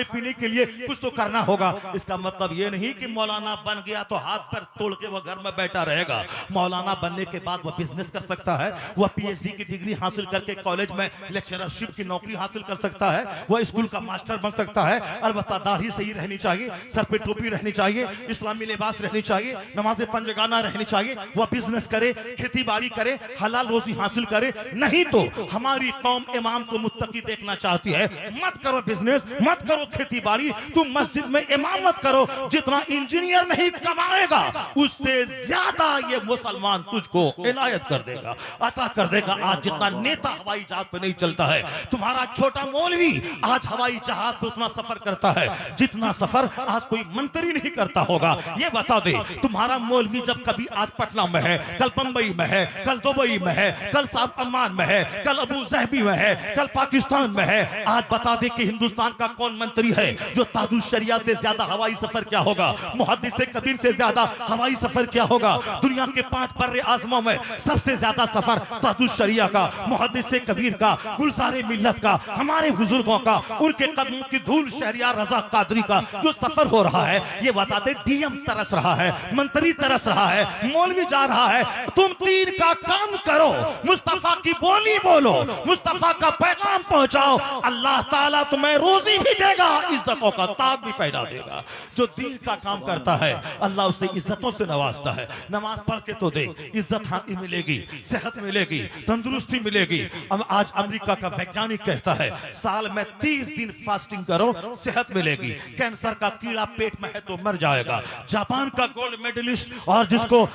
Speaker 1: पीने के लिए कुछ तो करना होगा। इसका मतलब ये नहीं कि मौलाना बन गया तो हाथ पर तोड़ के वो घर में बैठा रहेगा। मौलाना बनने के बाद वह बिजनेस कर सकता है, वह पीएचडी की डिग्री हासिल करके कॉलेज में लेक्चरशिप की नौकरी हासिल कर सकता है, वह स्कूल का मास्टर बन सकता है। अलबत्ता दाढ़ी सही रहनी चाहिए, सर पे टोपी रहनी चाहिए, इस्लामी लिबास रहनी चाहिए, नमाज़े पंजगाना रहनी चाहिए, वह बिजनेस करे, खेती बाड़ी करे, हलाल रोजी हासिल करे। नहीं तो हमारी कौम इमाम को मुत्तकी देखना चाहती है, मत करो बिजनेस, मत करो खेती बाड़ी, तुम मस्जिद में इमाम मत करो। जितना इंजीनियर नहीं कमाएगा उससे ज्यादा ये मुसलमान तुझको इनायत कर देगा, अता कर देगा। आज जितना नेता हवाई जहाज पे नहीं चलता है, तुम्हारा छोटा मौलवी आज हवाई जहाज पे उतना सफर करता है जितना सफर आज कोई मंत्री नहीं करता होगा। ये बता दे, तुम्हारा मौलवी जब कभी आज पटना में है, कल बंबई में है, कल दुबई में है, कल साहब अम्मान में है, कल अबू ज़हबी में है, कल पाकिस्तान में है। आज बता दे कि हिंदुस्तान का कौन मंत्री है जो ताजुल शरिया से ज्यादा हवाई सफर क्या होगा, मुहद्दिस कबीर से ज्यादा हवाई सफर क्या होगा। दुनिया के 5 बर्रे आज़मों में सबसे ज्यादा सफर ताजुल शरिया का, मुहद्दिस कबीर का, गुलज़ारे मिल्लत का, हमारे बुजुर्गों का, उनके कदमों की धूल शहरियार रजा कादरी का जो सफर हो रहा है। ये बताते डीएम तरस रहा है, मंत्री तरस रहा है, मौलवी जा रहा है। तुम 3 का काम करो, मुस्तफा की बोली बोलो, मुस्तफा का पैगाम पहुंचाओ, अल्लाह ताला तुम्हें रोजी भी देगा, इज्जतों का ताज भी पैदा देगा। जो दीन का काम करता है अल्लाह उसे इज्जतों से नवाजता है। नमाज पढ़ के तो देख, इज्जत हाथी मिलेगी, सेहत मिलेगी, तंदुरुस्ती मिलेगी। अब आज अमेरिका का वैज्ञानिक कहता है साल में 30 दिन फास्टिंग करो, सेहत मिलेगी। कैंसर का कीड़ा पेट में है तो मर जाएगा। जापान का गोल्ड मेडलिस्ट और जिसको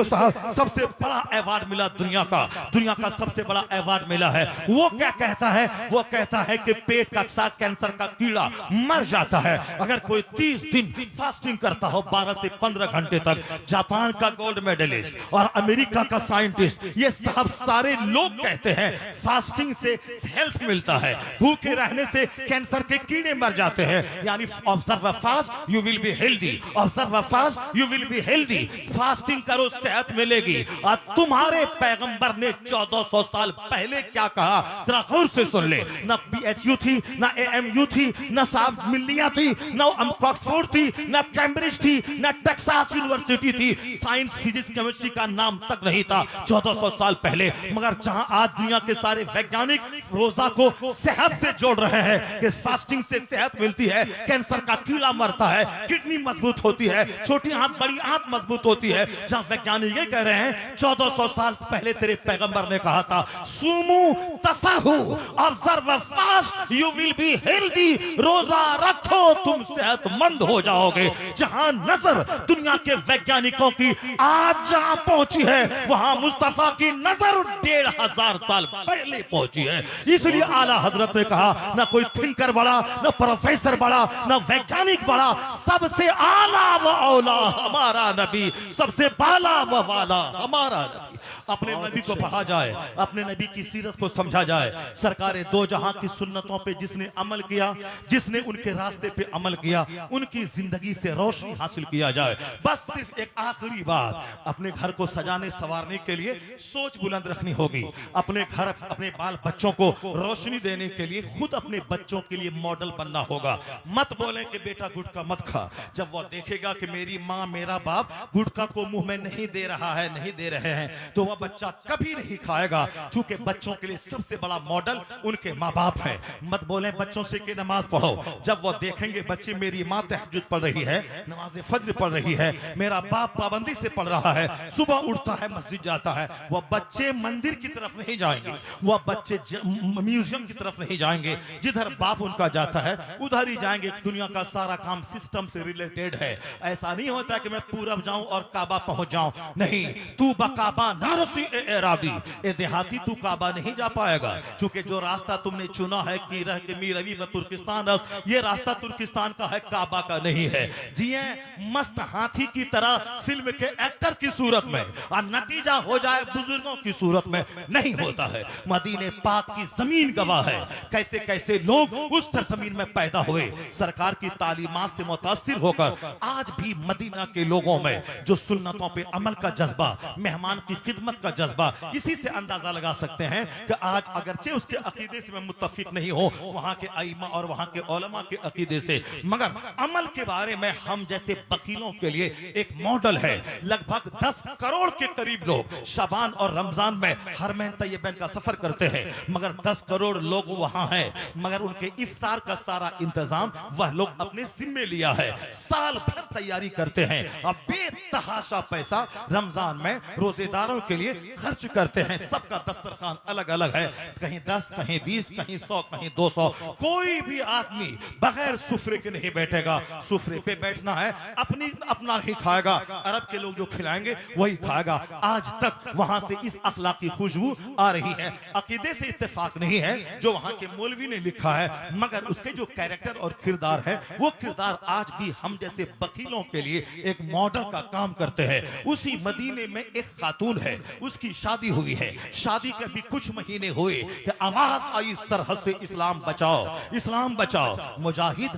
Speaker 1: साहब सबसे बड़ा अवार्ड मिला दुनिया दुनिया का सबसे बड़ा अवार्ड मिला है। वो क्या कहता है? वो कहता है कि पेट का कैंसर का कीड़ा मर जाता है अगर कोई 30 दिन फास्टिंग करता हो, 12 से 15 घंटे तक। जापान का गोल्ड मेडलिस्ट और अमेरिका का साइंटिस्ट, ये सब सारे लोग कहते हैं फास्टिंग से हेल्थ मिलता है, भूखे रहने से कैंसर के कीड़े मर जाते हैं। यानी observe a fast you will be healthy, observe a fast you will be healthy. Fasting करो, सेहत मिलेगी। और तुम्हारे पैगंबर ने 1400 साल पहले क्या कहा, जरा गौर से सुन ले। ना BHU थी, ना AMU थी, ना साहब मिलिया थी, ना ऑक्सफोर्ड थी, ना कैम्ब्रिज थी, ना टेक्सास यूनिवर्सिटी थी। साइंस, फिजिक्स, केमिस्ट्री का नाम तक नहीं था 1400 साल पहले। मगर जहां आज दुनिया के सारे वैज्ञानिक रोजा को सेहत से जोड़ रहे हैं कि फास्टिंग से सेहत मिलती है, कैंसर का कीड़ा मरता है, किडनी मजबूत होती है, छोटी आंत बड़ी आंत मजबूत होती है। जहां वैज्ञानिक ये कह रहे हैं 1400 साल पहले तेरे पैगंबर ने कहा था सुमू तसाहू, observe fast you will be healthy. रोजा रखो तुम सेहतमंद हो जाओगे। जहां नजर दुनिया के वैज्ञानिकों की आज जहां पहुंची है, वहां मुस्तफा की नजर 1500 साल पहले पहुंची है। इसलिए आला हजरत ने कहा ना कोई थिंकर बड़ा, ना प्रोफेसर बड़ा, ना वैज्ञानिक बड़ा, सबसे आला व औला हमारा नबी, सबसे बाला व वाला हमारा नबी। अपने नबी को पढ़ा जाए, अपने नबी की सीरत को समझा जाए। सरकारे दो जहां की सुन्नतों पे जिसने अमल किया, जिसने उनके रास्ते पे अमल किया, उनकी जिंदगी से रोशनी हासिल किया जाए। बस सिर्फ एक आखिरी बात, अपने घर को सजाने संवारने के लिए सोच बुलंद रखनी होगी। अपने घर, अपने बाल बच्चों को रोशनी देने के लिए खुद अपने बच्चों के लिए मॉडल बनना होगा। मत बोले कि बेटा गुटखा मत खा। जब वो देखेगा कि मेरी माँ, मेरा बाप गुटखा को मुंह में नहीं दे रहा है, नहीं दे रहे हैं, तो वह बच्चा कभी नहीं खाएगा। क्योंकि बच्चों के लिए सबसे बड़ा मॉडल उनके माँ बाप है। मत बोले बच्चों से कि नमाज पढ़ो। जब वो देखेंगे बच्चे मेरी माँ तहज्जुद पढ़ रही है, नमाज फज्र पढ़ रही है, मेरा बाप पाबंदी से पढ़ रहा है, सुबह उठता है, मस्जिद जाता है, वह बच्चे मंदिर की तरफ नहीं जाएंगे, वह बच्चे म्यूजियम की तरफ नहीं जाएंगे। जिधर बाप उनका जाता है उधर ही जाएंगे। दुनिया का सारा काम सिस्टम से रिलेटेड है। ऐसा नहीं होता कि मैं पूरब जाऊं और काबा पहुंच जाऊं। नहीं, तू बकाबा ना रसी एराबी, ए देहाती तू काबा नहीं जा पाएगा। क्योंकि जो रास्ता तुमने चुना है कि रह के मी रवि में तुर्किस्तान, ये रास्ता तुर्किस्तान का है, काबा का नहीं है। जिए मस्त हाथी की तरह फिल्म के एक्टर की सूरत में, और नतीजा हो जाए बुजुर्गों की सूरत में, नहीं होता है। मदीने पाक की जमीन गवाह है कैसे कैसे लोग उस जमीन में पैदा हुए। सरकार की तालीमात से मुतासिर होकर आज भी मदीना के लोगों में जो सुन्नतों पे अमल का जज्बा, मेहमान की खिदमत का जज्बा, इसी से अंदाजा लगा सकते हैं कि आज अगरचे उसके अकीदे से मैं मुत्तफिक नहीं हूं, वहां के आइमा और वहां के उलमा के अकीदे से, मगर अमल के बारे में हम जैसे बकीलों के लिए एक मॉडल है। लगभग 10 करोड़ के करीब लोग शाबान और रमजान में हरमैन तैयबैन का सफर करते हैं, मगर 10 करोड़ लोग वहां हैं, मगर उनके इफ्तार का सारा इंतजाम वह लोग अपने जिम्मे लिया है। साल भर तैयारी करते हैं, अब बेतहाशा पैसा रमजान में रोजेदारों के लिए खर्च करते हैं। सबका दस्तरखान अलग अलग है, कहीं 10, कहीं 20, कहीं 100, कहीं 200। कोई भी आदमी बगैर सुफरे के नहीं बैठेगा। सुफरे पे बैठना है, अपना नहीं खाएगा, अरब के लोग जो खिलाएंगे वही खाएगा। आज तक वहां से इस अखलाकी खुशबू आ रही है। अकीदे से इत्तेफाक नहीं है जो वहां के मौलवी ने लिखा है, मगर उसके जो कैरेक्टर और किरदार है, वो किरदार आज भी हम जैसे बकीलों के लिए एक मॉडल का काम करते हैं। उसी मदीने में एक खातून है, उसकी शादी हुई है। शादी के भी कुछ महीने हुए कि आवाज आई सरहद से इस्लाम बचाओ, इस्लाम बचाओ। मुजाहिद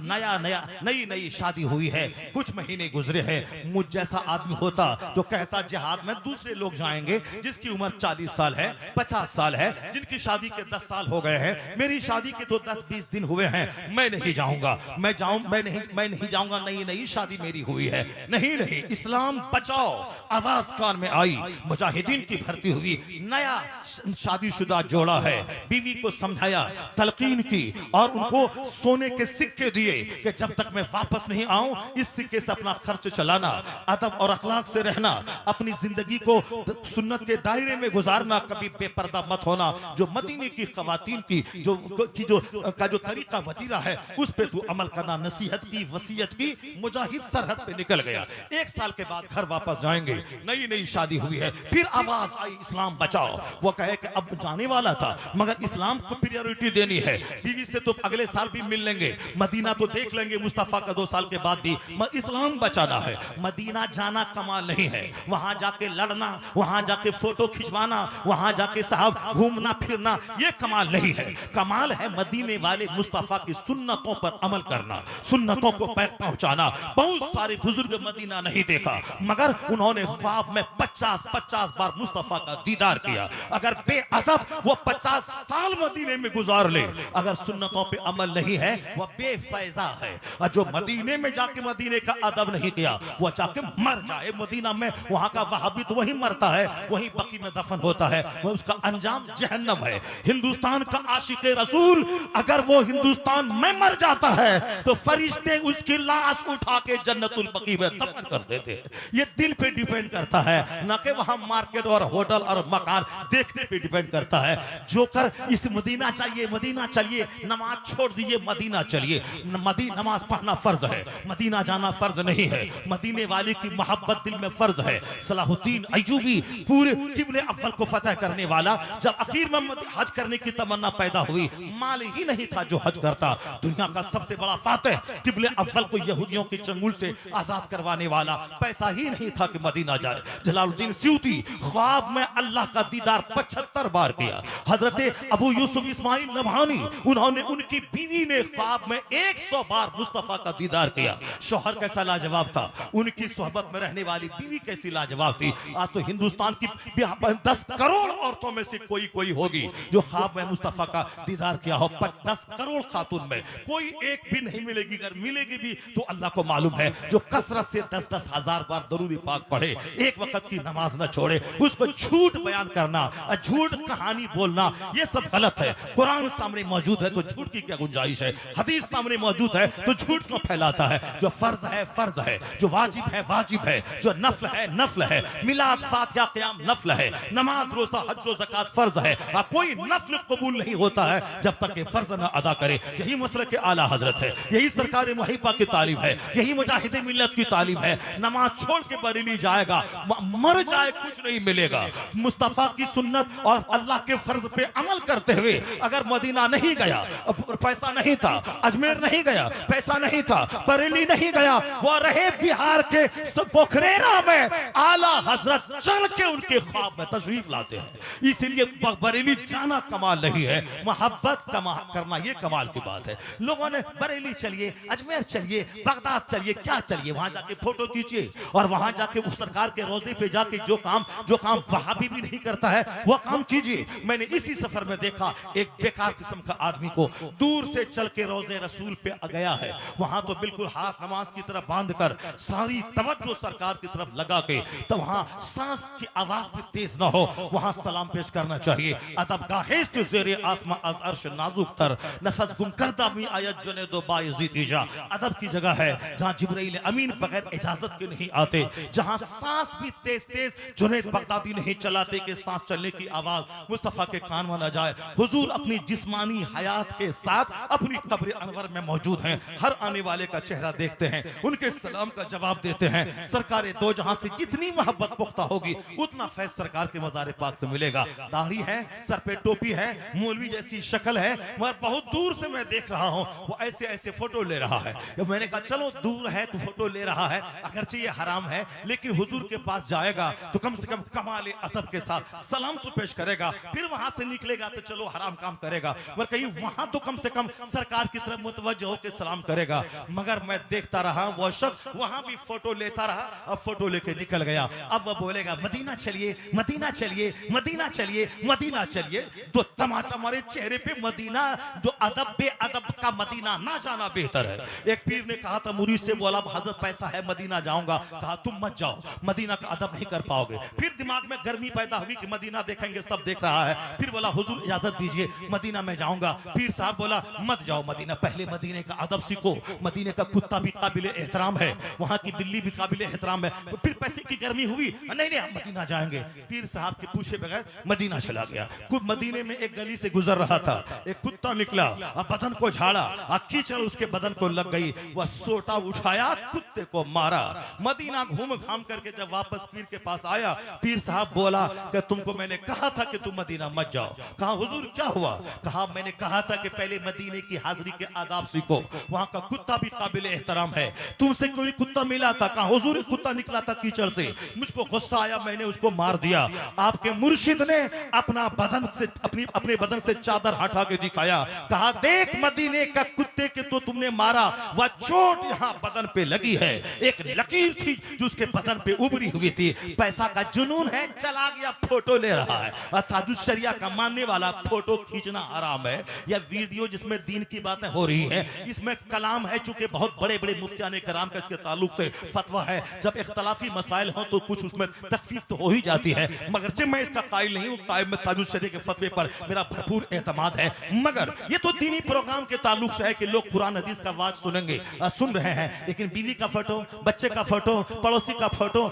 Speaker 1: नई नई शादी हुई है, कुछ महीने गुजरे हैं। मुझ जैसा आदमी होता तो कहता जिहाद में दूसरे लोग जाएंगे जिसकी उम्र 40 साल है, 50 साल है, जिनकी शादी के 10 साल हो गए हैं। मेरी शादी के तो 10-20 दिन हुए हैं, मैं नहीं जाऊंगा, मैं नहीं जाऊंगा, नई शादी मेरी हुई है। नहीं, इस्लाम बचाओ आवाज कान में आई। मुजाहिदीन की भर्ती हुई, नया शादीशुदा जोड़ा है, बीवी को समझाया, तलकीन की और उनको सोने के सिक्के दिए कि जब तक मैं वापस नहीं आऊं इस सिक्के से अपना खर्च चलाना, अदब और अखलाक से रहना, अपनी जिंदगी को सुन्नत के दायरे में गुजारना, कभी बेपर्दा मत होना। जो मदीने की खवातीन की जो तरीका वतीरा है उस पे तू अमल करना। नसीहत की, वसीयत की। मुजाहिद सरहद पे निकल गया। 1 साल के बाद घर वापस जाएंगे, नई शादी हुई है। फिर आवाज आई भाई इस्लाम बचाओ। वो कहे कि अब जाने वाला था मगर इस्लाम को प्रायोरिटी देनी है, बीवी से तो अगले साल भी मिल लेंगे, मदीना तो देख लेंगे मुस्तफा का 2 साल के बाद भी, इस्लाम बचाना है। मदीना जाना कमाल नहीं है, वहां जाके लड़ना, वहां जाके फोटो खिंचवाना, वहां जाके साहब घूमना फिरना, ये कमाल नहीं है। कमाल है मदीने वाले मुस्तफा की सुन्नतों पर अमल करना, सुन्नतों को पैर पहुंचाना। बहुत सारे बुजुर्ग मदीना नहीं देखा मगर उन्होंने ख्वाब में 50-50 बार मुस्तफा का दीदार किया। अगर बेअदब वो 50 साल मदीने में गुजार ले, अगर सुन्नतों पे अमल नहीं है वो बेफैजा है। और जो मदीने में जाके मदीने का अदब नहीं किया वो जाके मर जाए मदीना में, वहां का वहाबी तो वही मरता है, वही बकी में दफन होता है, वो उसका अंजाम जहन्नम है। हिंदुस्तान का आशिक रसूल अगर वो हिंदुस्तान में मर जाता है तो फरिश्ते उसकी लाश उठा के जन्नतुल बकी में दफन कर देते हैं। ये दिल पे डिपेंड करता है, ना कि वहां मार्केट और होटल और मकान देखने पे डिपेंड करता है। जो कर इस मदीना चाहिए, मदीना चलिए, नमाज छोड़ दीजिए, मदीना चलिए। नमाज पढ़ना फर्ज है, मदीना जाना फर्ज नहीं है। मदीने वाले की मोहब्बत दिल में फर्ज है। सलाहुद्दीन अय्यूबी पूरे किबले अव्वल को फतह करने वाला, जब आखिर में हज करने की तमन्ना पैदा हुई, माल ही नहीं था जो हज करता। दुनिया का सबसे बड़ा फातिह किबले अव्वल को यहूदियों के चंगुल से आजाद करवाने वाला, पैसा ही नहीं था कि मदीना जाए। जलालुद्दीन स्यूती ख्वाब में अल्लाह का दीदार 75 बार किया। हजरत अबू यूसुफ इस्माइल नबहानी, उन्होंने उनकी बीवी ने ख्वाब में 100 बार मुस्तफा का दीदार किया। शौहर कैसा लाजवाब था, उनकी सोहबत में रहने वाली बीवी कैसी लाजवाब थी। आज तो हिंदुस्तान की 10 करोड़ औरतों में से कोई होगी जो ख्वाब में मुस्तफा का दीदार किया हो। 10 करोड़ खातून में कोई एक भी नहीं मिलेगी। अगर मिलेगी भी तो अल्लाह को मालूम है, जो कसरत से 10-10 हजार बार दरूद पाक पढ़े, एक वक्त की नमाज न छोड़े, उसको झूठ बयान करना, झूठ कहानी बोलना, ये सब गलत है। कुरान सामने मौजूद है तो झूठ की क्या गुंजाइश है? हदीस सामने मौजूद है तो झूठ क्यों फैलाता है? जो फर्ज है फर्ज है, जो वाजिब है वाजिब है, जो नफल है नफल है। मिलाद फातिहा क़याम नफल है, नमाज रोजा हज व ज़कात फर्ज है। कोई नफल कबूल नहीं होता है जब तक कि फर्ज न अदा करे। यही मसले के आला हजरत है, यही सरकार मुहिब्बा की तालीम है, यही मुजाहिद मिल्लत की तालीम है। नमाज छोड़ के बरेली जाएगा, मर जाए कुछ नहीं मिलेगा। मुस्तफा की सुन्नत और अल्लाह के फर्ज पे अमल करते हुए अगर मदीना नहीं गया, पैसा नहीं था, अजमेर नहीं गया, पैसा नहीं था, बरेली नहीं गया, वो रहे बिहार के पोखरेरा में, आला हजरत चल के उनके ख्वाब में तशरीफ लाते हैं। इसीलिए बरेली जाना कमाल नहीं है, मोहब्बत करना ये कमाल की बात है। लोगों ने बरेली चलिए, अजमेर चलिए, बगदाद चलिए, क्या चलिए, वहां जाके फोटो खींचिए और वहां जाके उस सरकार के रोजे पे जाके जो काम वहाबी भी नहीं करता है वो काम कीजिए। मैंने इसी सफर में देखा एक बेकार किस्म का आदमी को दूर से चल के रोजे रसूल पे गया है, वहां तो बिल्कुल हाथ नमाज की तरफ बांध कर सारी तवज्जो सरकार की तरफ लगा के, तो वहां सांस की आवाज भी तेज ना हो, वहां सलाम पेश करना चाहिए। अदब गाहेस के ज़ेरे आसमां अज़ अर्श नाजुक तर, नफस गुम करदा मी आयत जने दो बायज़ीद इजा। अदब की जगह है जहां जिब्राइल अमीन बगैर इजाजत के नहीं आते, जहां सांस भी तेज तेज जुनैद बगदादी नहीं चलाते कि सांस चलने की आवाज मुस्तफा के कान में न जाए। हुजूर अपनी जिस्मानी हयात के साथ अपनी कब्र अनवर में मौजूद हैं, हर आने वाले का चेहरा देखते हैं, उनके सलाम का जवाब देते हैं। सरकार दो जहां से जितनी मोहब्बत पुख्ता होगी उतना फैज सरकार के मज़ार पाक से मिलेगा। दाढ़ी है, सर पे टोपी है, मौलवी जैसी शक्ल है, मगर बहुत दूर से मैं देख रहा हूं वो ऐसे ऐसे फोटो ले रहा है। मैंने कहा चलो दूर है तो फोटो ले रहा है, अगरचे ये हराम है लेकिन हुजूर के पास जाएगा तो कम से कम कमाल अदब के साथ सलाम तो पेश करेगा, फिर वहां से निकलेगा तो चलो हराम काम करेगा, मगर कहीं वहां तो कम से कम सरकार की तरफ मुतवज्जो होकर सलाम करेगा। मगर मैं देखता रहा वो शख्स वहां भी फोटो लेता रहा, अब फोटो लेके निकल गया। अब वो बोलेगा मदीना चलिए, मदीना चलिए, मदीना चलिए, मदीना चलिए, तो तमाचा हमारे चेहरे पे मदीना, जो अदब बेअदब का मदीना ना जाना बेहतर है। एक पीर ने कहा था मुरीद से, बोला हजरत पैसा है मदीना जाऊंगा, कहा तुम मत जाओ, मदीना का अदब नहीं कर पाओगे। फिर दिमाग में गर्मी पैदा हुई कि मदीना देखेंगे, सब देख रहा है, फिर बोला हुजूर इजाजत दीजिए मदीना में जाऊंगा। पीर साहब बोला मत जाओ मदीना, पहले मदीने का अदब सीखो, मदीने का कुत्ता भी काबिल एहतराम है, वहां की बिल्ली भी काबिल एहतराम है। फिर पैसे की गर्मी हुई, नहीं नहीं हम मदीना जाएंगे। पीर साहब के पूछे बगैर मदीना चला गया। कुछ मदीने में एक गली से गुजर रहा था, एक कुत्ता निकला, बदन को झाड़ा, कीचड़ उसके बदन को लग गई, वह सोटा उठाया, कुत्ते को मारा। मदीना घूम घाम करके जब वापस पीर के पास आया, पीर साहब बोला कि तुमको मैंने कहा था कि तुम मदीना मत जाओ। कहा हुजूर क्या हुआ? कहा मैंने कहा था कि पहले मदीने की हाजिरी के आदाब सीखो, वहां का कुत्ता भी काबिल एहतराम है। तुमसे कोई कुत्ता मिला था? कहा हुजूर कुत्ता निकला था कीचड़ से, मुझको गुस्सा आया, मैंने उसको मार दिया। आपके मुर्शिद ने अपना बदन से अपने बदन से चादर हटा के दिखाया, कहा देख मदीने का कुत्ते के तो तुमने मारा, वह चोट यहाँ बदन पे लगी है, एक लकीर थी जो उसके बदन पे उभरी हुई थी। पैसा का जुनून है, चला गया फोटो ले रहा है। ताजुद शरिया का मानने वाला फोटो खींचना हराम है। यह वीडियो जिसमें दीन की बातें हो रही है, इसमें कलाम है, चूंकि बहुत बड़े बड़े मुफ्तियाने कराम का इसके ताल्लुक से फतवा है। जब इख्तलाफी मसाइल हो तो कुछ उसमें तखफीफ तो हो ही जाती है, मगर जब मैं इसका कायल नहीं हूँ, कायल में ताजुद शरिया के फतवे पर मेरा भरपूर एतमाद है। मगर ये तो दीनी प्रोग्राम के ताल्लुक से है कि लोग कुरान हदीस का वाज सुनेंगे, सुन रहे हैं, लेकिन बीवी का फोटो, बच्चे का फोटो, पड़ोसी का फोटो,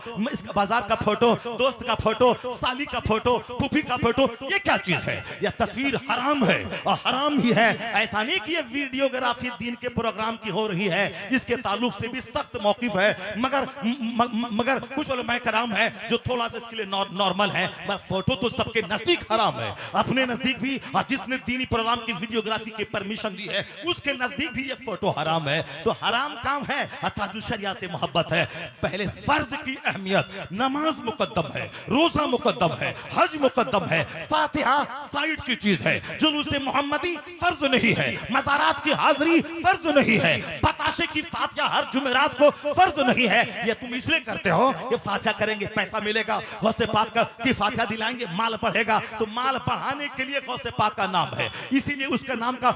Speaker 1: बाजार का फोटो, दोस्त का फोटो, साली का फोटो, फूफी का फोटो, ये क्या चीज है? यह तस्वीर हराम है और हराम ही है। ऐसा नहीं कि ये वीडियोग्राफी दीन के प्रोग्राम की हो रही है, इसके ताल्लुक से भी सख्त मौकिफ है। मगर कुछ उलमा कराम है जो थोड़ा सा इसके लिए नॉर्मल है, मगर फोटो तो सबके नजदीक हराम है, अपने नजदीक भी। और जिसने दीनी प्रोग्राम की वीडियोग्राफी की परमिशन दी है उसके नजदीक भी ये फोटो हराम है। तो हराम काम है, ताजुद शरिया से मोहब्बत है। पहले फर्ज की अहमियत, नमाज मुकद्दम है, रोजा मुकद्दम है, हज मुकद्दम है, फातिहा साइड की चीज है, जुलूस मोहम्मदी फर्ज नहीं है, मज़ारात की हाजिरी फर्ज नहीं है, बताशे की फातिहा हर जुमेरात को फर्ज नहीं है। ये तुम इसलिए करते हो कि फातिहा करेंगे पैसा मिलेगा, गौसे पाक की फातिहा दिलाएंगे माल बढ़ेगा, तो माल बढ़ाने के लिए गौसे पाक का नाम है, इसीलिए उसके नाम का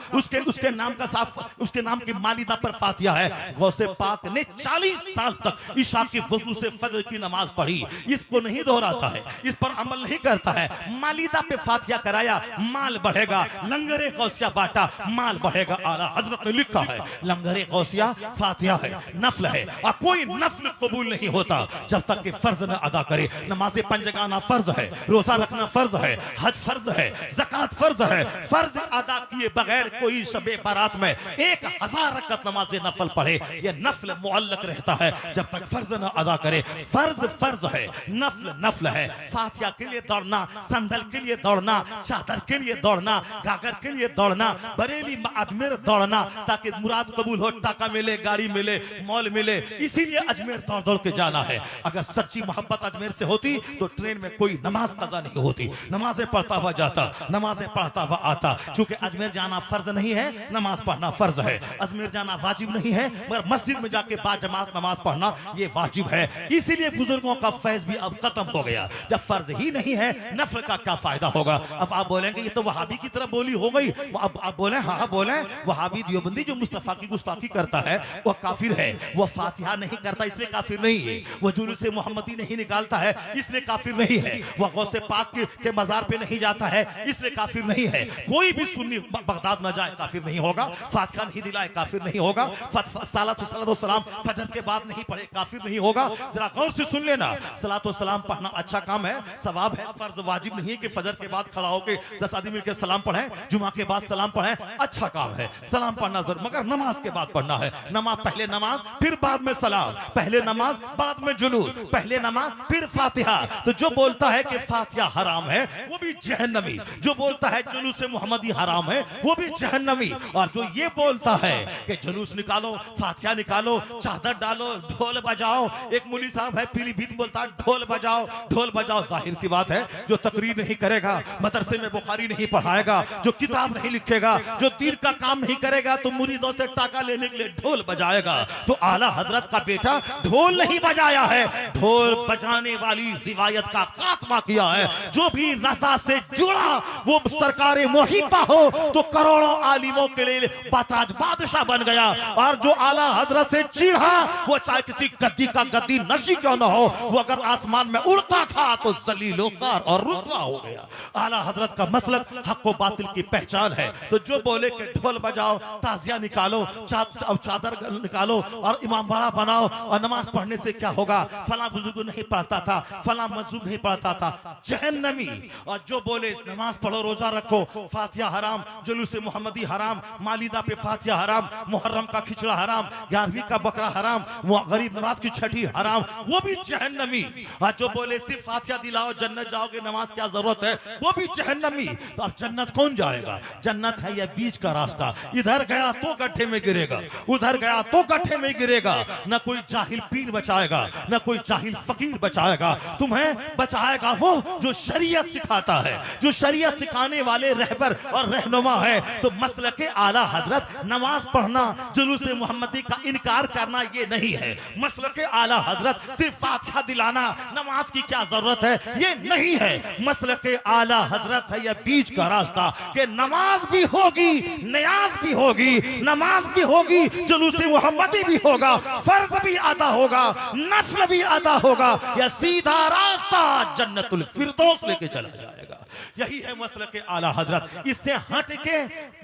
Speaker 1: उसके नाम की मालिदा पर फातिहा है। गौसे पाक ने 40 साल तक इशा की वजू से फजर की नमाज पढ़ी, इसको नहीं दोहराता है, इस पर अमल नहीं करता है। मालिदा पे फातिहा कराया, माल बढ़ेगा, लंगरे गौसिया बांटा, माल बढ़ेगा। आला हजरत ने लिखा है लंगरे गौसिया फातिहा है, नफल है, और कोई नफल कबूल नहीं होता जब तक कि फर्ज न अदा करे। नमाज पंजगाना फर्ज है, रोजा रखना फर्ज है, हज फर्ज है, ज़कात फर्ज है। फर्ज अदा किए बगैर कोई शबे बारात में 1000 रकअत नमाज नफल पढ़े, यह नफल मुअल्लक रहता है जब तक फर्ज न अदा करे। फर्ज फर्ज है, नफल नफल है। फातिहा के लिए दौड़ना, संदल के लिए दौड़ना, चादर के लिए दौड़ना, गागर के लिए दौड़ना, बरेली अजमेर दौड़ना ताकि मुराद कबूल हो, टाका मिले, गाड़ी मिले, मॉल मिले, इसीलिए अजमेर दौड़ दौड़ के जाना है। अगर सच्ची मोहब्बत अजमेर से होती तो ट्रेन में कोई नमाज कज़ा नहीं होती, नमाजें पढ़ता हुआ जाता, नमाजें पढ़ता हुआ आता। चूंकि अजमेर जाना फर्ज नहीं है, नमाज पढ़ना फर्ज है। अजमेर जाना वाजिब नहीं है, मगर मस्जिद में जाके बाद जमात नमाज पढ़ना ये वाजिब है। इसीलिए बुजुर्गों का फैज भी अब खत्म हो गया। जब फर्ज ही नहीं है, नफल का क्या फायदा होगा? अब आप बोलेंगे ये तो वहाबी की तरह बोली हो गई। अब आप बोले हाँ बोले, वहाबी दियोबंदी जो मुस्तफा की गुस्ताखी करता है वह काफिर है। वह फातिहा नहीं करता इसलिए काफिर नहीं है, वह जुलूस मोहम्मदी नहीं निकालता है इसलिए काफिर नहीं है, वह गौसे पाक के मजार पे नहीं जाता है इसलिए काफिर नहीं है। कोई भी सुन्नी बगदाद न जाए काफिर नहीं होगा, फातिहा नहीं दिलाए काफिर नहीं होगा, सलातो सलाम फजर के बाद नहीं पढ़े काफिर नहीं होगा। जरा गौर से सुन लेना, सलातो सलाम पढ़ना अच्छा काम है, सवाब है, फर्ज वाजिब नहीं है कि फजर के बाद खड़ा होकर 10 आदमी मिलकर सलाम पढ़ें, जुमा के बाद सलाम पढ़ें, अच्छा काम है, सलाम पढ़ना जरूर, मगर नमाज के बाद पढ़ना है। नमाज पहले नमाज फिर बाद में सलाम, पहले नमाज बाद में जुलूस, पहले नमाज फिर फातिहा। तो जो बोलता है कि फातिहा हराम है वो भी जहन्नमी, जो बोलता है जुलूस मोहम्मदी हराम है वो भी जहन्नमी, और जो ये बोलता है कि जुलूस निकालो, फातिहा निकालो, चादर डालो, ढोल बजाओ, एक मौलवी साहब है पीलीभीत बोलता है ढोल बजाओ ढोल बजाओ। जाहिर सी बात है जो तकरीर नहीं करेगा, मदरसे में बुखारी नहीं पढ़ाएगा, जो किताब नहीं लिखेगा, जो दीन का काम नहीं करेगा, तो मुरीदों से टाका लेने के लिए ढोल बजाएगा। तो आला हजरत का बेटा ढोल नहीं बजाया है, ढोल बजाने वाली रिवायत का खात्मा किया है। जो भी रसा से जुड़ा वो सरकारे मुहिब्बा हो तो करोड़ों आलिमों के लिए बाताज बादशाह बन गया, और जो आला हजरत से चिढ़ा वो चाहे किसी गद्दी का गद्दी नशी क्यों ना हो, वो अगर आसमान में उड़ता था तो जलीलो कार और रुसवा हो गया। आला हजरत का मसलक हक व बातिल की पहचान है। तो जो बोले कि ढोल बजाओ, ताजिया निकालो, चादर निकालो और इमाम बाड़ा बनाओ और नमाज पढ़ने से क्या होगा, फला बुजुर्ग नहीं पढ़ता था, फला मजूब नहीं पढ़ता था, जहन्नमी। और जो बोले नमाज पढ़ो, रोजा रखो, फातिहा हराम, जुलूस मोहम्मदी हराम, मालिदा पे फातिहा हराम, मुहर्रम का खिचड़ा हराम, 11वीं का बकरा हराम, गरीब नवाज की छठी हराम, वो भी जहन्नमी। और जो बोले सिर्फ फातिहा दिलाओ जन्नत जाओगे, नमाज क्या जरूरत है, वो भी जहन्नमी। तो अब जन्नत कौन जाएगा? जन्नत है यह बीच का रास्ता, इधर गया तो गड्ढे में गिरेगा, उधर गया तो गड्ढे में गिरेगा। न कोई जाहिल पीर बचाएगा, न कोई जाहिल फकीर बचाएगा, तुम्हें बचाएगा वो जो शरीयत सिखाता है, जो शरीयत सिखाने वाले रहबर और रहनुमा है। तो मसलक आला हजरत नमाज पढ़ना, जुलूस मोहम्मदी का इनकार करना ये नहीं है। मसलक आला हजरत सिर्फ फातिहा दिलाना, नमाज की क्या जरूरत है, ये नहीं है। मसलक आला हजरत है यह बीच का रास्ता कि नमाज भी होगी, नियाज भी होगी, नमाज भी होगी, जुलूस मोहम्मदी भी होगा, फर्ज भी अदा होगा, नफल भी अदा होगा। यह सीधा रास्ता जन्नतुल फिरदौस लेके चला जाएगा। यही है मसलक आला हजरत। इससे हट के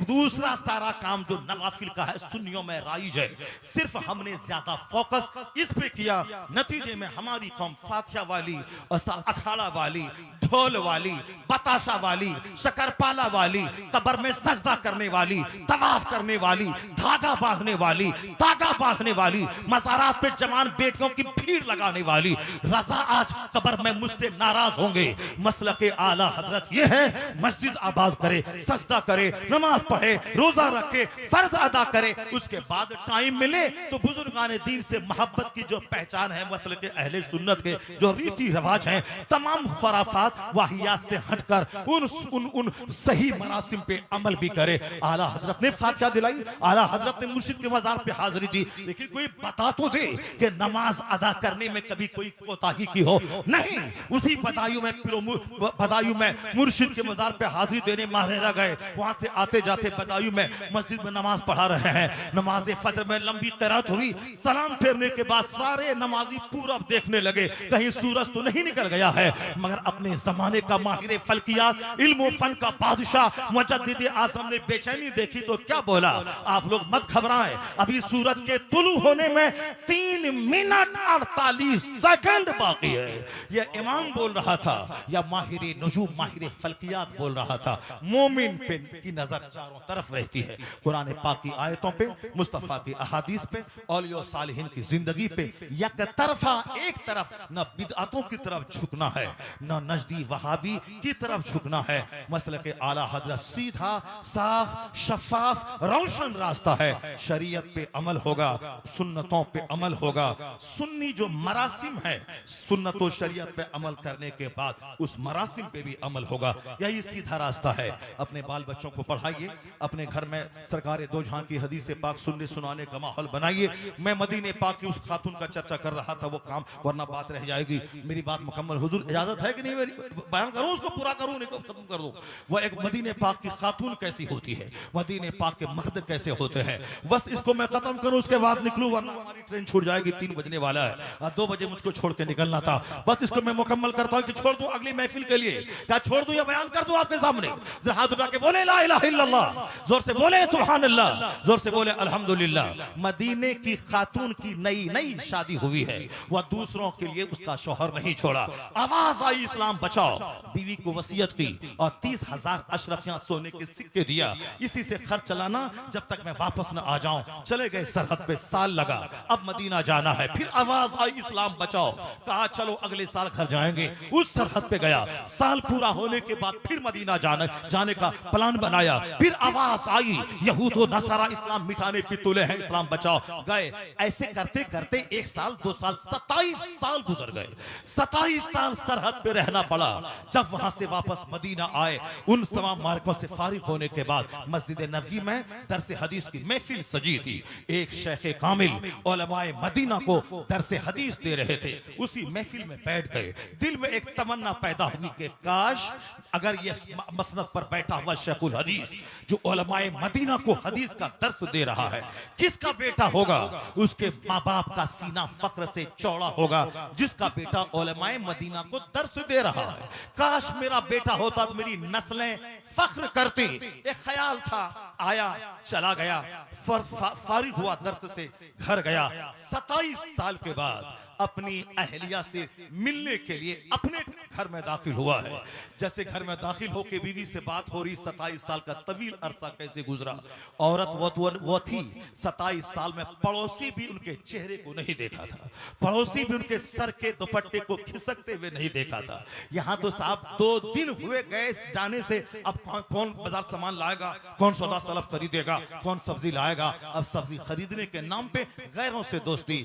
Speaker 1: दूसरा सारा काम जो नवाफिल का है सुन्नियों में राइज है, सिर्फ हमने ज्यादा फोकस इस पे किया, नतीजे में हमारी कौम फातिहा वाली, अखाड़ा वाली, ढोल वाली, बताशा वाली, शकरपाला वाली, कब्र में सजदा करने वाली, तवाफ करने वाली, धागा बांधने वाली, तागा बांधने वाली, मज़ारात पे जवान बेटियों की भीड़ लगाने वाली, रजा आज कब्र में मुझसे नाराज होंगे। मसलक आला हजरत ये है, मस्जिद आबाद करे, सजदा करे, नमाज पढ़े, रोजा रखे, फर्ज अदा करे, उसके बाद टाइम मिले तो बुजुर्गान दीन से मोहब्बत की जो पहचान है, मसलक अहले सुन्नत के जो रीति रिवाज हैं, तमाम खराफात वाहियात से हटकर उन सही मरासिम पे अमल भी करे। आला हजरत ने फातिहा दिलाई, आला हजरत ने मुर्शिद के मजार पे हाजिरी दी, लेकिन कोई बता तो दे कि नमाज अदा करने में कभी कोई कोताही की हो। नहीं, उसी बदायूं में मुर्शिद के मजार पे हाजिरी देने माहेरा गए, वहां से आते जाते बदायूं में मस्जिद में नमाज पढ़ा रहे हैं। नमाज फजर में लंबी क़िरात हुई, सलाम फेरने के बाद सारे नमाजी पूरब देखने लगे, कहीं सूरज तो नहीं निकल गया है। मगर अपने जमाने का माहिर फल्कियात, इल्म फन का बादशाह मुजद्दिद आज़म ने बेचैनी देखी तो क्या बोला, आप लोग मत घबराएं, अभी सूरज के तुलू होने में 3 मिनट 48 सेकंड बाकी है। यह इमाम बोल रहा था या माहिर नुजूम, माहिर फल्कियात बोल रहा था। मोमिन पे की नजर चारों तरफ रहती है, कुरान पाक की आयतों पे, मुस्तफा की अहादीस पे, औलिया सालिहीन की जिंदगी पे। एक तरफ न बिदअतों की तरफ झुकना है, न नजदी वहाबी की तरफ झुकना है। मसलक आला हजरत सीधा, साफ, शफाफ, रोशन रास्ता है। शरीयत पे अमल होगा, सुन्नतों पे अमल होगा। सुन्नी जो मरासिम है, सुन्नत और शरीयत पे अमल करने के बाद उस मरासिम पे भी अमल होगा। यही सीधा रास्ता है। अपने बाल बच्चों को पढ़ाइए, अपने घर में सरकार दो जहां की हदीस पाक सुनने सुनाने का माहौल बनाइए। मैं मदीने पाक की उस खातून का चर्चा कर रहा था, वो काम, वरना बात रह जाएगी। मेरी बात मुकम्मल, हुजूर इजाजत है कि नहीं, मेरी बयान करूं, उसको पूरा करूं, नहीं खत्म कर दूं। वो एक मदीने पाक की खातून कैसी होती है, मदीने पाक के मर्द कैसे होते हैं, बस इसको मैं खत्म करूं, उसके बाद निकलूं, वरना हमारी ट्रेन छूट जाएगी। 3 बजने वाला है, 2 बजे मुझको छोड़ के निकलना था। बस इसको मैं मुकम्मल करता हूं कि छोड़ दूं अगली महफिल के लिए। क्या छोड़ दूं या बयान कर दूं आपके सामने? हाथ उठा के बोले ला इलाहा इल्लल्लाह, जोर से बोले सुभान अल्लाह, जोर से बोले अल्हम्दुलिल्लाह। मदीने की खातून की नई शादी हुई है, वह दूसरों के लिए उसका शौहर नहीं छोड़ा। आवाज आई इस्लाम बचाओ, बीवी को वसीयत की और 30,000 अशरफियां सोने के सिक्के दिया, इसी से खर्च चलाना जब तक मैं वापस न आ जाऊं। चले गए सरहद पे, साल लगा, अब मदीना जाना है। फिर आवाज आई इस्लाम बचाओ, कहा चलो अगले साल घर जाएंगे। उस सरहद पे गया, साल पूरा होने के बाद फिर मदीना जाने का प्लान बनाया। फिर आवाज आई यहूद व नसारा इस्लाम मिटाने पे तुले हैं, इस्लाम बचाओ। गए, ऐसे करते करते 1 साल 2 साल 27 साल गुजर गए। 27 साल सरहद पे रहना पड़ा। जब वहां से वापस मदीना आए, उन तमाम मार्गों से फारिग होने के बाद मस्जिद नबवी में दरस हदीस की महफिल सजी थी। एक शेख कामिल उलमाए मदीना को दरस हदीस दे रहे थे। उसी महफिल में बैठ गए। दिल में एक तमन्ना पैदा हुई कि काश अगर ये मसनद पर बैठा हुआ शेखुल हदीस जो उलमाए मदीना को हदीस का दर्स दे रहा है, किसका बेटा होगा? उसके माँ बाप का सीना फख्र से चौड़ा होगा, जिसका बेटा उलमाए मदीना को दर्स दे रहा है। काश मेरा बेटा होता तो मेरी नस्लें फख्र करती। एक ख्याल था, आया चला गया, फारिग हुआ दर्स से, घर गया। 27 साल के बाद अपनी अहलिया से मिलने के लिए अपने घर में दाखिल हुआ है। जैसे घर में दाखिल होकर बीवी से बात हो रही, 27 साल का तवील अरसा कैसे गुजरा। औरत वो थी 27 साल में पड़ोसी भी उनके चेहरे को नहीं देखा था, पड़ोसी भी उनके सर के दुपट्टे को खिसकते हुए नहीं देखा था। यहाँ तो साहब 2 दिन हुए गए जाने से, अब कौन बाजार सामान लाएगा, कौन सौदा सलफ खरीदेगा, कौन सब्जी लाएगा। अब सब्जी खरीदने के नाम पे गैरों से दोस्ती,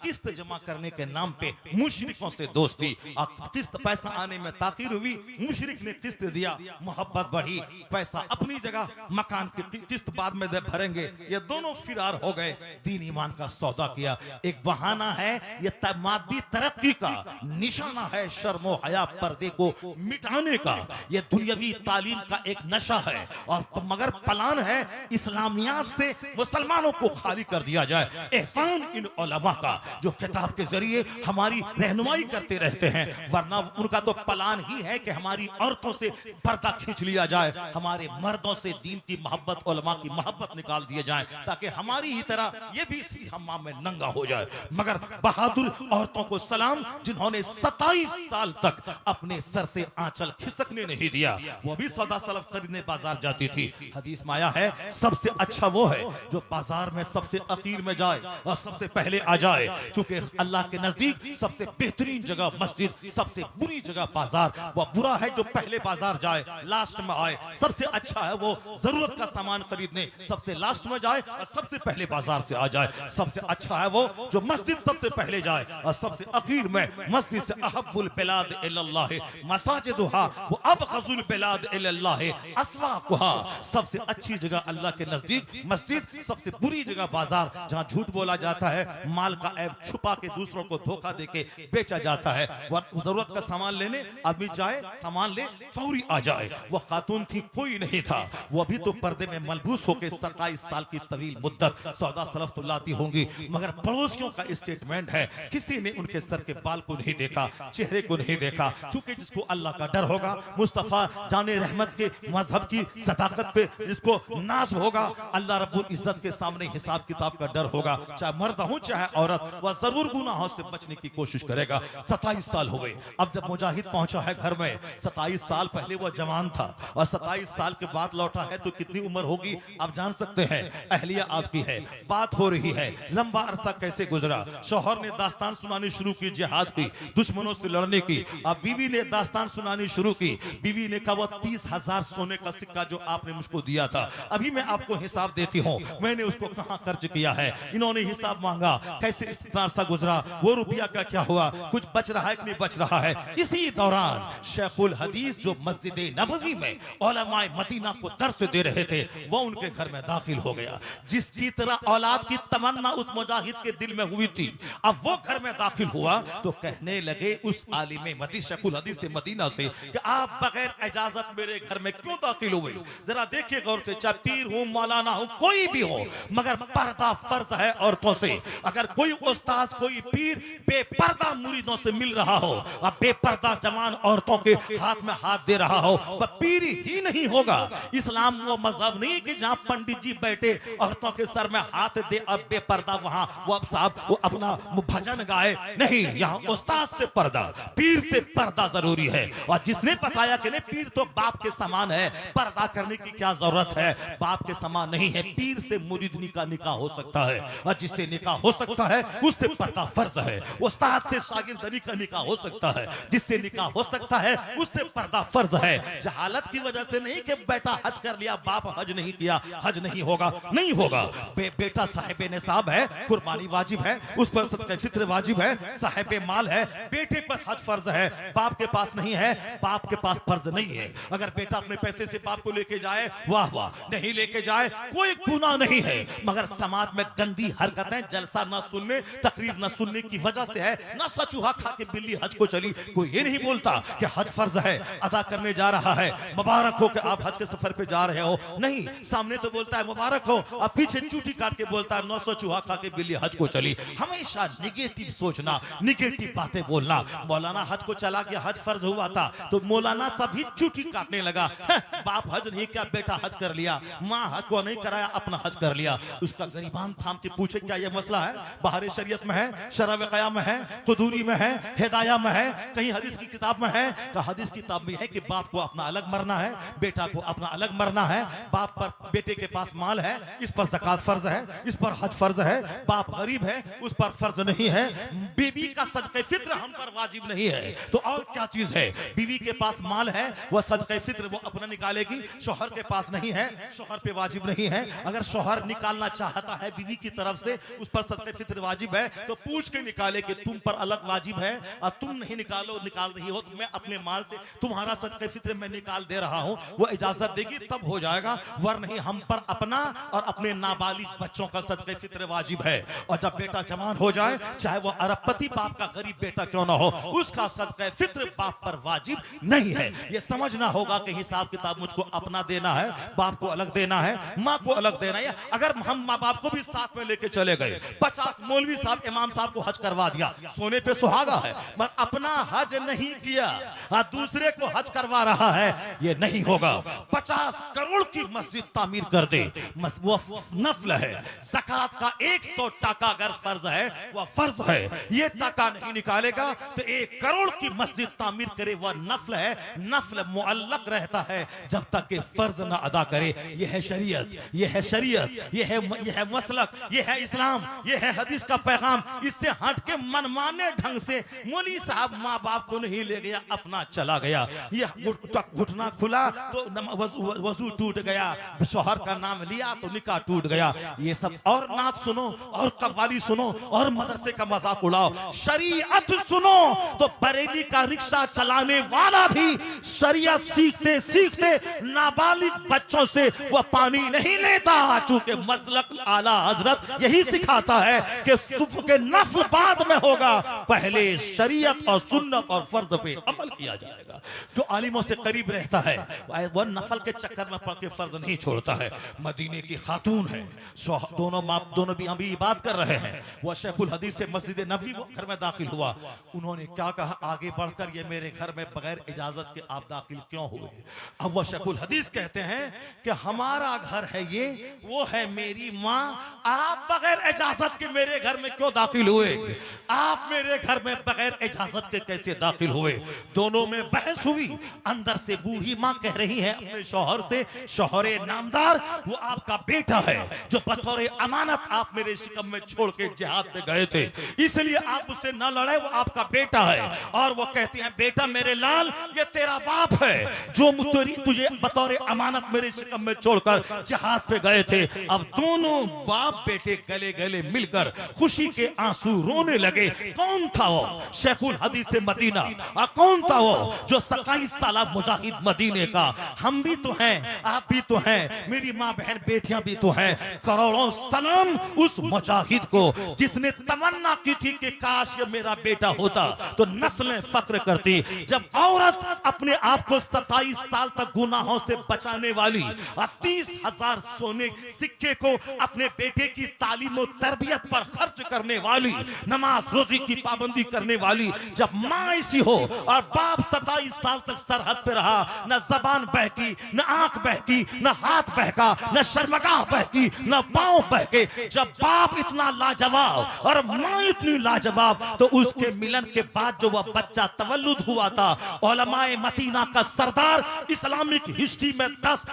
Speaker 1: किस्त जमा करने के नाम पे मुशरिकों से दोस्ती, किस्त पैसा आने में ताखीर हुई, मुशरिक ने किस्त दिया, मोहब्बत बढ़ी, पैसा अपनी जगह, मकान की किस्त बाद में भरेंगे, ये दोनों फिरार हो गए। दीन ईमान का सौदा किया। एक बहाना है, ये मादी तरक्की का निशाना है, शर्मो हया पर्दे को मिटाने का। ये दुनियावी तालीम का एक नशा है, और मगर प्लान है इस्लामियात से मुसलमानों को खाली कर दिया जाए। एहसान इन उलमा का जो खिताब के जरिए हमारी रहनुमाई करते रहते हैं, वरना उनका तो प्लान ही है कि हमारी औरतों से पर्दा खींच लिया जाए, हमारे मर्दों से दीन की मोहब्बत, उलमा की मोहब्बत निकाल दिए जाए, ताकि हमारी ही तरह ये भी इसी हम्माम में नंगा हो जाए। मगर बहादुर औरतों को सलाम, जिन्होंने 27 साल तक अपने सर से आंचल खिसकने नहीं दिया, वो भी सौदा सलफ खरीदने बाजार जाती थी। हदीस में आया है, सबसे अच्छा वो है जो बाजार में सबसे अखीर में जाए और सबसे पहले आ जाए, क्योंकि अल्लाह के नजदीक सबसे बेहतरीन जगह मस्जिद, सबसे बुरी जगह बाजार। वो बुरा है जो पहले बाजार जाए लास्ट में आए, सबसे अच्छा है वो जरूरत का सामान खरीदने सबसे लास्ट में जाए और सबसे पहले बाजार से आ जाए। सबसे अच्छा है वो जो मस्जिद सबसे पहले जाए और सबसे अखीर में। मस्जिद से अहब्बुल बिलाद इल्लल्लाह मसाजिदुहा व अबग़ज़ुल बिलाद इल्लल्लाह अस्वाक़ुहा। सबसे अच्छी जगह अल्लाह के नजदीक मस्जिद, सबसे बुरी जगह बाजार, जहां झूठ बोला जाता है, माल का ऐब छुपा के दूसरों को धोखा देके बेचा जाता है। वह जरूरत का सामान लेने आदमी जाए, सामान ले, फौरी आ जाए। वो खातून थी, कोई नहीं था, वो भी तो पर्दे में मलबूस होकर 27 साल की तवील मुद्दत सौदा सलफ तो लाती होंगी, मगर पड़ोसियों का स्टेटमेंट है, किसी ने उनके सर के बाल को नहीं देखा, चेहरे को नहीं देखा। चूंकि जिसको अल्लाह का डर होगा, मुस्तफा जाने रहमत के मजहब की सदाकत पे जिसको नाज होगा, अल्लाह रब्बुल इज्जत के सामने हिसाब किताब का डर होगा, चाहे मर्द हो चाहे औरत, वह जरूर गुनाहों से बचने की कोशिश करेगा। 27 साल हो गए। अब जब मुजाहिद पहुंचा है घर में, 27 साल पहले वो जवान था और 27 साल के बाद लौटा है, तो कितनी उम्र होगी आप जान सकते हैं। अहलिया आपकी है, बात हो रही है, लंबा अरसा कैसे गुजरा। शौहर ने दास्तान सुनानी शुरू की, जिहाद की, दुश्मनों से लड़ने की। अब बीवी ने दास्तान सुनानी शुरू की। बीवी ने कहा, वो 30,000 सोने का सिक्का जो आपने मुझको दिया था, अभी मैं आपको हिसाब देती हूँ, मैंने उसको कहाँ खर्च किया है। इन्होंने हिसाब मांगा, कैसे इतना अरसा गुजरा, वो रुपया का क्या हुआ, कुछ बच रहा है कि नहीं बच रहा है। इसी दौरान शेखुल हदीस जो मस्जिद नबवी में उलमाए मदीना को दर्स दे रहे थे, वो उनके घर में दाखिल हो गया। जिसकी तरह औलाद की तमन्ना उस मुजाहिद के दिल में हुई थी, अब वो घर में दाखिल हुआ तो कहने लगे उस आलिम मदीना शेखुल हदीस से मदीना से कि आप बगैर इजाजत मेरे घर में क्यों दाखिल हुए। जरा देखिए गौर से, चाहे पीर हूं, मौलाना हूं, कोई भी हो, मगर पर्दा फर्ज है औरतों से। अगर कोई उस्ताद, कोई पीर बेपर्दा मुरीदों से मिल रहा हो और बेपर्दा जवान औरतों के हाथ में हाथ दे रहा हो, वह पीर ही नहीं होगा। इस्लाम वो मजहब नहीं कि जहां पंडित जी बैठे औरतों के सर में हाथ दे और बेपर्दा वहां वो अब साहब वो अपना भजन गाए। नहीं, यहाँ उस्ताद से पर्दा, पीर से पर्दा जरूरी है। और जिसने बताया कि नहीं पीर तो बाप के समान है, पर्दा करने की क्या जरूरत है, बाप के समान नहीं है। पीर से मुरीदनी का निकाह हो सकता है, और जिससे निकाह हो सकता है उससे पर्दा फर्ज है। उस्ताद से शागिर्दनी का निकाह हो सकता है, जिससे निकाह हो सकता है उससे पर्दा फर्ज है। जहालत की वजह से नहीं कि बेटा हज कर लिया, बाप हज नहीं किया, हज नहीं होगा, नहीं होगा। बेटा साहिब निसाब है, कुर्बानी वाजिब है, उस पर सदका फित्र वाजिब है, साहिब माल है, बेटे पर हज फर्ज है। बाप के पास नहीं है, बाप के पास फर्ज नहीं है। अगर बेटा अपने पैसे से बाप को लेके जाए, वाह वाह, नहीं लेके जाए कोई गुनाह नहीं है। मगर समाज में गंदी हरकतें, जलसा न सुनने, तकरीर न सुनने की वजह से है। न सचूहा खा के बिल्ली हज को चली, कोई ये नहीं बोलता कि हज फर्ज है, अदा करने जा रहा है, मुबारक हो कि आप हज के सफर पे जा रहे हो। नहीं, सामने तो बोलता है मुबारक हो, और पीछे चूटी काट के बोलता है 900 चूहा खा के बिल्ली हज को चली। हमेशा निगेटिव सोचना, निगेटिव बातें बोलना। मौलाना हज को चला गया, हज फर्ज हुआ था तो मौलाना सभी चूटी काटने लगा। बाप हज नहीं किया, बेटा हज कर लिया, माँ हज को नहीं कराया, अपना हज कर लिया। उसका गरीबान थाम के पूछे क्या यह मसला है, बाहर शरीयत में है, शरअ वक़या में है, खुदूरी में है, हिदाया में है, कहीं हदीस की किताब में है। तो हदीस की किताब में है कि बाप को अपना अलग मरना है, बेटा को अपना अलग मरना है। बाप पर, बेटे के पास माल है, इस पर ज़कात फर्ज है, इस पर हज फर्ज है। बाप गरीब है, उस पर फर्ज नहीं है। बीवी का सदक़े फित्र हम पर वाजिब नहीं है। तो और क्या चीज है? बीवी के पास माल है, वह सदक़े फित्र वो अपना निकालेगी। शौहर के पास नहीं है, शौहर पे वाजिब नहीं है। अगर शौहर निकालना चाहता है बीवी की तरफ से, उस पर सदक़े फित्र वाजिब है, तो पूछ के निकाले कि तुम पर अलग वाजिब है और तुम नहीं निकाल रही हो, तो मैं अपने माल से तुम्हारा सदक़े फित्र मैं निकाल दे रहा हूं। वो इजाजत देगी तब हो जाएगा, वर नहीं हम पर अपना और अपने नाबालिग बच्चों का सदक़े फित्र वाजिब है। और जब बेटा जवान हो जाए, चाहे वो अरबपति बाप का गरीब बेटा क्यों ना हो, उसका सदक़े फित्र बाप पर वाजिब नहीं है। ये समझना होगा कि हिसाब किताब मुझको अपना देना है, बाप को अलग देना है, माँ को अलग देना है। अगर हम माँ बाप को भी साथ में लेके चले गए, 50 मौलवी साहब इमाम साहब को हज करवा दिया, सोने पे सुहागा है, मगर अपना हज नहीं किया, दूसरे को हज करवा रहा है, ये नहीं होगा। 50 करोड़ की मस्जिद तामीर कर दे, वो नफल है। ज़कात का 100 टका अगर फर्ज है, वह फर्ज है। ये टका नहीं निकालेगा तो 1 करोड़ की मस्जिद तामीर करे, वह नफल है। नफल मुअल्लक रहता है जब तक कि फर्ज ना अदा करे। यह है शरीयत, यह है शरीयत, यह है मसलक, यह है इस्लाम, यह है हदीस का पैगाम। इससे हट के मनमाने ढंग से मौलवी साहब माँ बाप को नहीं ले गया, अपना चला गया। यह घुटना खुला तो वजू टूट गया, शौहर का नाम लिया तो निकाह टूट गया। ये सब और नात सुनो और कव्वाली सुनो और मदरसे का मजाक उड़ाओ। शरीयत सुनो तो बरेली का रिक्शा चलाने वाला भी शरीयत सीखते सीखते नाबालिग बच्चों से वह पानी नहीं लेता, चूंकि मसलक आला हजरत यही सिखाता है कि सुबह के नफल बाद में होगा, पहले शरीयत और सुन्नत और फर्ज पे अमल किया जाएगा। जो आलिमों से करीब रहता है वह नफल के चक्कर में पड़ के फर्ज नहीं छोड़ता है। मदीने की खातून है, दोनों भी अभी बात कर रहे हैं। वह शेखुल हदीस से मस्जिद नबवी घर में दाखिल हुआ। उन्होंने क्या कहा, आगे बढ़कर ये मेरे घर में बगैर इजाजत के आप दाखिल क्यों हुए? अब वह शेखुल हदीस कहते हैं कि हमारा घर है ये, वो है मेरी माँ, आप बगैर इजाजत के मेरे घर में क्यों दाखिल हुए? आप मेरे घर में बगैर इजाजत के कैसे दाखिल हुए? दोनों में बहस हुई। अंदर से बूढ़ी माँ कह रही है अपने शौहर से, शौहरे नामदार, वो आपका बेटा है जो बतौर अमानत आप मेरे शिकम में छोड़ के जिहाद पे गए थे, इसलिए आप उससे न लड़े, वो आपका बेटा है। और वो कहती है, बेटा मेरे लाल, ये तेरा बाप है जो तुझे बतौर अमानत मेरे शिकम में छोड़कर जिहाद पे गए थे। अब दोनों बाप बेटे गले गले मिलकर खुशी के आंसू रोने लगे। कौन था वो शेखुल हदीस से मदीना, और कौन था वो जो 27 साल मुजाहिद मदीने का? हम भी तो हैं, आप भी तो हैं, मेरी माँ बहन बेटियां भी तो हैं। करोड़ों सलाम उस मुजाहिद को जिसने तमन्ना की थी कि काश ये मेरा बेटा होता तो नस्लें फख्र करती। जब औरत अपने आप को 27 साल तक गुनाहों से बचाने वाली और 30,000 सोने सिक्के को अपने बेटे की तालीम और तरबियत पर खर्च करने वाली, नमाज रोजी की पाबंदी करने वाली, जब माँ ऐसी हो और बाप 27 साल तक सरहद पे रहा, न जबान बहकी, न आंख बहकी, न हाथ बहका, न शर्मगाह बहकी, न पांव बहके, जब बाप इतना लाजवाब और माँ इतनी लाजवाब, तो उसके मिलन के बाद जो वह बच्चा तवल्लुद हुआ था, उलमाए मदीना का सरदार, इस्लामिक हिस्ट्री में 10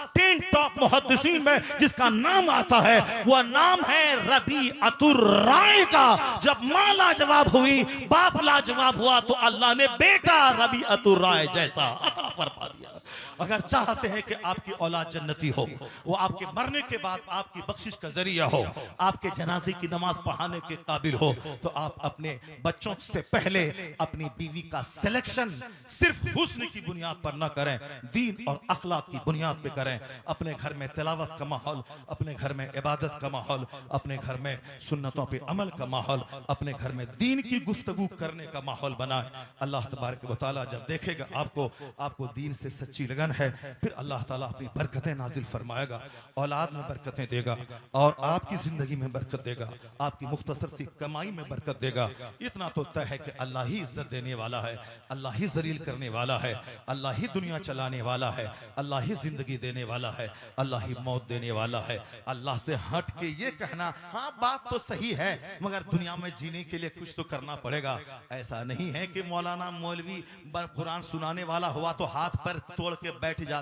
Speaker 1: टॉप मुहद्दिसीन में जिसका नाम आता है, वह नाम है रबीअतुर राय का। जब माँ लाजवाब हुई, बाप लाजवाब हुआ, तो अल्लाह ने बेटा रबीअतुर राय जैसा अता फरमा दिया। अगर चाहते हैं कि आपकी औलाद जन्नती हो, वो आपके मरने के बाद आपकी बख्शिश का जरिया हो, आपके जनाजे की नमाज पढ़ाने के काबिल हो, तो आप अपने बच्चों से पहले अपनी बीवी का सिलेक्शन सिर्फ हुस्न की बुनियाद पर न करें, दीन और अखलाक की बुनियाद पे करें। अपने घर में तिलावत का माहौल, अपने घर में इबादत का माहौल, अपने घर में सुन्नतों पे अमल का माहौल, अपने घर में दीन की गुफ्तगू करने का माहौल बनाए। अल्लाह तबारक व तआला जब देखेगा आपको दीन से सच्ची लगन
Speaker 2: धड़कन है, फिर अल्लाह ताला अपनी बरकतें नाजिल फरमाएगा, औलाद में बरकतें देगा और आपकी जिंदगी में बरकत देगा, आपकी मुख्तसर सी कमाई में बरकत देगा। इतना तो तय है कि अल्लाह ही इज्जत देने वाला है, अल्लाह ही जलील करने वाला है, अल्लाह ही दुनिया चलाने वाला है, अल्लाह ही जिंदगी देने वाला है, अल्लाह ही मौत देने वाला है। अल्लाह से हट के ये कहना, हाँ बात तो सही है मगर दुनिया में जीने के लिए कुछ तो करना पड़ेगा, ऐसा नहीं है कि मौलाना मौलवी कुरान सुनाने वाला हुआ तो हाथ पर तोड़ के बैठ जाता।